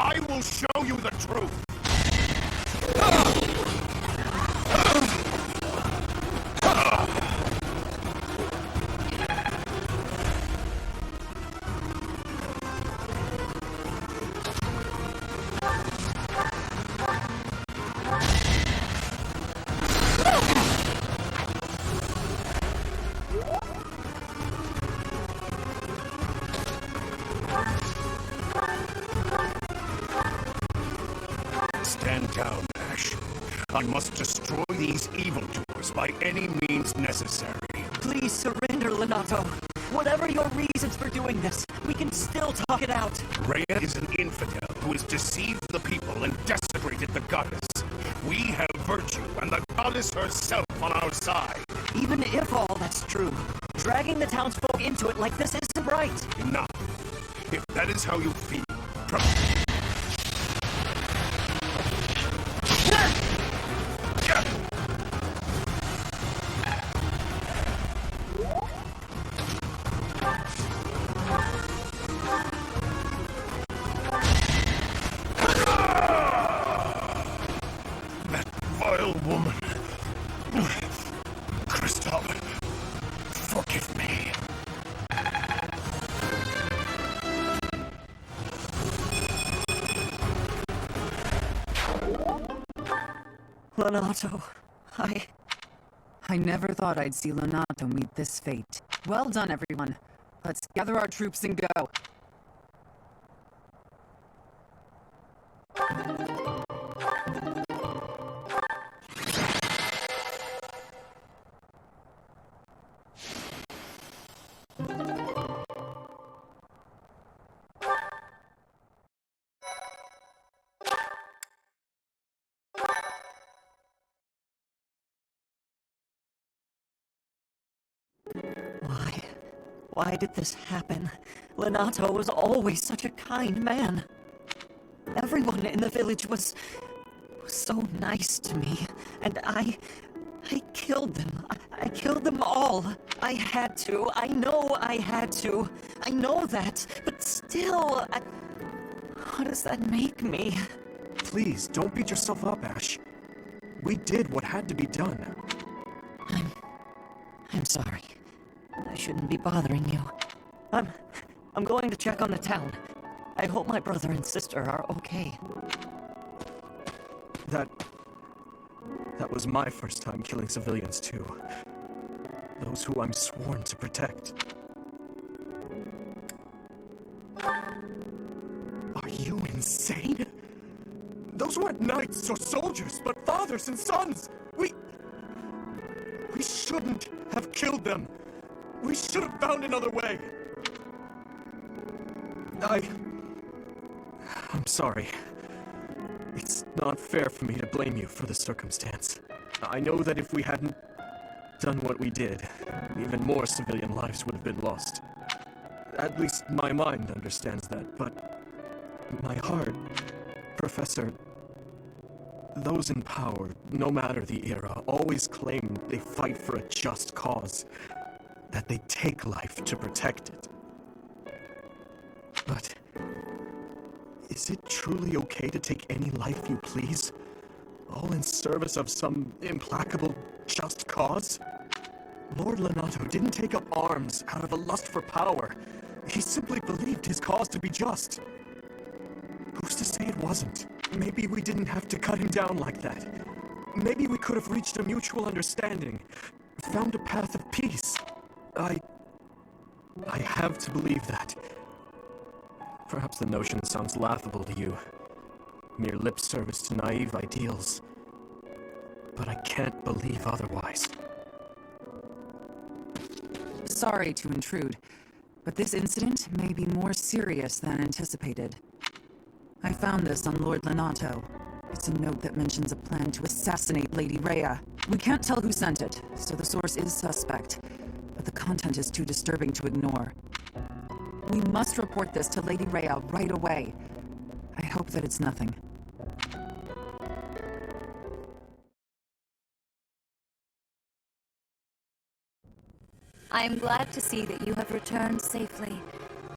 I will show you the truth! Stand down, Ash. I must destroy these evildoers by any means necessary. Please surrender, Lenato. Whatever your reasons for doing this, we can still talk it out. Rhea is an infidel who has deceived the people and desecrated the goddess. We have virtue and the goddess herself on our side. Even if all that's true, dragging the townsfolk into it like this isn't right. Enough. If that is how you feel, vile woman. Kristoff, forgive me. Lenato, I never thought I'd see Lenato meet this fate. Well done, everyone. Let's gather our troops and go. Why did this happen? Lenato was always such a kind man. Everyone in the village was so nice to me, and I killed them. I killed them all. I had to. I know I had to. I know that, but still, what does that make me? Please, don't beat yourself up, Ash. We did what had to be done. I'm sorry. I shouldn't be bothering you. I'm going to check on the town. I hope my brother and sister are okay. That was my first time killing civilians, too. Those who I'm sworn to protect. Are you insane? Those weren't knights or soldiers, but fathers and sons! We shouldn't have killed them! We should have found another way! I'm sorry. It's not fair for me to blame you for the circumstance. I know that if we hadn't done what we did, even more civilian lives would have been lost. At least my mind understands that, but my heart, Professor, those in power, no matter the era, always claim they fight for a just cause, that they take life to protect it. But is it truly okay to take any life you please? All in service of some implacable, just cause? Lord Lenato didn't take up arms out of a lust for power. He simply believed his cause to be just. Who's to say it wasn't? Maybe we didn't have to cut him down like that. Maybe we could have reached a mutual understanding, found a path of peace. I have to believe that. Perhaps the notion sounds laughable to you. Mere lip service to naive ideals. But I can't believe otherwise. Sorry to intrude, but this incident may be more serious than anticipated. I found this on Lord Lenato. It's a note that mentions a plan to assassinate Lady Rhea. We can't tell who sent it, so the source is suspect, but the content is too disturbing to ignore. We must report this to Lady Rhea right away. I hope that it's nothing. I am glad to see that you have returned safely.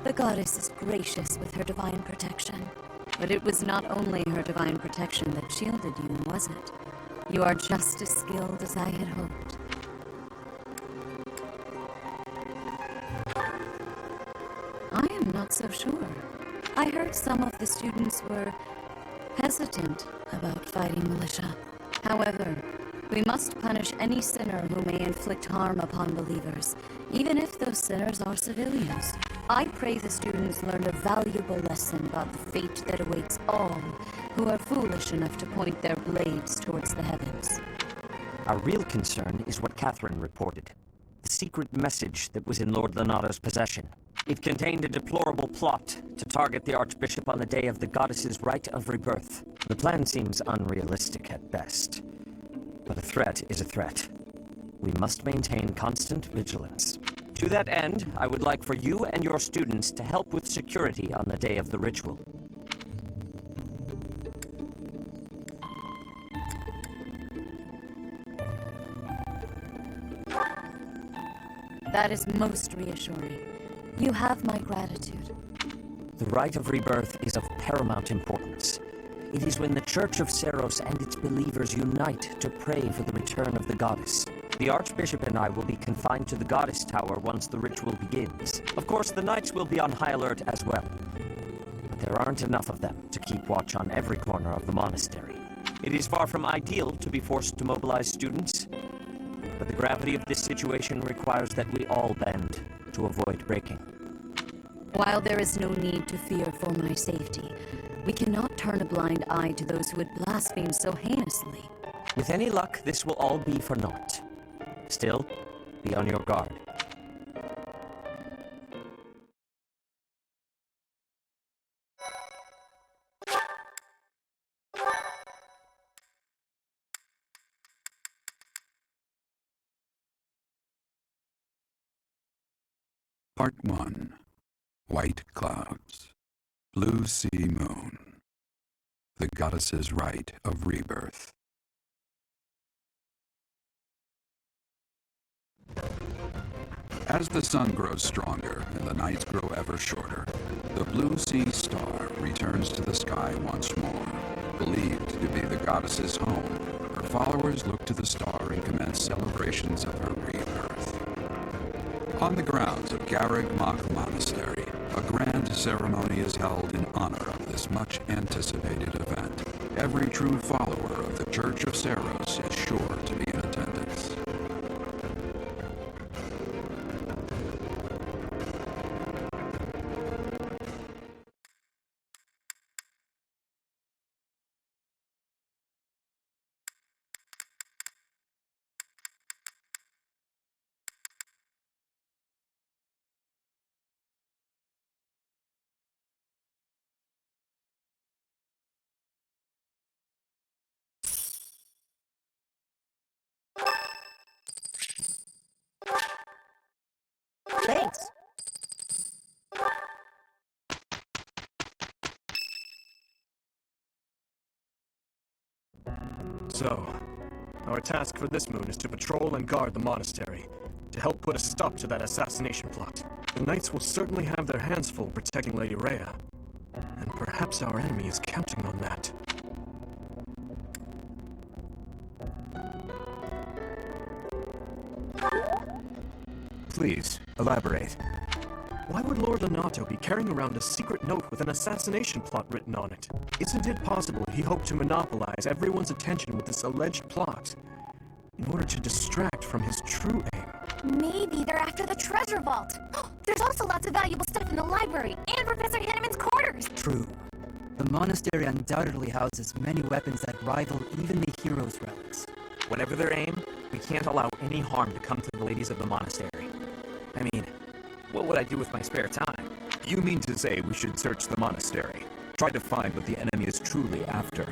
The goddess is gracious with her divine protection. But it was not only her divine protection that shielded you, was it? You are just as skilled as I had hoped. I am not so sure. I heard some of the students were hesitant about fighting militia. However, we must punish any sinner who may inflict harm upon believers, even if those sinners are civilians. I pray the students learn a valuable lesson about the fate that awaits all who are foolish enough to point their blades towards the heavens. Our real concern is what Catherine reported. The secret message that was in Lord Lonato's possession. It contained a deplorable plot to target the Archbishop on the day of the goddess's rite of rebirth. The plan seems unrealistic at best. But a threat is a threat. We must maintain constant vigilance. To that end, I would like for you and your students to help with security on the day of the ritual. That is most reassuring. You have my gratitude. The rite of rebirth is of paramount importance. It is when the Church of Seiros and its believers unite to pray for the return of the goddess. The Archbishop and I will be confined to the Goddess Tower once the ritual begins. Of course, the Knights will be on high alert as well. But there aren't enough of them to keep watch on every corner of the monastery. It is far from ideal to be forced to mobilize students, but the gravity of this situation requires that we all bend to avoid breaking. While there is no need to fear for my safety, we cannot turn a blind eye to those who would blaspheme so heinously. With any luck, this will all be for naught. Still, be on your guard. Part 1. White Clouds. Blue Sea Moon. The Goddess's Rite of Rebirth. As the sun grows stronger and the nights grow ever shorter, the Blue Sea Star returns to the sky once more. Believed to be the goddess's home, her followers look to the star and commence celebrations of her rebirth. On the grounds of Garreg Mach Monastery, a grand ceremony is held in honor of this much-anticipated event. Every true follower of the Church of Seiros is sure to be in attendance. Thanks. So, our task for this moon is to patrol and guard the monastery, to help put a stop to that assassination plot. The Knights will certainly have their hands full protecting Lady Rhea, and perhaps our enemy is counting on that. Please, elaborate. Why would Lord Lonato be carrying around a secret note with an assassination plot written on it? Isn't it possible he hoped to monopolize everyone's attention with this alleged plot in order to distract from his true aim? Maybe they're after the treasure vault. There's also lots of valuable stuff in the library and Professor Henneman's quarters. True. The monastery undoubtedly houses many weapons that rival even the hero's relics. Whatever their aim, we can't allow any harm to come to the ladies of the monastery. I mean, what would I do with my spare time? You mean to say we should search the monastery? Try to find what the enemy is truly after?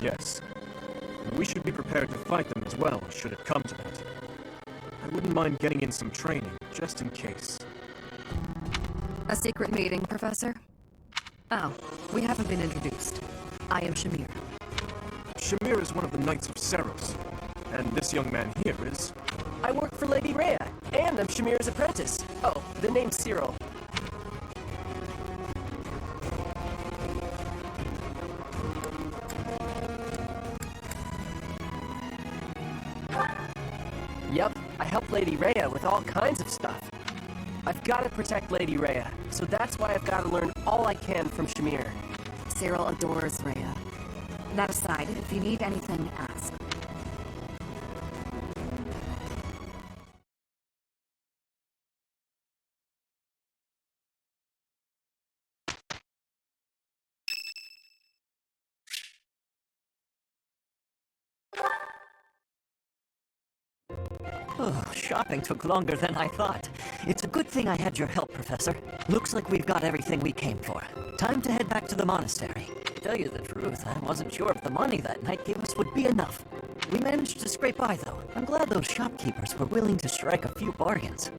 Yes. We should be prepared to fight them as well, should it come to that. I wouldn't mind getting in some training, just in case. A secret meeting, Professor? Oh, we haven't been introduced. I am Shamir. Shamir is one of the Knights of Seiros, and this young man here is... I work for Lady Rhea, and I'm Shamir's apprentice. Oh, the name's Cyril. help Lady Rhea with all kinds of stuff. I've got to protect Lady Rhea, so that's why I've got to learn all I can from Shamir. Cyril adores Rhea. That aside, if you need anything, ask. Oh, shopping took longer than I thought. It's a good thing I had your help, Professor. Looks like we've got everything we came for. Time to head back to the monastery. To tell you the truth, I wasn't sure if the money that knight gave us would be enough. We managed to scrape by, though. I'm glad those shopkeepers were willing to strike a few bargains.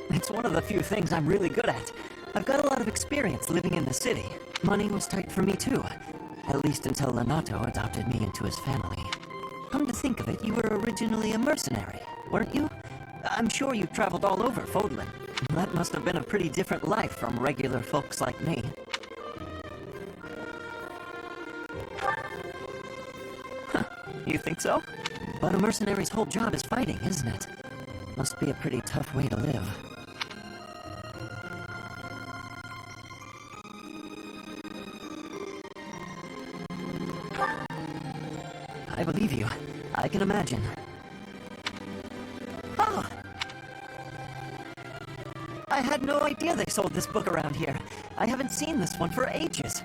It's one of the few things I'm really good at. I've got a lot of experience living in the city. Money was tight for me, too. At least until Lenato adopted me into his family. Come to think of it, you were originally a mercenary, weren't you? I'm sure you traveled all over Fodlan. That must have been a pretty different life from regular folks like me. Huh, you think so? But a mercenary's whole job is fighting, isn't it? Must be a pretty tough way to live. I believe you. I can imagine. Oh! I had no idea they sold this book around here. I haven't seen this one for ages.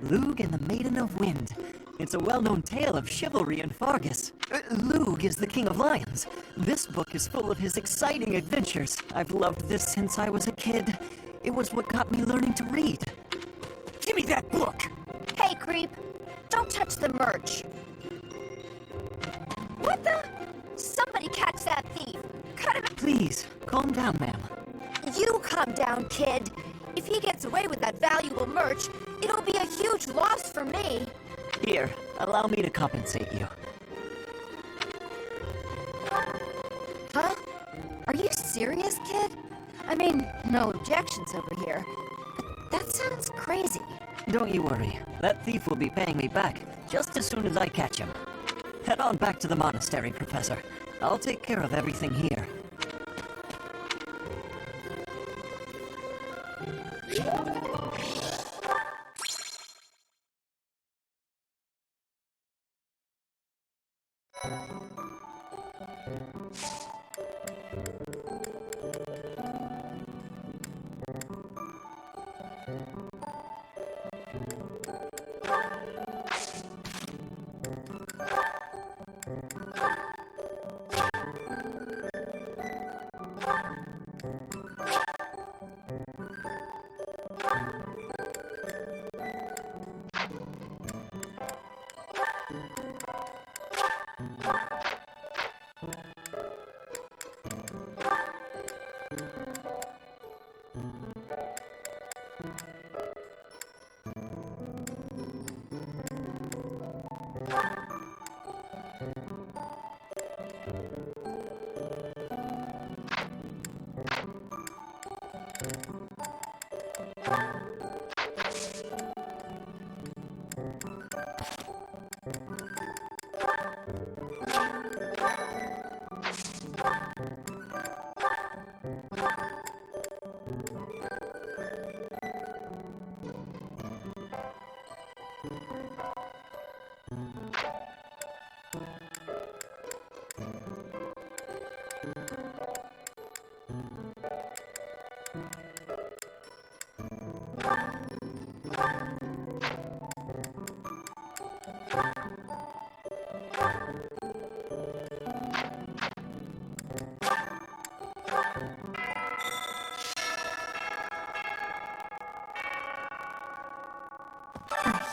Lug and the Maiden of Wind. It's a well-known tale of chivalry in Fargus. Lug is the King of Lions. This book is full of his exciting adventures. I've loved this since I was a kid. It was what got me learning to read. Give me that book! Hey, creep. Don't touch the merch. What the? Somebody catch that thief. Cut him. Please, calm down, ma'am. You calm down, kid. If he gets away with that valuable merch, it'll be a huge loss for me. Here, allow me to compensate you. Huh? Are you serious, kid? I mean, no objections over here. But that sounds crazy. Don't you worry. That thief will be paying me back just as soon as I catch him. Head on back to the monastery, Professor. I'll take care of everything here.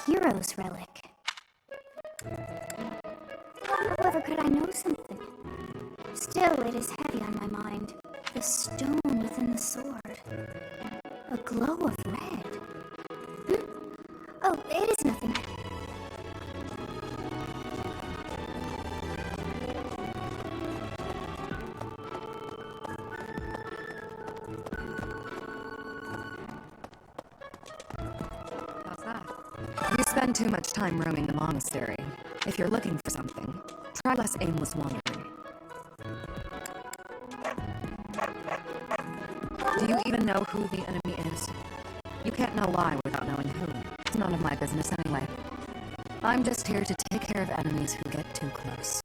Hero's relic. However, could I know something? Still, it is heavy on my mind. The stone within the sword. A glow of red. Oh, it is nothing. How's that? You spend too much time roaming the monastery. If you're looking for something, try less aimless wandering. Do you even know who the enemy is? You can't know why without knowing who. It's none of my business anyway. I'm just here to take care of enemies who get too close.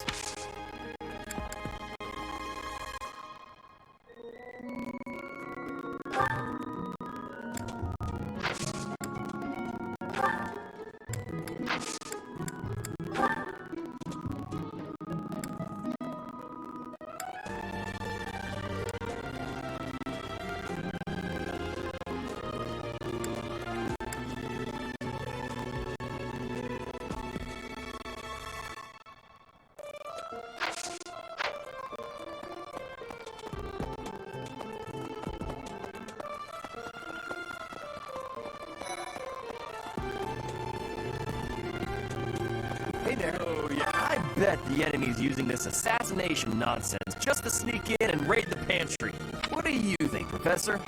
Hey there. Oh, yeah. I bet the enemy's using this assassination nonsense just to sneak in and raid the pantry. What do you think, Professor?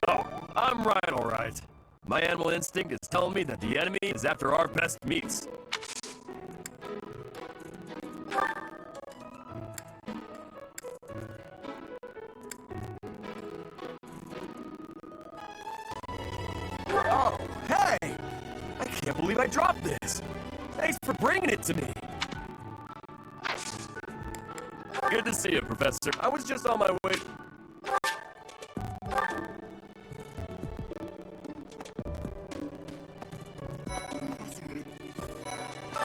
Oh, I'm right, all right. My animal instinct is telling me that the enemy is after our best meats. Oh, hey! I can't believe I dropped this! Thanks for bringing it to me! Good to see you, Professor. I was just on my way...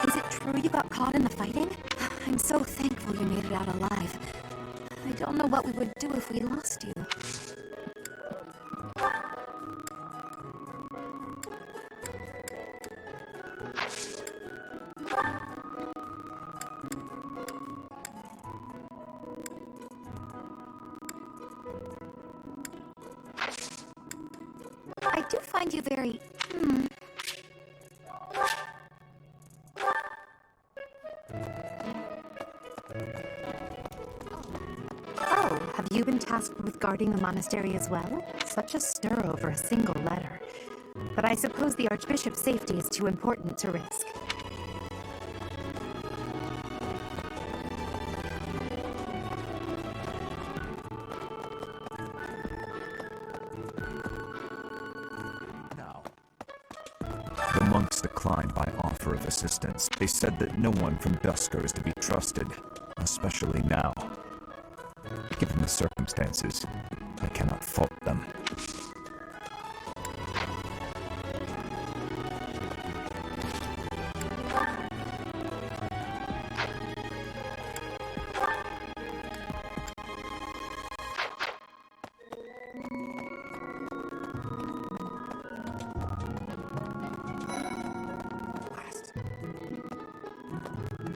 Is it true you got caught in the fighting? I'm so thankful you made it out alive. I don't know what we would do if we lost you. I do find you very... Oh, have you been tasked with guarding the monastery as well? Such a stir over a single letter. But I suppose the Archbishop's safety is too important to risk. The monks declined my offer of assistance. They said that no one from Dusker is to be trusted, especially now. Given the circumstances, I cannot fault them.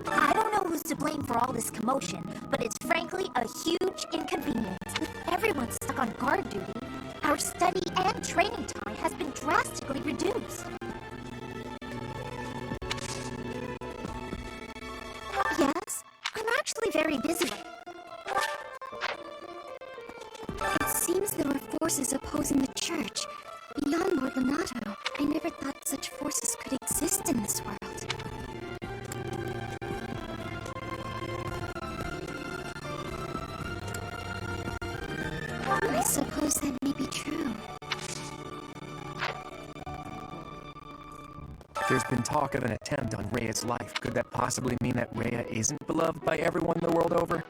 I don't know who's to blame for all this commotion, but it's frankly a huge inconvenience. With everyone stuck on guard duty, our study and training time has been drastically reduced. Yes, I'm actually very busy. It seems there are forces opposing the church. Beyond Lord Lonato, I never thought such forces could exist in this world. I suppose that may be true. There's been talk of an attempt on Rhea's life. Could that possibly mean that Rhea isn't beloved by everyone the world over?